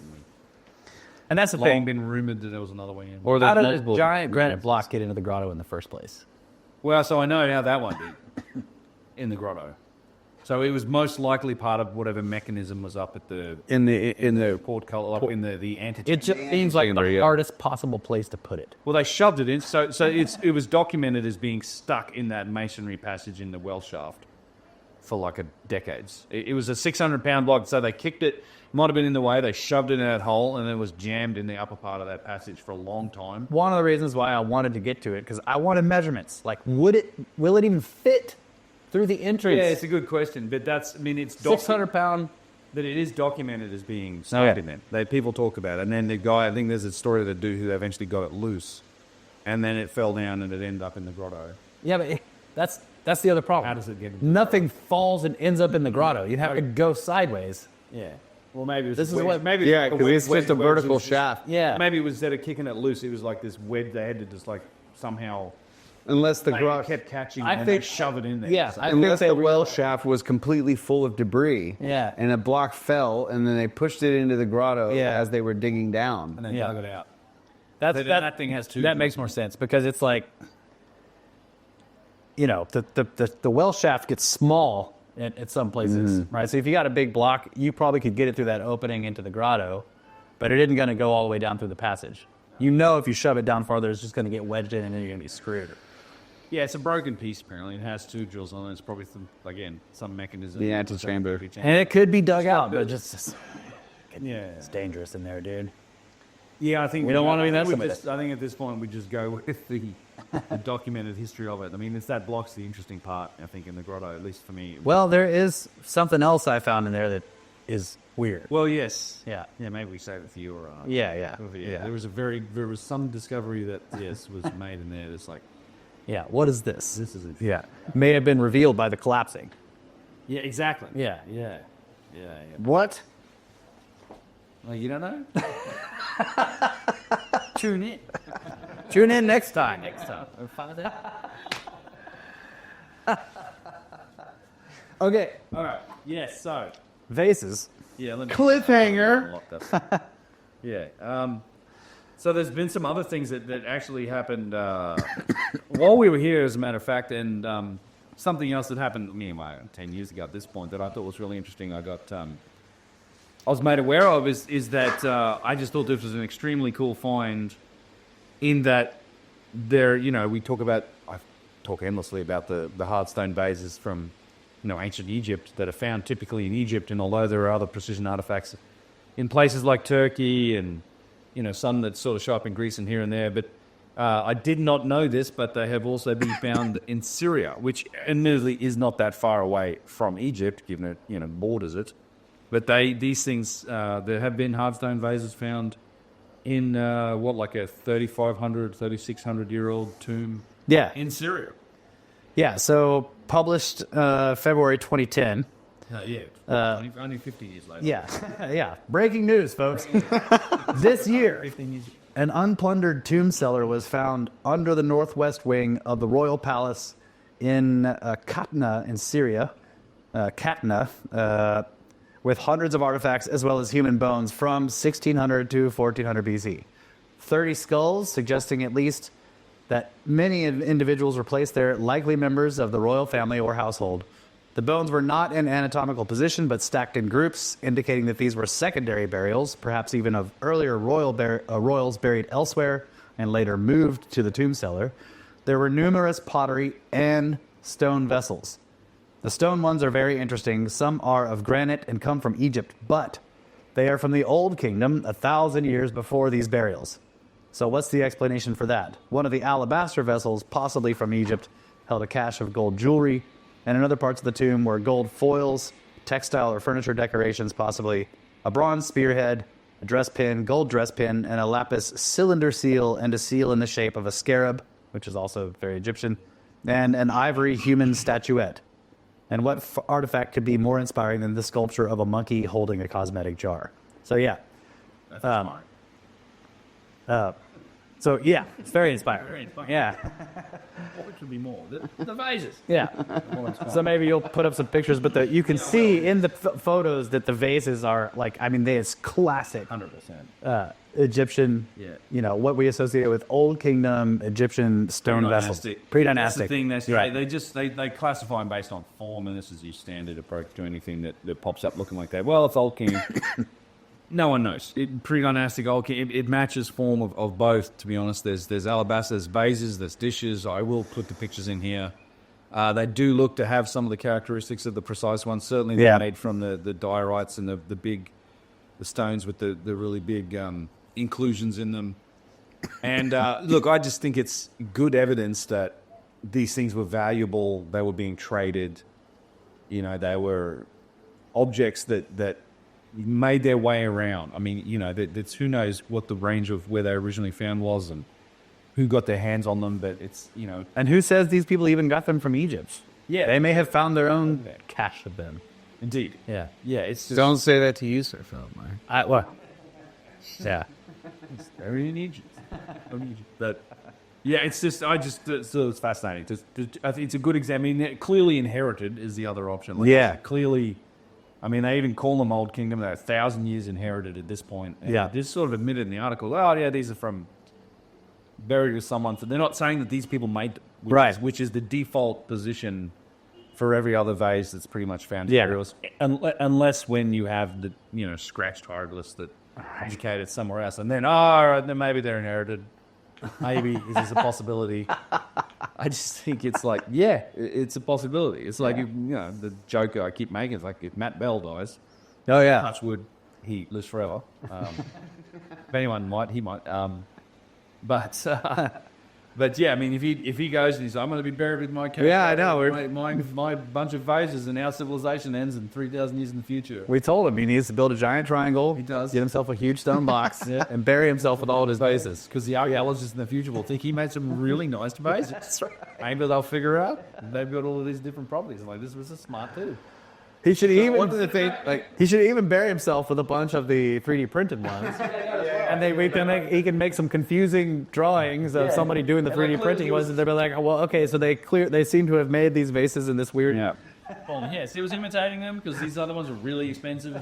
And that's the Long thing. been rumored that there was another way in. Or How the did this giant granite block get into the grotto in the first place? Well, so I know how that one did in the grotto. So it was most likely part of whatever mechanism was up at the in the portcullis, up in the antechamber. It just seems like the hardest possible place to put it. Well, they shoved it in, so it was documented as being stuck in that masonry passage in the well shaft. for like decades. It was a 600-pound block, so they kicked it. Might have been in the way. They shoved it in that hole, and it was jammed in the upper part of that passage for a long time. One of the reasons why I wanted to get to it, because I wanted measurements. Like, will it even fit through the entrance? Yeah, it's a good question, but it's 600-pound. But it is documented as being stuck in there. People talk about it, and then the guy, I think there's a story of the dude who eventually got it loose, and then it fell down and it ended up in the grotto. Yeah, but that's the other problem. How does it get? Nothing falls and ends up in the grotto. You'd have to go sideways. Yeah. Well, maybe it was This is what- maybe Yeah, because it's just a vertical shaft. Yeah. Maybe it was instead of kicking it loose, it was like this wedge. They had to just like somehow Unless the it kept catching and they shove it in there. Yeah, So- I Unless think the well shaft was completely full of debris. Yeah. And a block fell, and then they pushed it into the grotto as they were digging down. and then Yeah. dug it out. that thing has two. That makes more sense because it's like, the well shaft gets small at some places, right? So if you got a big block, you probably could get it through that opening into the grotto, but it isn't going to go all the way down through the passage. If you shove it down farther, it's just going to get wedged in, and then you're going to be screwed. Yeah, it's a broken piece apparently. It has two drills on it. It's probably some mechanism. The antechamber. And it could be dug out, but it's Yeah. dangerous in there, dude. Yeah, I think We don't want to be I think messing we with just- I think at this point we just go with the documented history of it. I mean, it's that block's the interesting part, I think, in the grotto, at least for me. Well, there is something else I found in there that is weird. Well, yes. Yeah. Yeah, maybe we save it for you or Yeah. There was some discovery that was made in there that's like, Yeah, what is this? this is it. Yeah. May have been revealed by the collapsing. Yeah, exactly. Yeah. What? Well, you don't know? Tune in. Tune in next time. We'll find out. Okay. All right. Yes, so. Vases. Yeah, let me Cliffhanger. unlock that. Yeah. So there's been some other things that actually happened while we were here, as a matter of fact, and something else that happened 10 years ago at this point that I thought was really interesting. I was made aware of is that I just thought this was an extremely cool find. In that we I talk endlessly about the hard stone vases from ancient Egypt that are found typically in Egypt, and although there are other precision artifacts in places like Turkey and some that sort of show up in Greece and here and there, but I did not know this, but they have also been found in Syria, which admittedly is not that far away from Egypt, given it borders it. But these things there have been hard stone vases found in like a 3,500, 3,600-year-old tomb. Yeah. In Syria. Yeah, so published February 2010. Only 50 years later. Yeah. Breaking news, folks. This year, an unplundered tomb cellar was found under the northwest wing of the royal palace in Katna in Syria. With hundreds of artifacts as well as human bones from 1600 to 1400 BC. 30 skulls, suggesting at least that many individuals were placed there, likely members of the royal family or household. The bones were not in anatomical position, but stacked in groups, indicating that these were secondary burials, perhaps even of earlier royals buried elsewhere and later moved to the tomb cellar. There were numerous pottery and stone vessels. The stone ones are very interesting. Some are of granite and come from Egypt, but they are from the Old Kingdom, 1,000 years before these burials. So what's the explanation for that? One of the alabaster vessels, possibly from Egypt, held a cache of gold jewelry, and in other parts of the tomb were gold foils, textile or furniture decorations, possibly a bronze spearhead, a dress pin, gold dress pin, and a lapis cylinder seal, and a seal in the shape of a scarab, which is also very Egyptian, and an ivory human statuette. And what artifact could be more inspiring than the sculpture of a monkey holding a cosmetic jar? So yeah. That's smart. It's very inspiring. Very inspiring. Yeah. What could be more? The vases. Yeah. So maybe you'll put up some pictures, but you can see in the photos that the vases are it's classic 100%. Egyptian, what we associate with Old Kingdom Egyptian stone vessels. Pre-dynastic. That's the thing. That's right. They classify them based on form, and this is your standard approach to anything that pops up looking like that. Well, it's Old Kingdom. No one knows. Pre-dynastic Old Kingdom. It matches form of both. To be honest, there's alabaster, there's vases, there's dishes. I will put the pictures in here. They do look to have some of the characteristics of the precise ones. Certainly, they're made from the diorites and the stones with the really big inclusions in them. And look, I just think it's good evidence that these things were valuable. They were being traded. You know, they were objects that made their way around. I mean, you know, that's who knows what the range of where they originally found was and who got their hands on them. But it's, you know, And who says these people even got them from Egypt? Yeah. They may have found their own cache of them. indeed, Yeah. yeah, it's just Don't say that to you, Sir Philip. What? Yeah. very in Egypt. But yeah, it's just so it's fascinating. I think it's a good example. I mean, clearly inherited is the other option. Like, Yeah. clearly. I mean, they even call them Old Kingdom. They're 1,000 years inherited at this point. And Yeah. Just sort of admitted in the article, oh, yeah, these are from buried with someone. So they're not saying that these people made them, which is the default position for every other vase that's pretty much found in burials. Unless when you have the, you know, scratched hieroglyphs that indicated somewhere else. And then, then maybe they're inherited. Maybe is this a possibility? I just think it's like, yeah, it's a possibility. It's like, if, you know, the joke I keep making is like, if Matt Bell dies, Oh, yeah. touch wood, he lives forever. If anyone might, he might. But yeah, I mean, if he goes and he's, I'm going to be buried with my cave. Yeah, I know. My bunch of vases, and our civilization ends in 3,000 years in the future. We told him he needs to build a giant triangle. He does. Get himself a huge stone box and bury himself with all of his vases. Because the archaeologists in the future will think he made some really nice vases. That's right. Maybe they'll figure out they've got all of these different properties. Like, this was a smart too. He should One of the things, he should even bury himself with a bunch of the 3D printed ones. And he can make some confusing drawings of somebody doing the 3D printing ones, and they'll be like, well, okay, so they seem to have made these vases in this weird. Yeah. Well, yes, he was imitating them because these other ones are really expensive.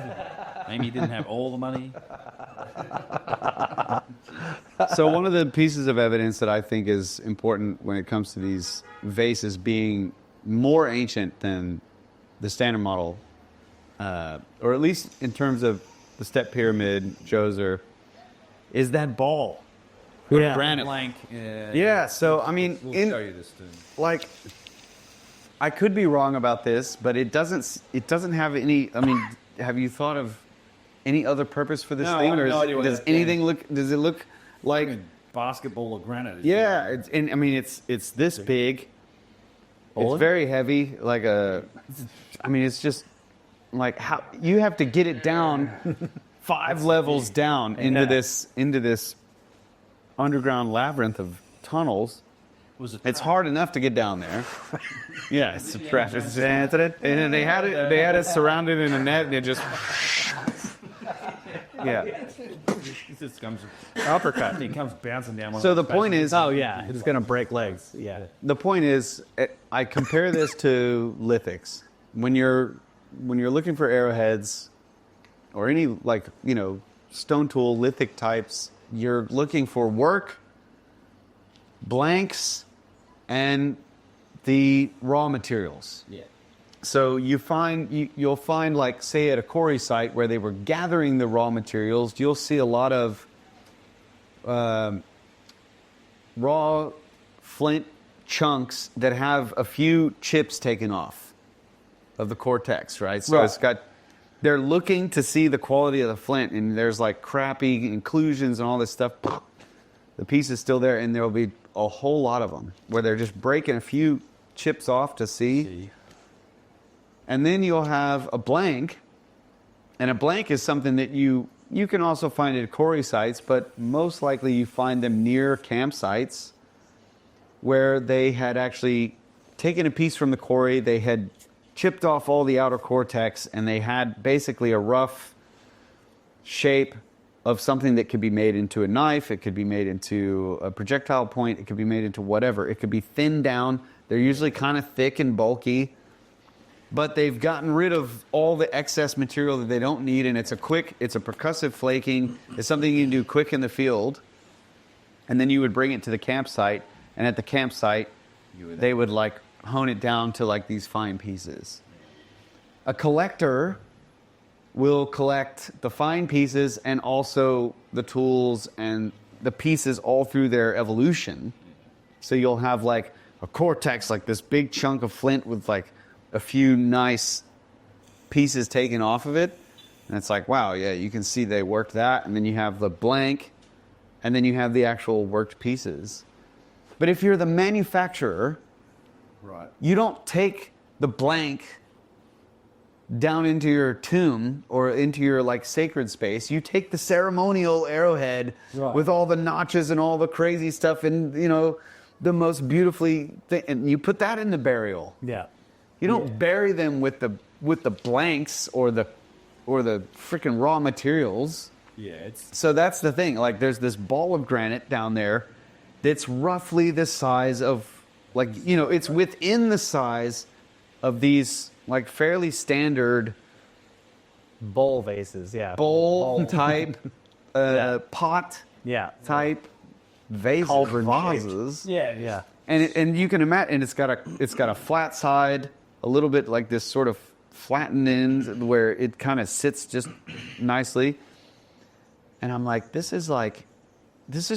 Maybe he didn't have all the money. So one of the pieces of evidence that I think is important when it comes to these vases being more ancient than the standard model, or at least in terms of the step pyramid, Djoser, is that ball. Yeah. Granite. Blank. Yeah, so I mean, We'll show you this too. like, I could be wrong about this, but it doesn't have any. I mean, have you thought of any other purpose for this No, thing, I have or no idea what does that anything look? Does it look like? Basketball of granite. Yeah, I mean, it's this big. It's very heavy, like a. I mean, it's just like how you have to get it down 5 levels down into this underground labyrinth of tunnels. It's hard enough to get down there. Yeah, it's a trap. And they had it surrounded in a net, and it just. Yeah. It just comes uppercut and he comes bouncing down. So the point is, Oh, yeah. It's going to break legs. Yeah. the point is, I compare this to lithics. When you're looking for arrowheads or any, like, you know, stone tool lithic types, you're looking for work, blanks, and the raw materials. Yeah. So you'll find, like, say at a quarry site where they were gathering the raw materials, you'll see a lot of raw flint chunks that have a few chips taken off of the cortex, right? So they're looking to see the quality of the flint, and there's like crappy inclusions and all this stuff. The piece is still there, and there'll be a whole lot of them where they're just breaking a few chips off to see. And then you'll have a blank, and a blank is something that you can also find at quarry sites, but most likely you find them near campsites where they had actually taken a piece from the quarry, they had chipped off all the outer cortex, and they had basically a rough shape of something that could be made into a knife, it could be made into a projectile point, it could be made into whatever. It could be thinned down. They're usually kind of thick and bulky. But they've gotten rid of all the excess material that they don't need, and it's a percussive flaking. It's something you can do quick in the field, and then you would bring it to the campsite, and at the campsite, they would like hone it down to like these fine pieces. A collector will collect the fine pieces and also the tools and the pieces all through their evolution. So you'll have like a cortex, like this big chunk of flint with like a few nice pieces taken off of it. And it's like, wow, yeah, you can see they worked that. And then you have the blank, and then you have the actual worked pieces. But if you're the manufacturer, Right. you don't take the blank down into your tomb or into your like sacred space. You take the ceremonial arrowhead with all the notches and all the crazy stuff and, you know, the most beautifully and you put that in the burial. Yeah. You don't bury them with the blanks or the freaking raw materials. Yeah, it's So that's the thing. Like, there's this ball of granite down there that's roughly the size of, like, you know, it's within the size of these, like, fairly standard Bowl vases, yeah. bowl type, pot Yeah. type vases, Cauldron vases. Yeah. And you can imagine, and it's got a flat side, a little bit like this sort of flattened end where it kind of sits just nicely. And I'm like, this is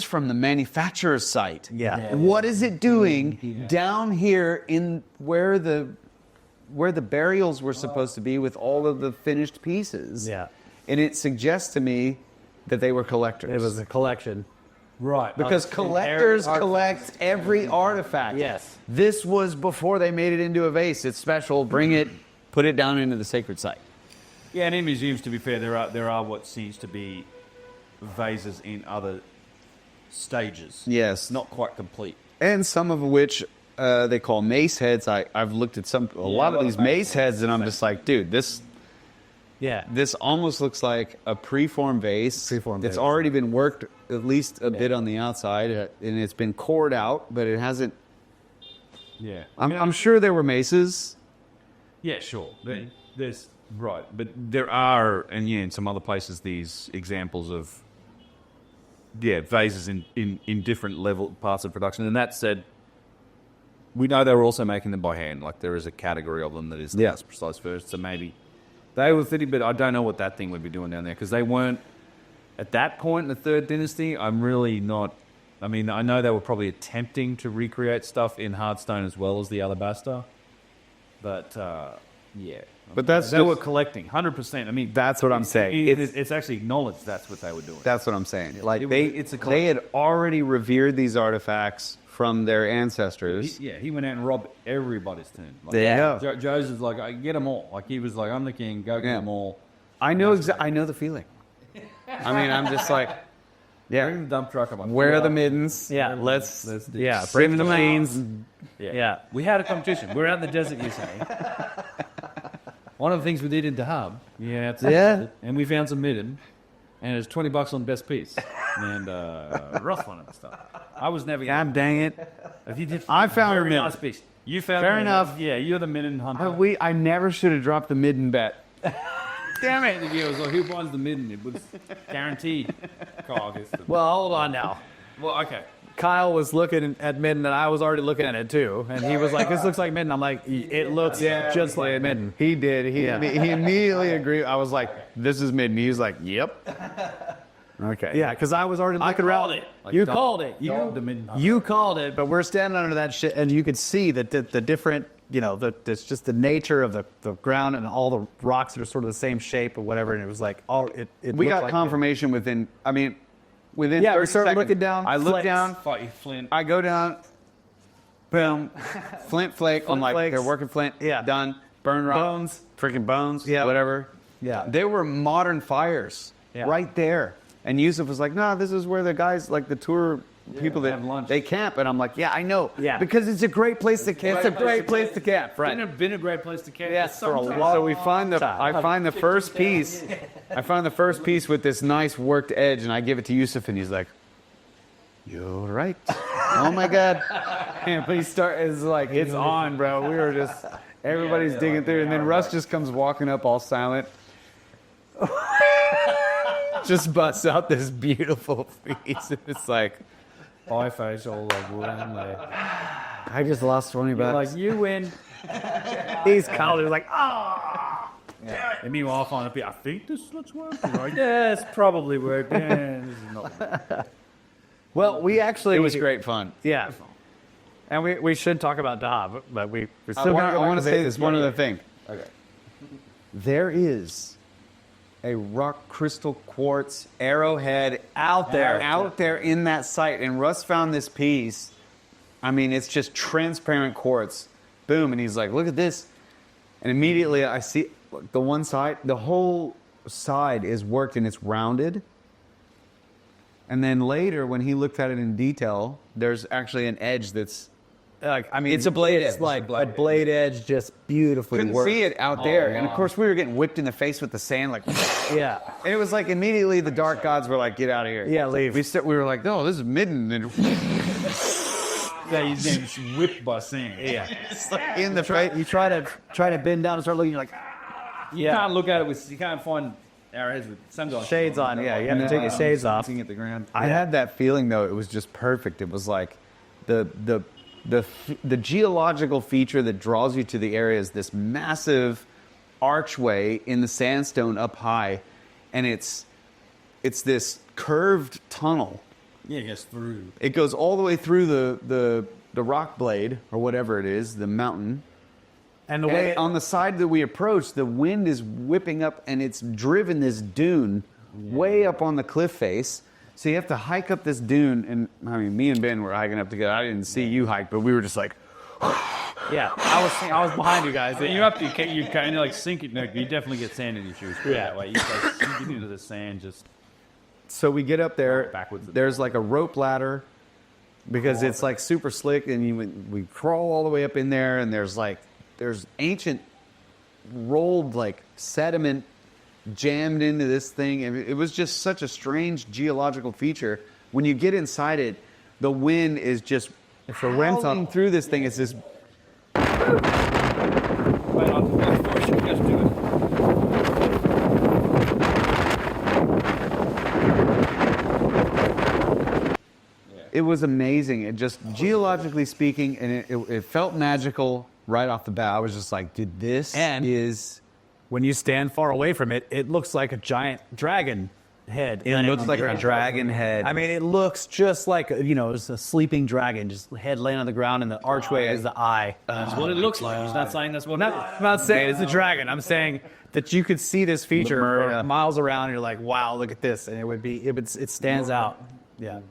from the manufacturer's site. Yeah. What is it doing down here in where the burials were supposed to be with all of the finished pieces? Yeah. And it suggests to me that they were collectors. It was a collection. right. Because collectors collect every artifact. Yes. This was before they made it into a vase. It's special. Bring it, put it down into the sacred site. Yeah, and in museums, to be fair, there are what seems to be vases in other stages. Yes. Not quite complete. And some of which they call mace heads. I've looked at a lot of these mace heads, and I'm just like, dude, this almost looks like a preformed vase. Preformed It's vase. already been worked at least a bit on the outside, and it's been cored out, but it hasn't. Yeah. I'm sure there were maces. Yeah, sure. There's right, but there are, and yeah, in some other places, these examples of vases in different level parts of production. And that said, we know they were also making them by hand. Like, there is a category of them that is the most precise first. So maybe they were fitting, but I don't know what that thing would be doing down there because they weren't at that point in the Third Dynasty. I'm really not. I mean, I know they were probably attempting to recreate stuff in hard stone as well as the alabaster, but yeah. But that's they were collecting 100%. I mean, That's what I'm saying. It's actually acknowledged that's what they were doing. That's what I'm saying. Like, It's a they had already revered these artifacts from their ancestors. He went out and robbed everybody's tomb. Like, Yeah. Joseph's like, I get them all. Like, he was like, I'm the king, go get them all. I know I know the feeling. I mean, I'm just like, Bring the dump truck. I'm like, where are the middens? Yeah. Let's do Yeah. this. Bring the machines. Yeah. We had a competition. We were out in the desert, you say. One of the things we did in Dahab, and we found some midden, and it was $20 on best piece, and Ross won it and stuff. I was never. God dang it. If you did, I found your very midden. nice piece. You found Fair midden. enough. Yeah, you're the midden hunter. I never should have dropped the midden bet. Damn it! The was like, who finds the midden? It was guaranteed. Kyle gets the. Well, hold on now. Well, okay. Kyle was looking at midden, and I was already looking at it too. And he was like, "This looks like midden." I'm like, "It looks just like midden." He did. He immediately agreed. I was like, this is midden. He was like, yep. Okay. Yeah, because I was already looking around it. You called it. The midden hunter. You called it, but we're standing under that shit, and you could see that the different, it's just the nature of the ground and all the rocks that are sort of the same shape or whatever. And it was like, it We looked got like confirmation within 30 Yeah, we started seconds. looking down. I look Flicks. down. Fight you, Flint. I go down. Boom. Flint flake. I'm like, flakes. they're working flint. Yeah. Done. Burn rock. Bones. Freaking bones. Yeah. Whatever. Yeah. There were modern fires right there. And Yusuf was like, no, this is where the guys, like the tour people that have lunch. they camp. And I'm like, yeah, I know. Yeah. Because it's a great place to camp. It's a great place to camp. Right. Been a great place to camp. Yeah, for for a some time. lot. So we find I find the first piece. I find the first piece with this nice worked edge, and I give it to Yusuf, and he's like, "You're right." Oh my God! And it's like it's on, bro. We were just everybody's digging through, and then Russ just comes walking up all silent, just busts out this beautiful piece. It's like Bifacial, like wood and I just lost 20 bucks. like you win. He's called. He was like, "Oh." And meanwhile, I find a bit. I think this looks working. Like, yeah, it's probably working. This is not. Well, we actually It was great fun. Yeah. And we should talk about Dahab, but we're still I want to say this one other other thing. Okay. There is a rock crystal quartz arrowhead out there in that site. And Russ found this piece. I mean, it's just transparent quartz. Boom. And he's like, look at this. And immediately I see the one side, the whole side is worked and it's rounded. And then later, when he looked at it in detail, there's actually an edge that's Like, I mean, it's a blade edge. It's like a blade edge, just beautifully couldn't worked. see it out there. And of course, we were getting whipped in the face with the sand, like. Yeah. And it was like immediately the dark gods were like, "Get out of here!" Yeah, leave. We were like, "No, this is midden." And Yeah, he's getting whipped by sand. Yeah. in the face. You try to bend down and start looking, you're like, You can't look at it with. You can't find arrowheads with sunglasses. shades on. Yeah, you have to take your shades off. Looking at the ground. I had that feeling though; it was just perfect. It was like the geological feature that draws you to the area is this massive archway in the sandstone up high, and it's this curved tunnel. Yeah, it goes through. It goes all the way through the rock blade or whatever it is, the mountain. And the way And on the side that we approach, the wind is whipping up and it's driven this dune way up on the cliff face. So you have to hike up this dune. And I mean, me and Ben were hiking up together. I didn't see you hike, but we were just like, yeah, I was behind you guys. You're up to you kind of like sink it. No, you definitely get sand in your shoes. Yeah. That way. You like sink into the sand. Just so we get up there. Backwards. There's like a rope ladder because it's like super slick. And we crawl all the way up in there. And there's ancient rolled like sediment jammed into this thing. And it was just such a strange geological feature. When you get inside it, the wind is just howling through this thing. It's this. right onto the floor. Should we just do it? It was amazing. It just geologically speaking, and it felt magical right off the bat. I was just like, dude, this is. When you stand far away from it, it looks like a giant dragon head. It looks like a dragon head. I mean, it looks just like, it's a sleeping dragon, just head laying on the ground, and the archway is the eye. That's what it looks like. He's not saying that's what. I'm not saying it's a dragon. I'm saying that you could see this feature for miles around, and you're like, wow, look at this. And it stands out. Yeah.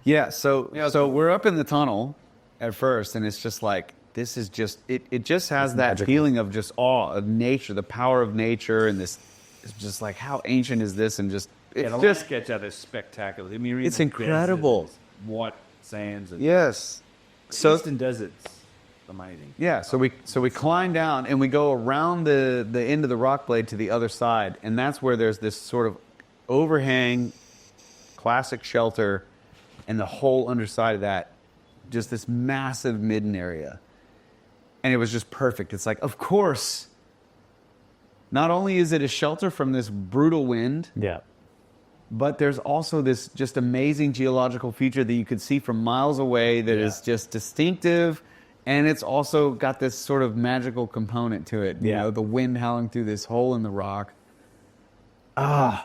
Yeah. So we're up in the tunnel at first, and it's just like, this is just, it just has that magical feeling of just awe of nature, the power of nature, and this, it's just like, how ancient is this? And just, it's the just, sketch out is spectacular. I mean, it's incredible. White sands. And Yes. So Eastern deserts. Amazing. yeah, so we climb down and we go around the end of the rock blade to the other side, and that's where there's this sort of overhang, classic shelter, and the whole underside of that, just this massive midden area. And it was just perfect. It's like, of course, not only is it a shelter from this brutal wind, Yeah. but there's also this just amazing geological feature that you could see from miles away that is just distinctive. And it's also got this sort of magical component to it. You know, the wind howling through this hole in the rock. I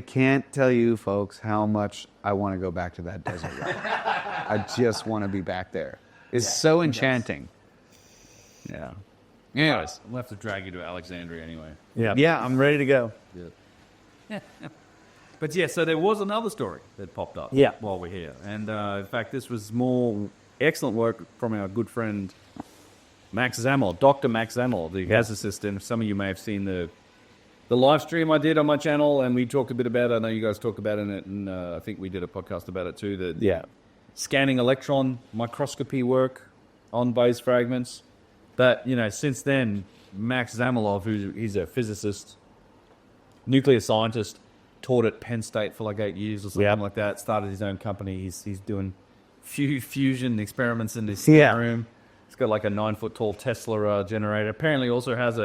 can't tell you, folks, how much I want to go back to that desert rock. I just want to be back there. It's so enchanting. Yeah. Anyways. We'll have to drag you to Alexandria anyway. Yeah. Yeah, I'm ready to go. But yeah, so there was another story that popped up while we're here. And in fact, this was more excellent work from our good friend Max Zamel, Dr. Max Zamel, the gas assistant. Some of you may have seen the live stream I did on my channel, and we talked a bit about it. I know you guys talked about it, and I think we did a podcast about it too. The scanning electron microscopy work on Vase fragments. But, since then, Max Zamelov, he's a physicist, nuclear scientist, taught at Penn State for like 8 years or something like that, started his own company. He's doing fusion experiments in his room. He's got like a 9-foot tall Tesla generator. Apparently also has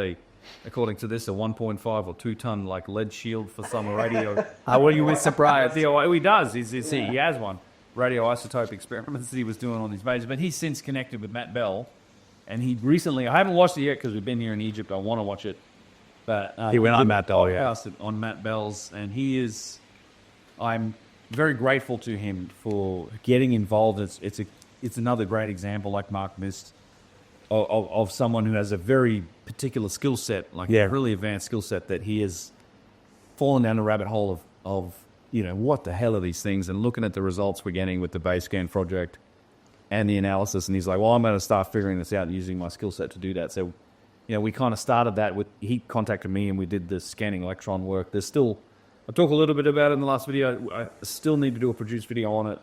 according to this, a 1.5 or 2 ton like lead shield for some radio. How were you with surprise? He does. He has one. Radioisotope experiments that he was doing on these vases. But he's since connected with Matt Bell. And he recently, I haven't watched it yet because we've been here in Egypt. I want to watch it. But He went on Matt Bell, on Matt Bell's. And he is, I'm very grateful to him for getting involved. It's another great example, like Mark missed, of someone who has a very particular skill set, like a really advanced skill set, that he has fallen down the rabbit hole of what the hell are these things, and looking at the results we're getting with the Vase scan project and the analysis, and he's like, well, I'm going to start figuring this out and using my skill set to do that. So, we kind of started that with, he contacted me and we did the scanning electron work. There's still, I talked a little bit about it in the last video. I still need to do a produced video on it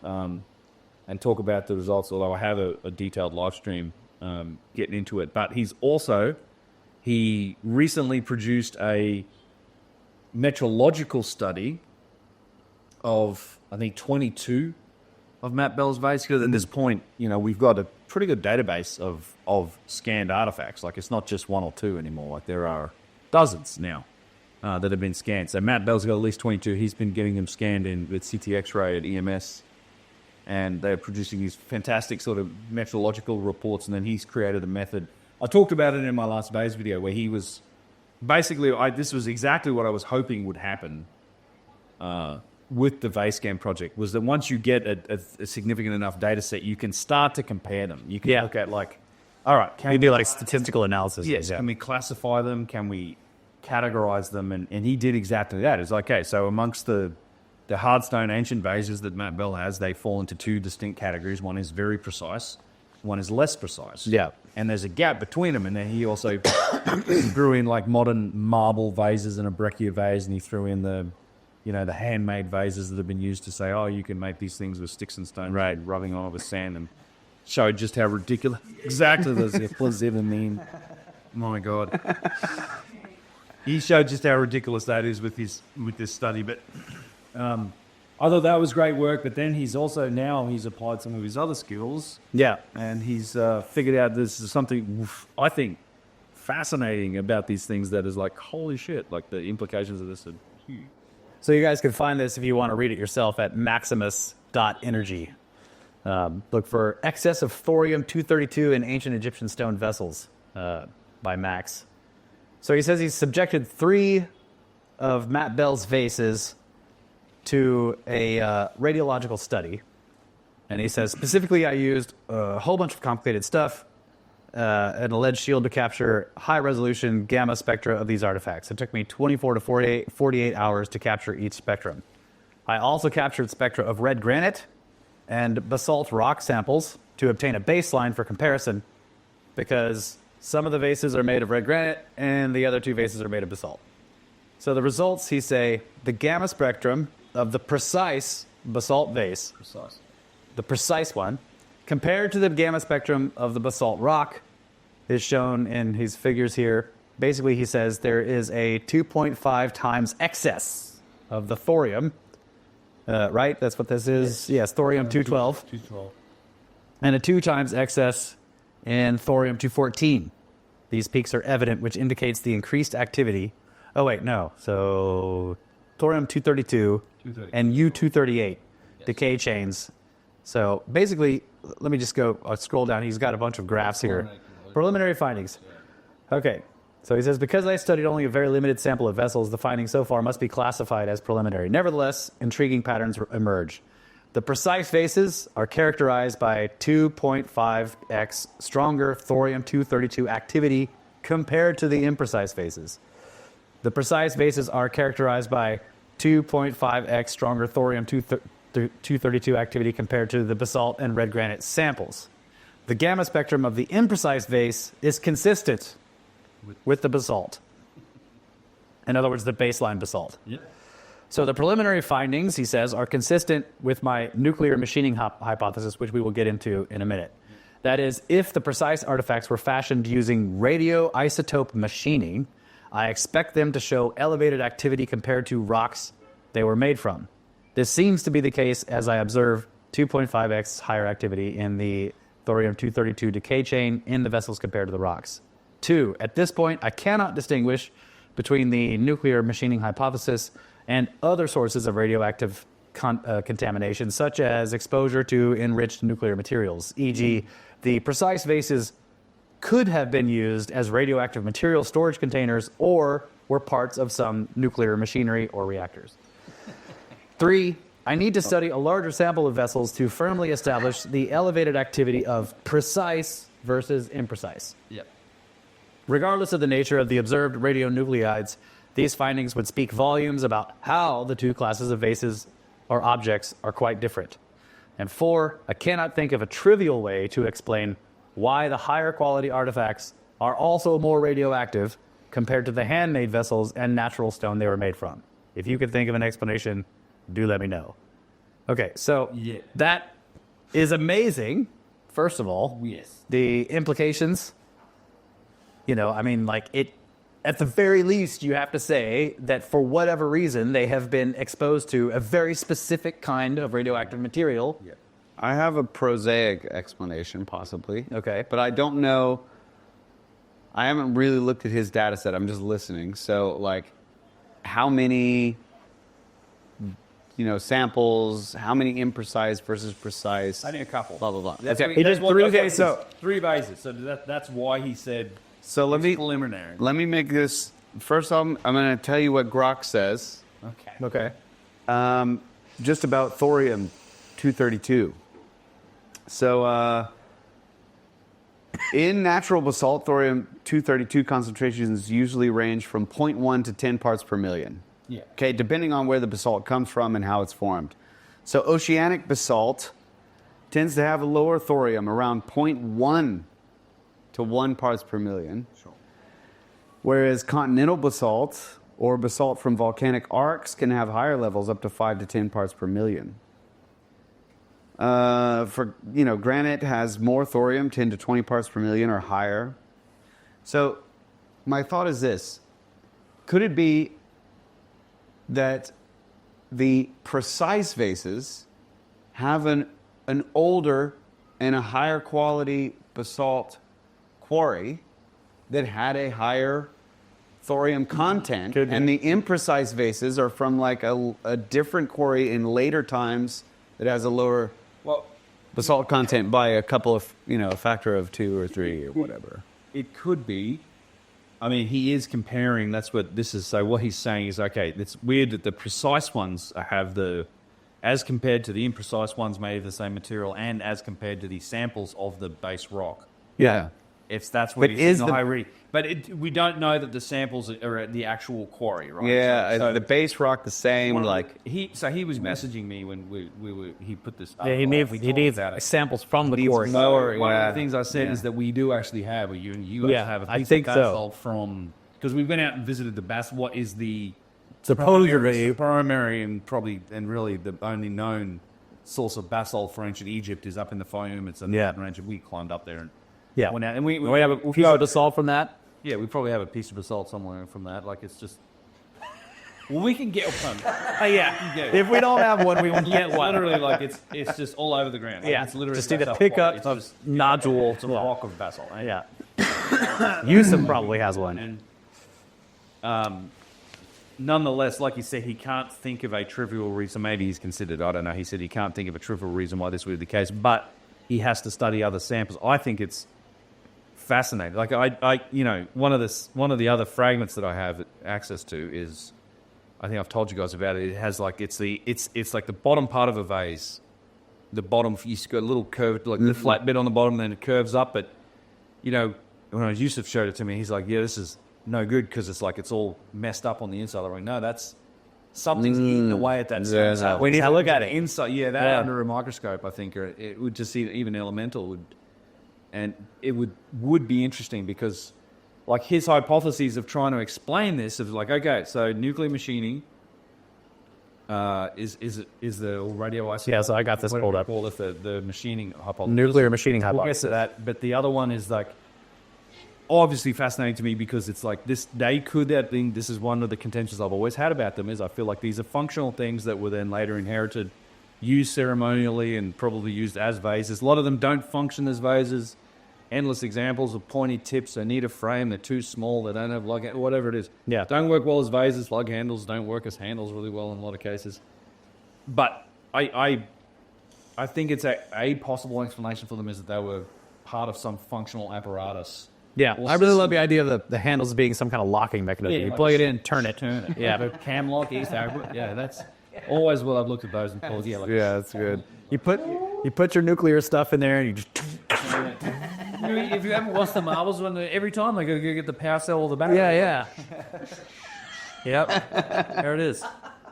and talk about the results, although I have a detailed live stream getting into it. But he recently produced a metrological study of, I think, 22 of Matt Bell's vase. Because at this point, we've got a pretty good database of scanned artifacts. Like, it's not just one or two anymore. Like, there are dozens now that have been scanned. So Matt Bell's got at least 22. He's been getting them scanned with CT X-ray at EMS. And they're producing these fantastic sort of metrological reports, and then he's created a method. I talked about it in my last Vase video, where he was basically, this was exactly what I was hoping would happen with the Vase scan project, was that once you get a significant enough data set, you can start to compare them. You can look at, like, all right, can we do like statistical analysis? Yes, can we classify them? Can we categorize them? And he did exactly that. It's like, okay, so amongst the hardstone ancient vases that Matt Bell has, they fall into two distinct categories. One is very precise, one is less precise. Yeah. And there's a gap between them. And then he also threw in like modern marble vases and a breccia vase, and he threw in the handmade vases that have been used to say, oh, you can make these things with sticks and stones, right, rubbing on with sand, and showed just how ridiculous. Exactly, those explosive mean. My God. He showed just how ridiculous that is with this study, but I thought that was great work. But then he's applied some of his other skills. Yeah, and he's figured out this is something I think fascinating about these things that is like, holy shit! Like, the implications of this are huge. So you guys can find this if you want to read it yourself at maximus.energy. Look for excess of thorium-232 in ancient Egyptian stone vessels by Max. So he says he's subjected 3 of Matt Bell's vases to a radiological study. And he says, specifically, I used a whole bunch of complicated stuff, an alleged shield to capture high-resolution gamma spectra of these artifacts. It took me 24 to 48 hours to capture each spectrum. I also captured spectra of red granite and basalt rock samples to obtain a baseline for comparison, because some of the vases are made of red granite and the other 2 vases are made of basalt. So the results, he say, the gamma spectrum of the precise basalt vase, the precise one, compared to the gamma spectrum of the basalt rock, is shown in his figures here. Basically, he says there is a 2.5 times excess of the thorium, right? That's what this is? Yes, thorium-212. And a 2 times excess in thorium-214. These peaks are evident, which indicates the increased activity. Oh, wait, no. So thorium-232 and U-238 decay chains. So basically, let me just go scroll down. He's got a bunch of graphs here. Preliminary findings. Okay. So he says, because I studied only a very limited sample of vessels, the findings so far must be classified as preliminary. Nevertheless, intriguing patterns emerge. The precise vases are characterized by 2.5x stronger thorium-232 activity compared to the imprecise vases. The precise vases are characterized by 2.5x stronger thorium-232 activity compared to the basalt and red granite samples. The gamma spectrum of the imprecise vase is consistent with the basalt. In other words, the baseline basalt. Yep. So the preliminary findings, he says, are consistent with my nuclear machining hypothesis, which we will get into in a minute. That is, if the precise artifacts were fashioned using radioisotope machining, I expect them to show elevated activity compared to rocks they were made from. This seems to be the case as I observe 2.5x higher activity in the thorium-232 decay chain in the vessels compared to the rocks. 2, at this point, I cannot distinguish between the nuclear machining hypothesis and other sources of radioactive contamination, such as exposure to enriched nuclear materials, e.g., the precise vases could have been used as radioactive material storage containers or were parts of some nuclear machinery or reactors. 3, I need to study a larger sample of vessels to firmly establish the elevated activity of precise versus imprecise. Yep. Regardless of the nature of the observed radionuclides, these findings would speak volumes about how the two classes of vases or objects are quite different. And 4, I cannot think of a trivial way to explain why the higher quality artifacts are also more radioactive compared to the handmade vessels and natural stone they were made from. If you could think of an explanation, do let me know. Okay, so that is amazing, first of all. Yes. The implications, I mean, like it, at the very least, you have to say that for whatever reason, they have been exposed to a very specific kind of radioactive material. Yep. I have a prosaic explanation, possibly. Okay. But I don't know. I haven't really looked at his data set. I'm just listening. So, like, how many, samples, how many imprecise versus precise? I need a couple. Blah, blah, blah. That's Okay. what- He that's did what- 3 that's what vases. it is. 3 vases. So that's why he said So let me preliminary. make this. First, I'm going to tell you what Grok says. Okay. Okay. Just about thorium-232. So, in natural basalt, thorium-232 concentrations usually range from 0.1 to 10 parts per million. Yeah. Okay, depending on where the basalt comes from and how it's formed. So, oceanic basalt tends to have a lower thorium, around 0.1 to 1 parts per million. Sure. Whereas continental basalt or basalt from volcanic arcs can have higher levels, up to 5 to 10 parts per million. Granite has more thorium, 10 to 20 parts per million or higher. So my thought is this. Could it be that the precise vases have an older and a higher quality basalt quarry that had a higher thorium content, Could be. and the imprecise vases are from like a different quarry in later times that has a lower basalt content by a couple of, a factor of 2 or 3 or whatever. It could be. I mean, he is comparing. That's what this is. So what he's saying is, okay, it's weird that the precise ones have as compared to the imprecise ones made of the same material, and as compared to the samples of the base rock. Yeah. If that's what But he's is in the- high read. But we don't know that the samples are at the actual quarry, right? Yeah, So the base rock the same, one of the- like... he was messaging me when he put this. Yeah, he needs samples from the quarry. One Yeah. of the things I said is that we do actually have, or you Yeah, actually have a I piece think of so. basalt from, because we went out and visited the basalt. What is the Supposedly, primary and really the only known source of basalt for ancient Egypt is up in the Fayum. It's in the mountain range, and we climbed up there and yeah. went out. And we We have a piece of basalt from that. yeah, we probably have a piece of basalt somewhere from that. Like, it's just... Well, we can get one. Yeah. If we don't have one, we will get one. Literally, like, it's just all over the ground. Like, Yeah. it's literally Just need to basalt pick rock. up It's a just nodule. it's a rock of basalt. Eh? Yeah. Yusuf probably has one. And nonetheless, like you said, he can't think of a trivial reason. Maybe he's considered, I don't know. He said he can't think of a trivial reason why this would be the case, but he has to study other samples. I think it's fascinating. Like one of the other fragments that I have access to is, I think I've told you guys about it. It has like it's like the bottom part of a vase. The bottom, you've got a little curved, like the flat bit on the bottom, and then it curves up. But when Yusuf showed it to me, he's like, "Yeah, this is no good because it's all messed up on the inside." I'm like, "No, that's something's eating away at that Yeah, stuff." we need to look at it. Inside, that Yeah. under a microscope, I think, or it would just even elemental would, and it would be interesting because, like, his hypotheses of trying to explain this of like, okay, so nuclear machining is the radioisotope. Yeah, so I got this what do pulled we up. call it, the machining hypothesis. Nuclear machining We'll get hypothesis. to that, but the other one is like obviously fascinating to me because it's like this. This is one of the contentions I've always had about them. Is I feel like these are functional things that were then later inherited, used ceremonially, and probably used as vases. A lot of them don't function as vases. Endless examples of pointy tips. They need a frame. They're too small. They don't have lug. Whatever it is. Yeah. Don't work well as vases. Lug handles don't work as handles really well in a lot of cases. But I think it's a possible explanation for them is that they were part of some functional apparatus. Yeah, Or I really love the idea of the handles being some kind of locking mechanism. Yeah, you like plug it in and turn it. Turn it. Yeah. The cam lock, yeah, that's Always will. I've looked at those and thought, yeah, like, Yeah, that's good. You put your nuclear stuff in there and you just if you haven't watched the marbles, every time they go get the power cell or the battery. yeah. Yep. There it is.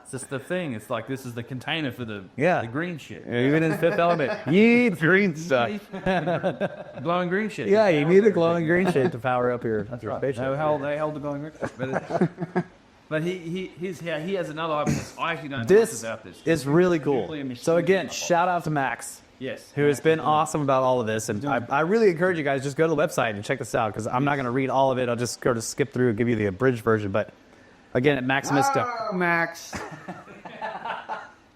It's just the thing. It's like this is the container for the green shit. Yeah, even in Fifth Element, you need green stuff. Glowing green shit. Yeah, you need a glowing green shit to power up your spaceship. No, they held the glowing green shit. But he has another hypothesis. I actually don't know This much about this. is really cool. Nuclear machine So again, hypothesis. shout out to Max, Yes. who has been awesome about all of this. And I really encourage you guys, just go to the website and check this out, because I'm not going to read all of it. I'll just go to skip through and give you the abridged version. But again, at Maximus... Max.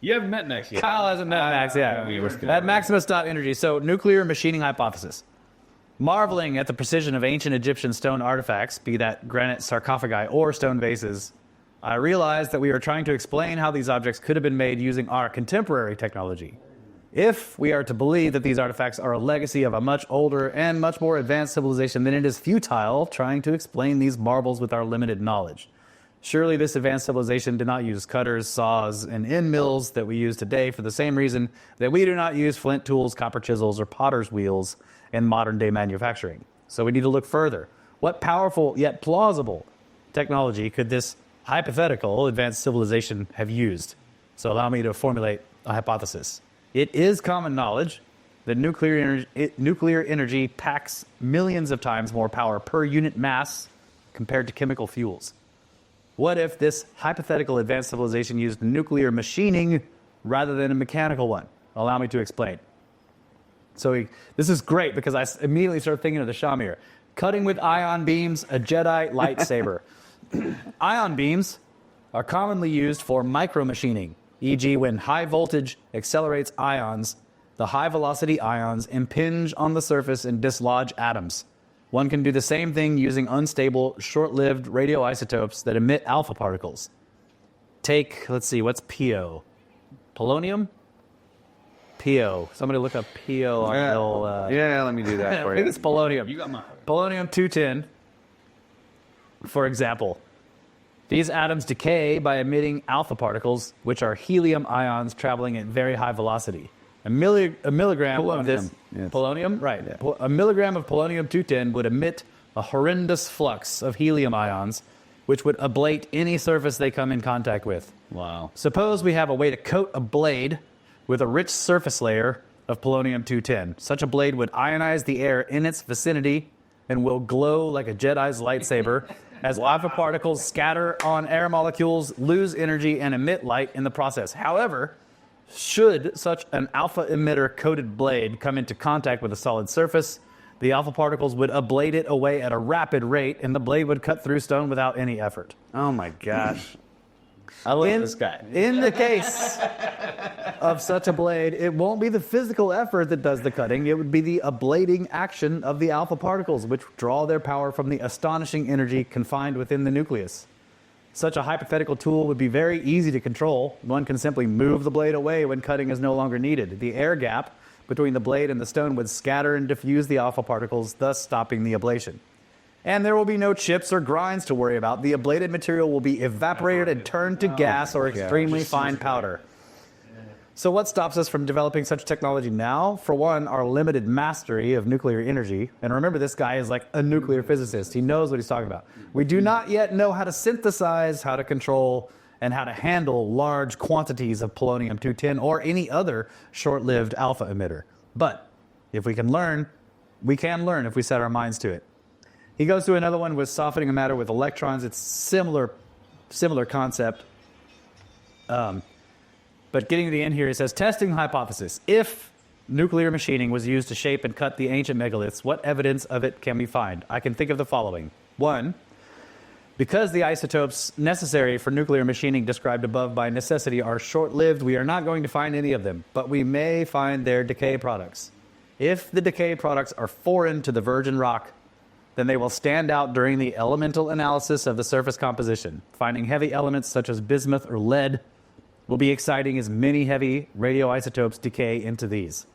You haven't met Max yet. Kyle hasn't met Max, at Maximus.energy. So, nuclear machining hypothesis. Marveling at the precision of ancient Egyptian stone artifacts, be that granite sarcophagi or stone vases, I realized that we are trying to explain how these objects could have been made using our contemporary technology. If we are to believe that these artifacts are a legacy of a much older and much more advanced civilization, then it is futile trying to explain these marvels with our limited knowledge. Surely this advanced civilization did not use cutters, saws, and end mills that we use today for the same reason that we do not use flint tools, copper chisels, or potter's wheels in modern-day manufacturing. So we need to look further. What powerful yet plausible technology could this hypothetical advanced civilization have used? So allow me to formulate a hypothesis. It is common knowledge that nuclear energy packs millions of times more power per unit mass compared to chemical fuels. What if this hypothetical advanced civilization used nuclear machining rather than a mechanical one? Allow me to explain. So this is great because I immediately started thinking of the Shamir. Cutting with ion beams, a Jedi lightsaber. Ion beams are commonly used for micromachining, e.g. when high voltage accelerates ions, the high velocity ions impinge on the surface and dislodge atoms. One can do the same thing using unstable, short-lived radioisotopes that emit alpha particles. Take, let's see, what's PO? Polonium? PO. Somebody look up PO on the old, Yeah, let me do that for I think you. it's polonium. You got mine. Polonium-210, for example. These atoms decay by emitting alpha particles, which are helium ions traveling at very high velocity. A milligram of this yes. polonium, right? Yeah. A milligram of polonium-210 would emit a horrendous flux of helium ions, which would ablate any surface they come in contact with. Wow. Suppose we have a way to coat a blade with a rich surface layer of polonium-210. Such a blade would ionize the air in its vicinity and will glow like a Jedi's lightsaber as alpha particles scatter on air molecules, lose energy, and emit light in the process. However, should such an alpha emitter coated blade come into contact with a solid surface, the alpha particles would ablate it away at a rapid rate, and the blade would cut through stone without any effort. Oh my gosh. I love this guy. In the case of such a blade, it won't be the physical effort that does the cutting. It would be the ablating action of the alpha particles, which draw their power from the astonishing energy confined within the nucleus. Such a hypothetical tool would be very easy to control. One can simply move the blade away when cutting is no longer needed. The air gap between the blade and the stone would scatter and diffuse the alpha particles, thus stopping the ablation. And there will be no chips or grinds to worry about. The ablated material will be evaporated and turned to gas or extremely fine powder. So what stops us from developing such technology now? For one, our limited mastery of nuclear energy. And remember, this guy is like a nuclear physicist. He knows what he's talking about. We do not yet know how to synthesize, how to control, and how to handle large quantities of polonium-210 or any other short-lived alpha emitter. But if we can learn if we set our minds to it. He goes to another one with softening a matter with electrons. It's similar concept. But getting to the end here, he says, testing the hypothesis. If nuclear machining was used to shape and cut the ancient megaliths, what evidence of it can we find? I can think of the following. 1, because the isotopes necessary for nuclear machining described above by necessity are short-lived, we are not going to find any of them, but we may find their decay products. If the decay products are foreign to the virgin rock, then they will stand out during the elemental analysis of the surface composition. Finding heavy elements such as bismuth or lead will be exciting as many heavy radioisotopes decay into these.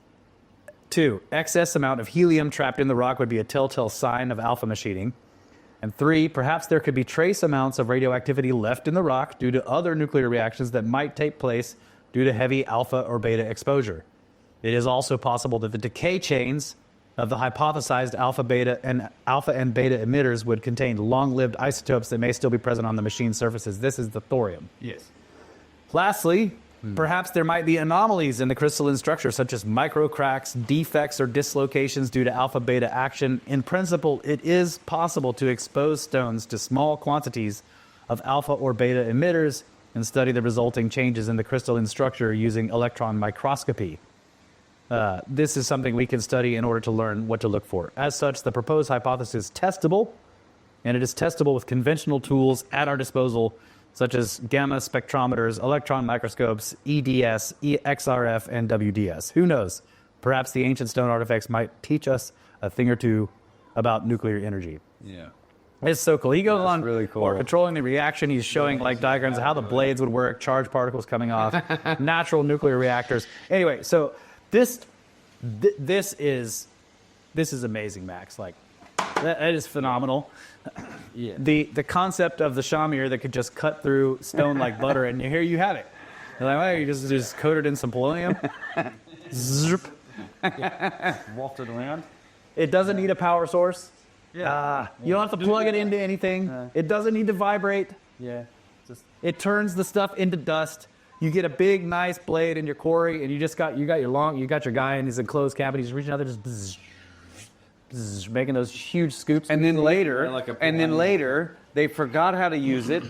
2, excess amount of helium trapped in the rock would be a telltale sign of alpha machining. And 3, perhaps there could be trace amounts of radioactivity left in the rock due to other nuclear reactions that might take place due to heavy alpha or beta exposure. It is also possible that the decay chains of the hypothesized alpha and beta emitters would contain long-lived isotopes that may still be present on the machine surfaces. This is the thorium. Yes. Lastly, perhaps there might be anomalies in the crystalline structure, such as microcracks, defects, or dislocations due to alpha-beta action. In principle, it is possible to expose stones to small quantities of alpha or beta emitters and study the resulting changes in the crystalline structure using electron microscopy. This is something we can study in order to learn what to look for. As such, the proposed hypothesis is testable, and it is testable with conventional tools at our disposal, such as gamma spectrometers, electron microscopes, EDS, XRF, and WDS. Who knows? Perhaps the ancient stone artifacts might teach us a thing or two about nuclear energy. Yeah. It's so cool. He goes on really cool. for controlling the reaction. He's showing like diagrams of how the blades would work, charged particles coming off, natural nuclear reactors. Anyway, so this is amazing, Max. Like that is phenomenal. Yeah. The concept of the shamir that could just cut through stone like butter, and here you have it. You're like, well, you just coat it in some polonium. Zip. Waft it around. It doesn't need a power source. Yeah. You don't have to plug it into anything. It doesn't need to vibrate. Yeah. It turns the stuff into dust. You get a big, nice blade in your quarry, and you got your guy in his enclosed cavity. He's reaching out there, just bzz, bzz, making those huge scoops. And then later, they forgot how to use it.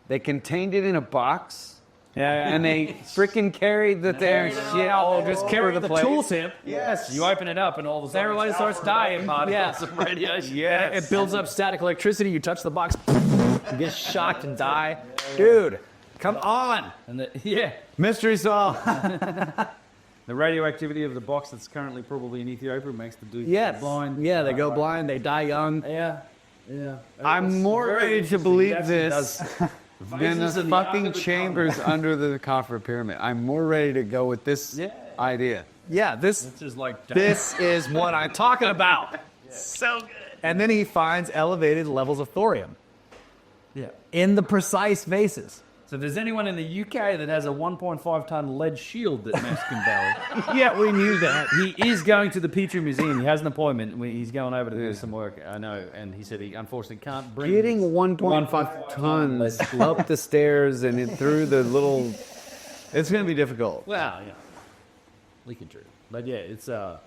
They contained it in a box. Yeah. And they freaking carried the there shit all just carry the place. tooltip. Yes. You open it up and all of a sudden Everybody starts dying. particles of radiation. Yes. It builds up static electricity. You touch the box, you get shocked and die. Dude, come on. And Mystery solved. the radioactivity of the box that's currently probably in Ethiopia makes the dude blind. Yeah, they go blind. They die young. Yeah. I'm more ready to believe this than the fucking chambers under the Khafre Pyramid. I'm more ready to go with this idea. Yeah, this is like this is what I'm talking about. So good. And then he finds elevated levels of thorium. Yeah. In the precise vases. So if there's anyone in the UK that has a 1.5 ton lead shield that Max can barrel, Yeah, we knew that. he is going to the Petrie Museum. He has an appointment. He's going over to do some work. I know, and he said he unfortunately can't bring. Getting 1.5 tons up the stairs and through the little... It's going to be difficult. Well, yeah, leaking true. But yeah, it's all.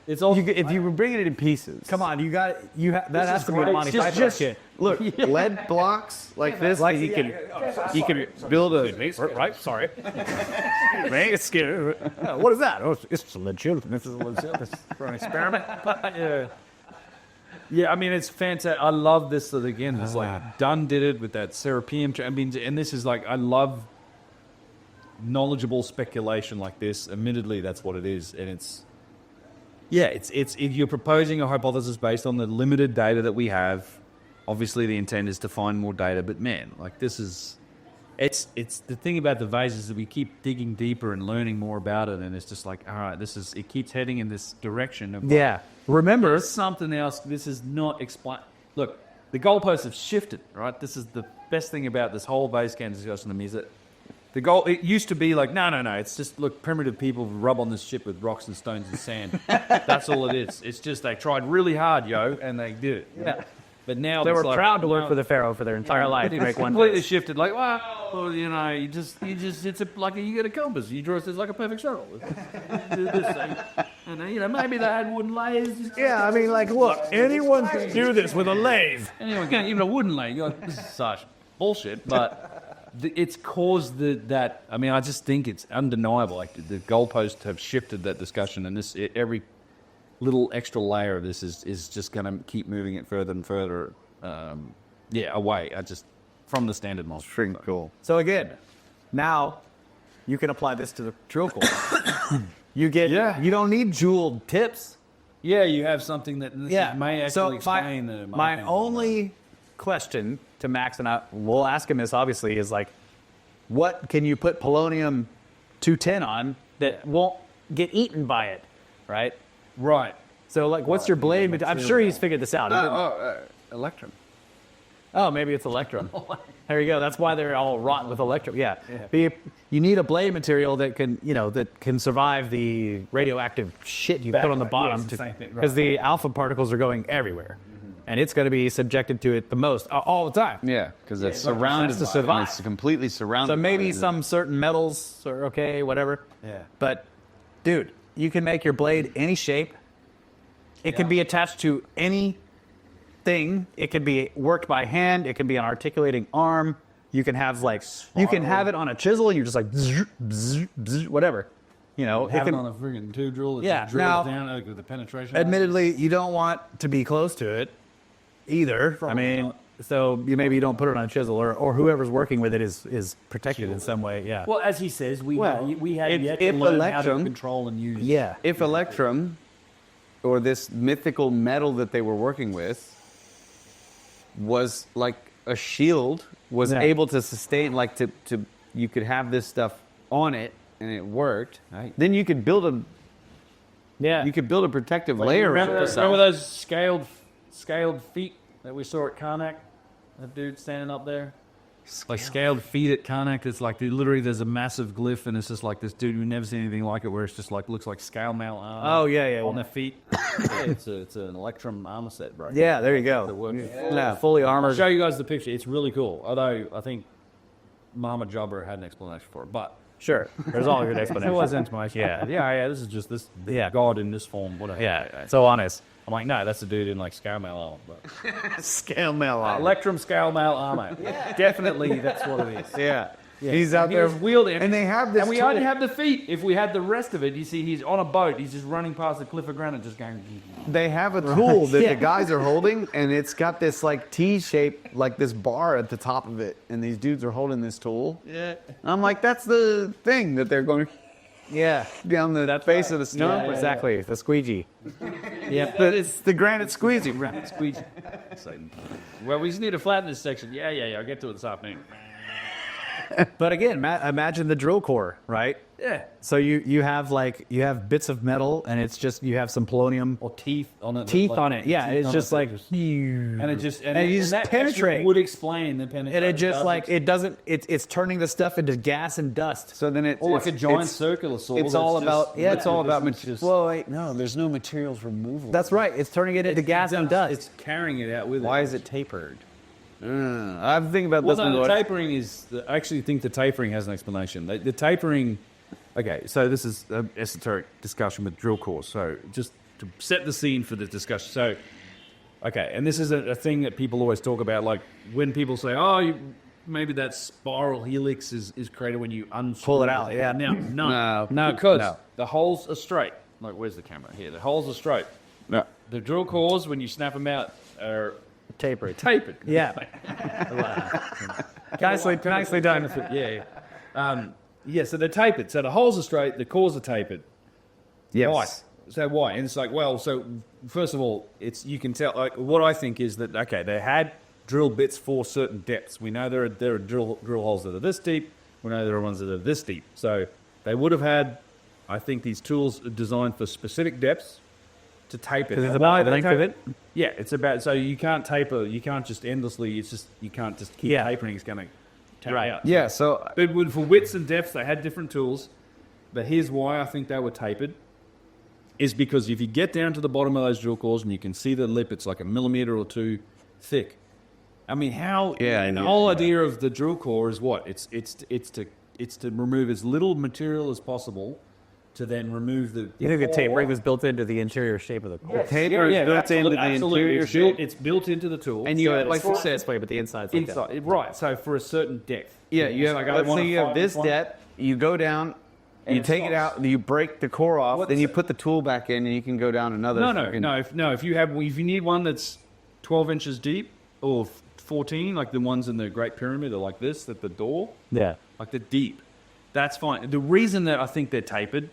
If you bring it in pieces. Come on, that has to be a Monty Python shit. Look, lead blocks like this, like you can build a... Right, sorry. Man, it's scary. What is that? Oh, it's a lead shield. This is a lead shield. This is for an experiment. Yeah, I mean, it's fantastic. I love this. That again, it's like Dunn did it with that Serapeum. I mean, and this is like, I love knowledgeable speculation like this. Admittedly, that's what it is, and it's. Yeah, it's if you're proposing a hypothesis based on the limited data that we have. Obviously, the intent is to find more data, but man, like this is, it's the thing about the vases that we keep digging deeper and learning more about it, and it's just like, all right, it keeps heading in this direction. Yeah. Remember, There's something else. This is not explain. Look, the goalposts have shifted, right? This is the best thing about this whole vase scan discussion to me is that it used to be like, no, it's just, look, primitive people rub on this shit with rocks and stones and sand. That's all it is. It's just they tried really hard, and they did it. Yeah. But now they it's were like, proud to work for the pharaoh for their entire life. To make one completely shifted. Like, well, you just, like you get a compass. You draw it like a perfect circle. Do this thing. And maybe they had wooden layers. Yeah, I mean, like, look, anyone can do this with a lathe. Anyone can, even a wooden lathe. You're like, this is such bullshit. But it's caused that. I mean, I just think it's undeniable. Like the goalposts have shifted that discussion, and every little extra layer of this is just going to keep moving it further and further, away. From the standard model. Freaking cool. So again, now you can apply this to the drill core. You don't need jeweled tips. Yeah, you have something that may actually explain the. My only question to Max, and we'll ask him this obviously, is like, what can you put polonium 210 on that won't get eaten by it, right? Right. So like, what's your blade? I'm sure he's figured this out. Electrum. Oh, maybe it's electrum. There you go. That's why they're all rotten with electrum. Yeah. You need a blade material that can survive the radioactive shit you put on the bottom, because the alpha particles are going everywhere, and it's going to be subjected to it the most all the time. Yeah, because it's surrounded. To survive. It's completely surrounded. So maybe by some certain metals are okay, whatever. Yeah. But, dude, you can make your blade any shape. It can be attached to any thing. It can be worked by hand. It can be an articulating arm. You can have you can have it on a chisel, and you're just like bzz, bzz, bzz, whatever. Have it on a friggin' tube drill that drills now, down with the penetration. Admittedly, you don't want to be close to it either. So maybe you don't put it on a chisel, or whoever's working with it is protected in some way. Yeah. Well, as he says, we have yet to if learn how to electrum- control and use. Yeah. If electrum, or this mythical metal that they were working with, was like a shield, was able to sustain, you could have this stuff on it and it worked. Right. Then you could build a protective layer. Remember those scaled feet that we saw at Karnak? That dude standing up there. Scaled feet at Karnak. It's like literally there's a massive glyph, and it's just like this dude. We've never seen anything like it, where it's just like looks like scale mail armor. Oh yeah. On their feet. It's an electrum armor set, bro. Yeah, there you go. Fully armored. I'll show you guys the picture. It's really cool. Although I think Mama Jobber had an explanation for it, but Sure, there's all a good explanation. there was an explanation. Yeah. This is just this god in this form. Whatever. Yeah, so honest. I'm like, no, that's a dude in like scale mail armor. But Scale mail armor. electrum scale mail armor. Definitely, that's what it is. Yeah. Yeah. He's out there wielding, and they have this. And we only have the feet. If we had the rest of it, you see, he's on a boat. He's just running past the cliff of granite, just going. They have a tool that the guys are holding, and it's got this like T shape, like this bar at the top of it, and these dudes are holding this tool. Yeah. And I'm like, that's the thing that they're going. Yeah. Down the face of the snow. Yeah, exactly. The squeegee. Yeah, but it's the granite squeegee. Granite squeegee. Well, we just need to flatten this section. Yeah. I'll get to it this afternoon. But again, imagine the drill core, right? Yeah. So you have bits of metal, and it's just you have some polonium Or teeth on it. teeth on it. Yeah, it's just like And it just and you just that penetrate. actually would explain the penetration. and it just like it doesn't. It's turning the stuff into gas and dust. So then it's or like a giant it's- circular saw. It's all about it's all about materials. materials. Well, wait, no, there's no materials removal. That's right. It's turning it into gas and dust. It's carrying it out with it. Why is it tapered? I'm thinking about Well, this no, one. the tapering is. I actually think the tapering has an explanation. The tapering. Okay, so this is an esoteric discussion with drill cores. So just to set the scene for the discussion. So, okay, and this is a thing that people always talk about. Like when people say, "Oh, maybe that spiral helix is created when you Pull it out, yeah. No, No. because the holes are straight. Like, where's the camera? Here, the holes are straight. No. The drill cores, when you snap them out, are tapered. tapered. Yeah. nicely done. Yeah, so they're tapered. So the holes are straight, the cores are tapered. Yes. Why? So why? And it's like, well, so first of all, you can tell. Like, what I think is that they had drill bits for certain depths. We know there are drill holes that are this deep. We know there are ones that are this deep. So they would have had, I think, these tools are designed for specific depths to taper. It's about the length of it. Yeah, it's about, so you can't taper, you can't just endlessly, you can't just keep tapering, it's going to taper out. Yeah, so But for widths and depths, they had different tools. But here's why I think they were tapered, is because if you get down to the bottom of those drill cores and you can see the lip, it's like a millimeter or two thick. I mean, how? Yeah, I know. The whole idea of the drill core is what? It's to remove as little material as possible to then remove the. You think the core. tapering was built into the interior shape of the core? taper is built into the interior shape. It's built into the tool. And you have, Like like, this way, but the inside's like that. inside, right? So for a certain depth. yeah, you have, Like, I let's want say a you have 5 this inch one. depth, you go down, And you it take it stops. out, you break the core off, What's then you it? put the tool back in, and you can go down another. No. If you need one that's 12 inches deep or 14, like the ones in the Great Pyramid are like this at the door, Yeah. like the deep, that's fine. The reason that I think they're tapered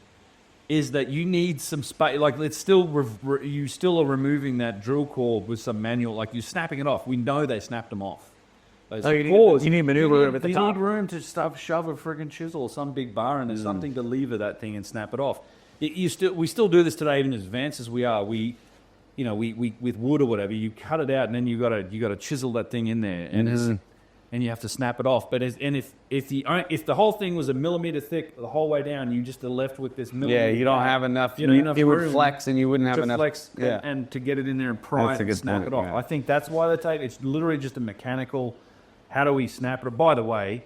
is that you need some space. Like it's still you still are removing that drill core with some manual. Like you're snapping it off. We know they snapped them off. Those cores, you need maneuver room at the you top. need room to shove a friggin' chisel or some big bar in there, something to lever that thing and snap it off. We still do this today, even as advanced as we are. we with wood or whatever, you cut it out and then you got to chisel that thing in there, and you have to snap it off. But if the whole thing was a millimeter thick the whole way down, you just are left with this millimeter. Yeah, you don't have enough. Enough it would room flex, and you wouldn't have to enough. flex and to get it in there and pry it and snap it off. yeah. I think that's why they tape. It's literally just a mechanical. How do we snap it? By the way,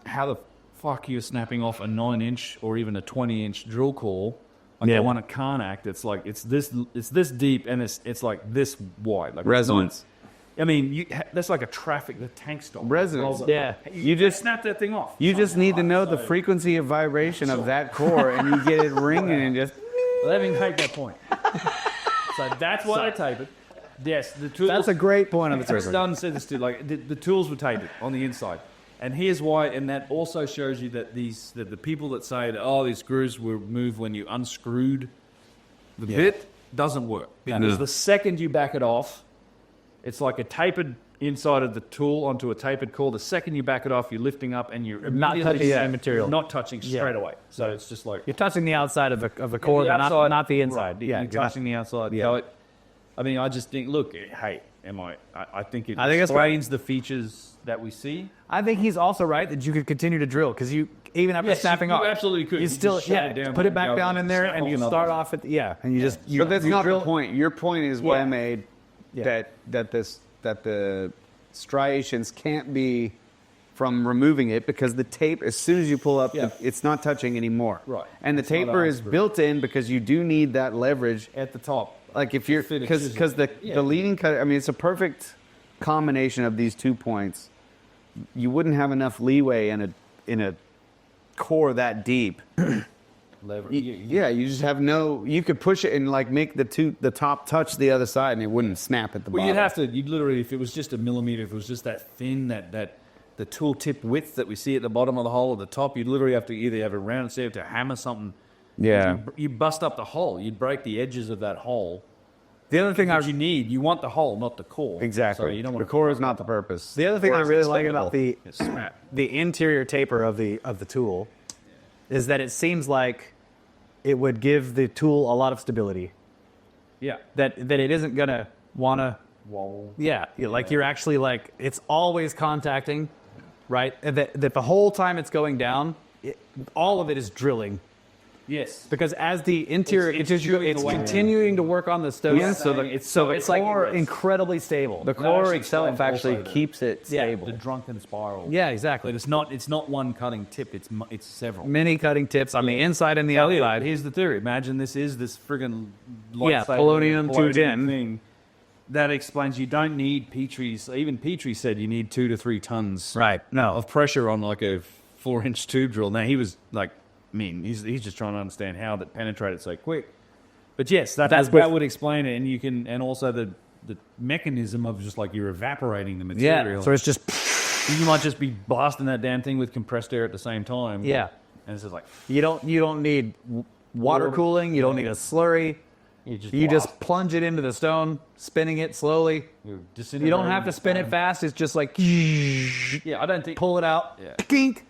how the fuck are you snapping off a 9-inch or even a 20-inch drill core? Like the one at Karnak, it's like it's this deep and it's like this wide, like Resonance. I mean, that's like the tank stop. Resonance. Yeah. You just snap that thing off. You just need to know the frequency of vibration of that core, and you get it ringing and just. Let me make that point. So that's why I tape it. Yes, the tools. That's a great point on the circuit. Dunn said this too. Like the tools were taped on the inside, and here's why. And that also shows you that the people that say that these screws were moved when you unscrewed the bit doesn't work because the second you back it off, it's like a tapered inside of the tool onto a tapered core. The second you back it off, you're lifting up and you're Not touching the same material. not touching straight away. So it's just like You're touching the outside of the core, the but outside, not the inside. Right. Yeah, You're touching the outside. Yeah. So I mean, I just think, look, hey, I think it I think that's explains the features that we see. I think he's also right that you could continue to drill because you even after snapping you off, absolutely could. You You still just shut it down, put it go, back down in there, snap and off you another start one. off at and you just But that's not drill. the point. Your point is what I made. Yeah. That the striations can't be from removing it because the tape, as soon as you pull up, it's not touching anymore. Right. And the It's not taper is unscrewed. built in because you do need that leverage. At the top. Like if you're Fit a because chisel. the leading cut. I mean, it's a perfect combination of these 2 points. You wouldn't have enough leeway in a core that deep. You just have no. You could push it and like make the top touch the other side, and it wouldn't snap at the Well, bottom. you'd literally, if it was just a millimeter, if it was just that thin, that the tool tip width that we see at the bottom of the hole at the top, you'd literally have to either have a round set to hammer something. Yeah. You bust up the hole. You'd break the edges of that hole. The other thing You want the hole, not the core. Exactly. So you don't The want core is not the purpose. The other thing I really like about the snap. interior taper of the tool is that it seems like it would give the tool a lot of stability. Yeah. That it isn't gonna wanna Wobble. like you're actually like it's always contacting, right? And that the whole time it's going down, all of it is drilling. Yes. Because as the interior, It's it's drilling away. continuing to work on the stone, Yeah, so it's like core- incredibly stable. The core actually itself explains actually also keeps it stable. The drunken spiral. Yeah, exactly. But it's not one cutting tip. It's several. Many cutting tips on the inside and the outside. Here's the theory. Imagine this friggin' polonium 210 thing. That explains you don't need Petrie's. Even Petrie said you need 2 to 3 tons Right. No. of pressure on like a 4-inch tube drill. Now he was like, he's just trying to understand how that penetrated so quick. But yes, that would explain it, and you can, and also the mechanism of just like you're evaporating the material. Yeah. So it's just You might just be blasting that damn thing with compressed air at the same time. Yeah. And it's just like you don't need water cooling. You don't need a slurry. You just plunge it into the stone, spinning it slowly. You don't have to spin it fast. It's just like Yeah, I don't think. pull it out, Yeah. kink,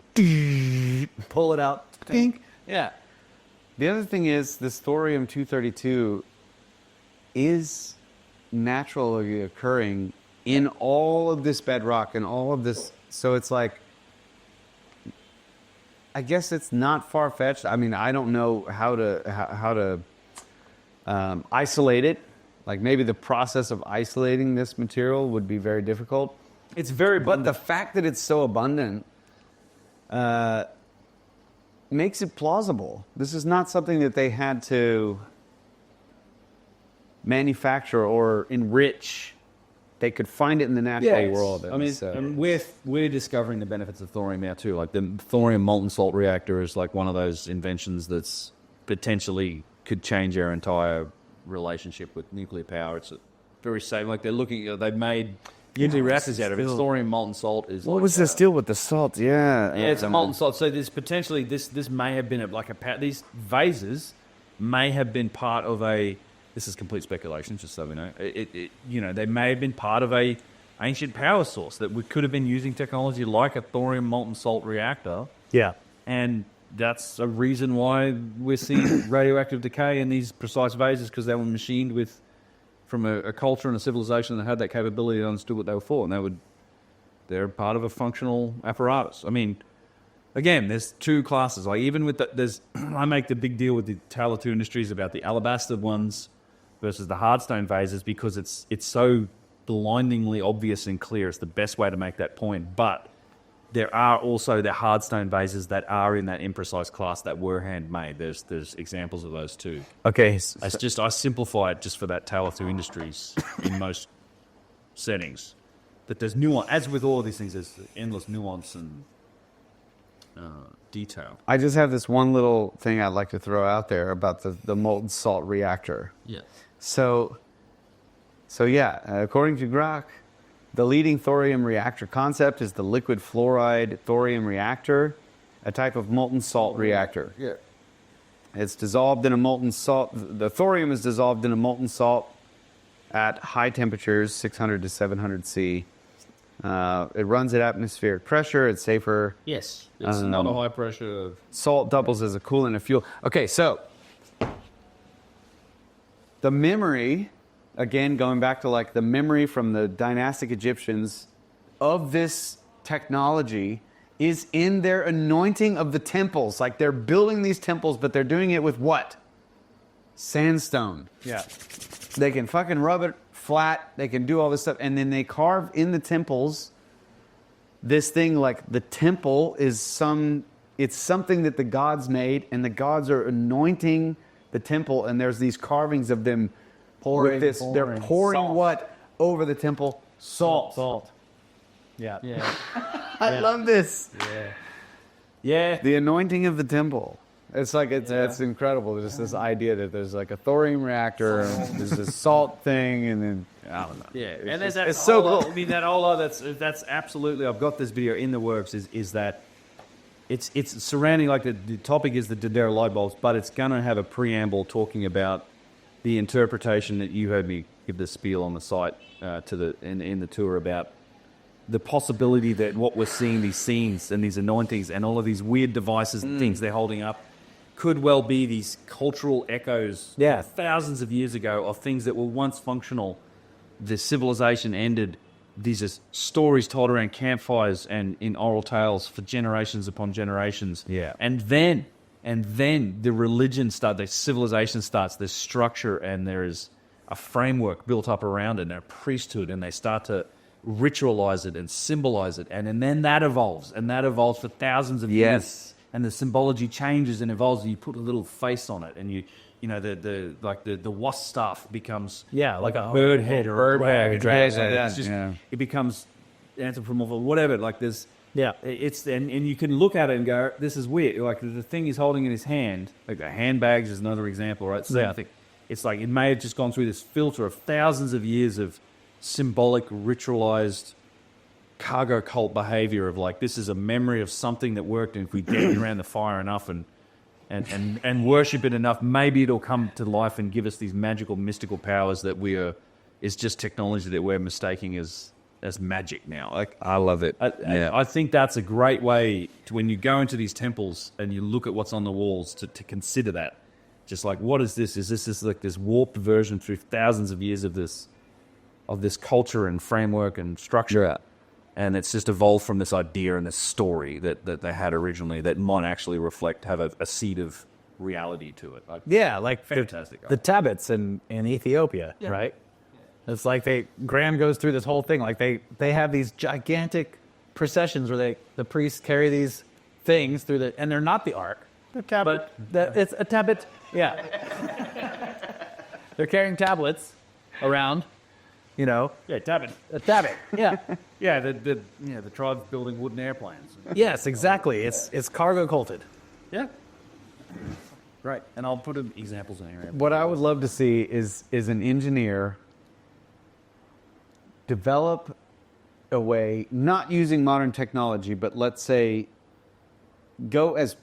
pull it out, kink. Yeah. The other thing is, this thorium-232 is naturally occurring in all of this bedrock and all of this. So it's like, I guess it's not far-fetched. I mean, I don't know how to isolate it. Like maybe the process of isolating this material would be very difficult. It's very, But the fact that it's so abundant makes it plausible. This is not something that they had to manufacture or enrich. They could find it in the natural world. I mean, and we're discovering the benefits of thorium now too. Like the thorium molten salt reactor is like one of those inventions that's potentially could change our entire relationship with nuclear power. It's very safe. Like they're looking, they've made nuclear reactors out of it. Thorium molten salt is. what was this deal with the salt? Yeah, Yeah, it's molten salt. So there's potentially this may have been these vases may have been part of a. This is complete speculation, just so we know. They may have been part of a ancient power source that we could have been using technology like a thorium molten salt reactor, Yeah. and that's a reason why we're seeing radioactive decay in these precise vases because they were machined with from a culture and a civilization that had that capability and understood what they were for, and they're part of a functional apparatus. I mean, again, there's two classes. Like even with I make the big deal with the Tale of Two Industries about the alabaster ones versus the hardstone vases because it's so blindingly obvious and clear. It's the best way to make that point. But there are also the hardstone vases that are in that imprecise class that were handmade. There's examples of those too. Okay. I simplify it just for that Tale of Two Industries in most settings. That there's nuance, as with all of these things, there's endless nuance and detail. I just have this one little thing I'd like to throw out there about the molten salt reactor. Yeah. So yeah, according to Grok, the leading thorium reactor concept is the liquid fluoride thorium reactor, a type of molten salt reactor. Yeah. It's dissolved in a molten salt. The thorium is dissolved in a molten salt at high temperatures, 600 to 700 C. It runs at atmospheric pressure. It's safer. Yes. It's not a high pressure. Salt doubles as a coolant and fuel. Okay, so the memory, again, going back to like the memory from the dynastic Egyptians of this technology is in their anointing of the temples. Like they're building these temples, but they're doing it with what? Sandstone. Yeah. They can fucking rub it flat. They can do all this stuff. And then they carve in the temples this thing like the temple is it's something that the gods made, and the gods are anointing the temple, and there's these carvings of them with this. They're pouring salt. what over the temple? Salt. Yeah. Yeah. I love this. Yeah. Yeah. The anointing of the temple. It's like it's incredible. Just this idea that there's like a thorium reactor, and there's this salt thing, and then I don't know. Yeah, and there's that. It's so whole, cool. I mean, that whole that's absolutely. I've got this video in the works. Is that it's surrounding like the topic is the Dodera light bulbs, but it's going to have a preamble talking about the interpretation that you heard me give the spiel on the site in the tour about the possibility that what we're seeing, these scenes and these anointings and all of these weird devices and things they're holding up, could well be these cultural echoes thousands of years ago of things that were once functional. The civilization ended. These are stories told around campfires and in oral tales for generations upon generations. Yeah. And then the religion starts, the civilization starts, there's structure and there is a framework built up around it and a priesthood, and they start to ritualize it and symbolize it. And then that evolves, and that evolves for thousands of years. And the symbology changes and evolves, and you put a little face on it, and you know the wasp staff becomes like a bird head or a dragon. It becomes anthropomorphic, whatever. Like there's it's and you can look at it and go, this is weird. Like the thing he's holding in his hand, like the handbags is another example, right? So I think it's like it may have just gone through this filter of thousands of years of symbolic, ritualized cargo cult behavior of like, this is a memory of something that worked, and if we get it around the fire enough and worship it enough, maybe it'll come to life and give us these magical, mystical powers that it's just technology that we're mistaking as magic now. Like, I love it. I think that's a great way to, when you go into these temples and you look at what's on the walls, to consider that. Just like, what is this? Is this like this warped version through thousands of years of this culture and framework and structure? Yeah. And it's just evolved from this idea and this story that they had originally that might actually have a seed of reality to it. Like Fantastic. the tablets in Ethiopia, right? It's like Graham goes through this whole thing. Like they have these gigantic processions where the priests carry these things through and they're not the ark. They're tablets. It's a tablet. Yeah. They're carrying tablets around. Tabit. A tablet. Yeah. Yeah, the tribes building wooden airplanes. Yes, exactly. It's cargo culted. Yeah. Right. And I'll put examples in here. What I would love to see is an engineer develop a way, not using modern technology, but let's say go as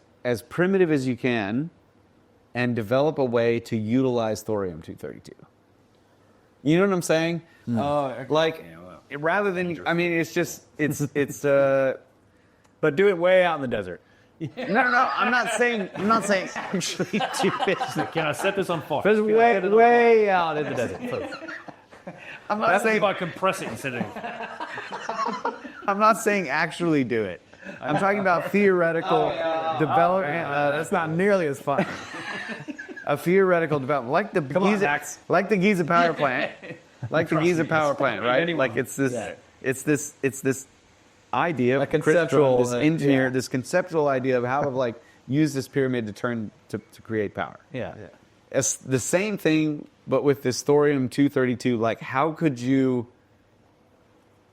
primitive as you can and develop a way to utilize thorium-232. You know what I'm saying? Rather than, I mean, it's But do it way out in the desert. no, I'm not saying actually do it. Can I set this on fire? But it's way out in the desert. I'm not That's saying by compressing instead of. I'm not saying actually do it. I'm talking about theoretical development. That's not nearly as fun. A theoretical development, like the on, Max. like the Giza power plant, like the Giza power plant, right? Like it's this idea, A conceptual, this engineer, yeah. this conceptual idea of how to like use this pyramid to create power. Yeah. It's the same thing, but with this thorium 232. Like, how could you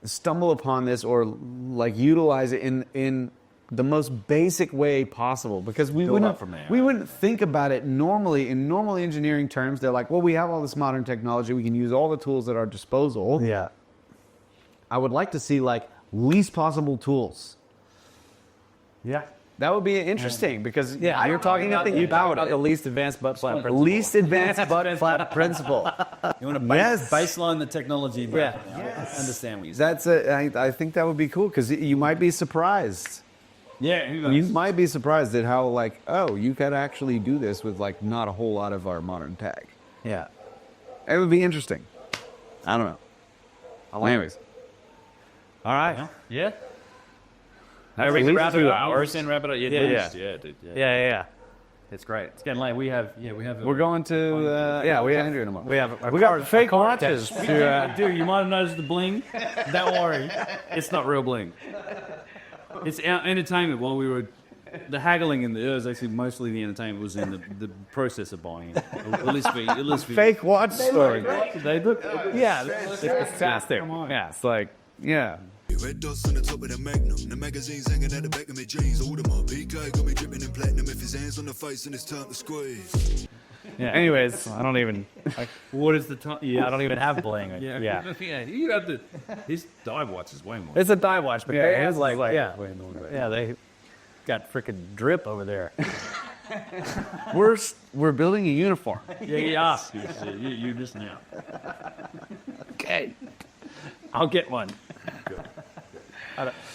stumble upon this or like utilize it in the most basic way possible? Because we Build up from there. wouldn't think about it normally in normal engineering terms. They're like, well, we have all this modern technology, we can use all the tools at our disposal. Yeah. I would like to see like least possible tools. Yeah. That would be interesting because Yeah, you're talking about the least advanced butt flap principle. least advanced butt flap principle. You want to Yes. baseline the technology. But Yeah. understand what you're I saying. think that would be cool because you might be surprised. Yeah, who knows? You might be surprised at how like, oh, you could actually do this with like not a whole lot of our modern tech. Yeah. It would be interesting. I don't know. Anyways, All right. Yeah. At least 2 hours and wrap it up. Yeah, dude. Yeah. It's great. It's getting late. We have. we're going to we have Andrew tomorrow. We got fake watches to Dude, you might have noticed the bling. Don't worry, it's not real bling. It's our entertainment. While we were the haggling in it was actually mostly the entertainment was in the process of buying it. At least be Fake watch story. They look. Yeah, it's fantastic. Yeah, it's like Red dots on the top of the magnum. The magazine's hanging at the back of my jeans. All of my PK got me dripping in platinum. If his hands on the face and it's time to squeeze. Yeah. Anyways, I don't even. What is the time? Yeah, I don't even have bling. yeah. You have to. His dive watch is way more. It's a dive watch, but Yeah, it's like yeah, way more. yeah. They got freaking drip over there. we're building a uniform. Yeah. You just now. Okay, I'll get one.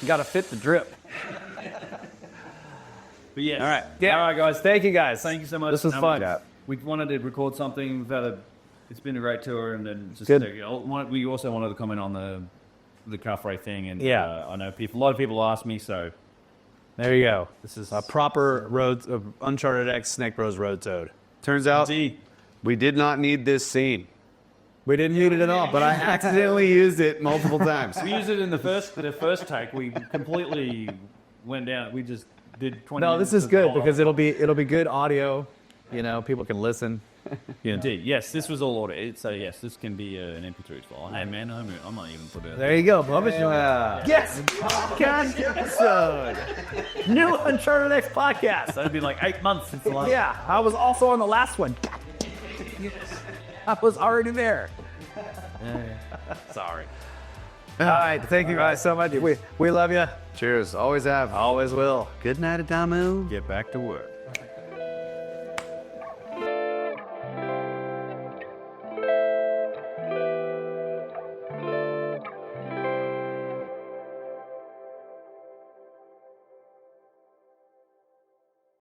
Got to fit the drip. But yeah. All right. Yeah. All right, guys. Thank you, guys. Thank you so much. This was fun. We wanted to record something. It's been a great tour, and then just Good. We also wanted to comment on the Khafre thing, and Yeah. I know a lot of people ask me, so There you go. this is A proper UnchartedX Snake Bros Roadsode. Turns out we did not need this scene. We didn't need it at all, But I accidentally used it multiple times. We used it in the first take. We completely went down. We just did 20. No, this is good because it'll be good audio. You know, people can listen. Indeed, yes, this was all audio. So yes, this can be an MP3 file. Hey man, I might even put it. There you go, Bubba. Yes, podcast episode. New UnchartedX podcast. That'd be like 8 months since the last. Yeah, I was also on the last one. I was already there. Sorry. All right, thank you guys so much. We love you. Cheers. Always have. Always will. Good night, Adamu. Get back to work.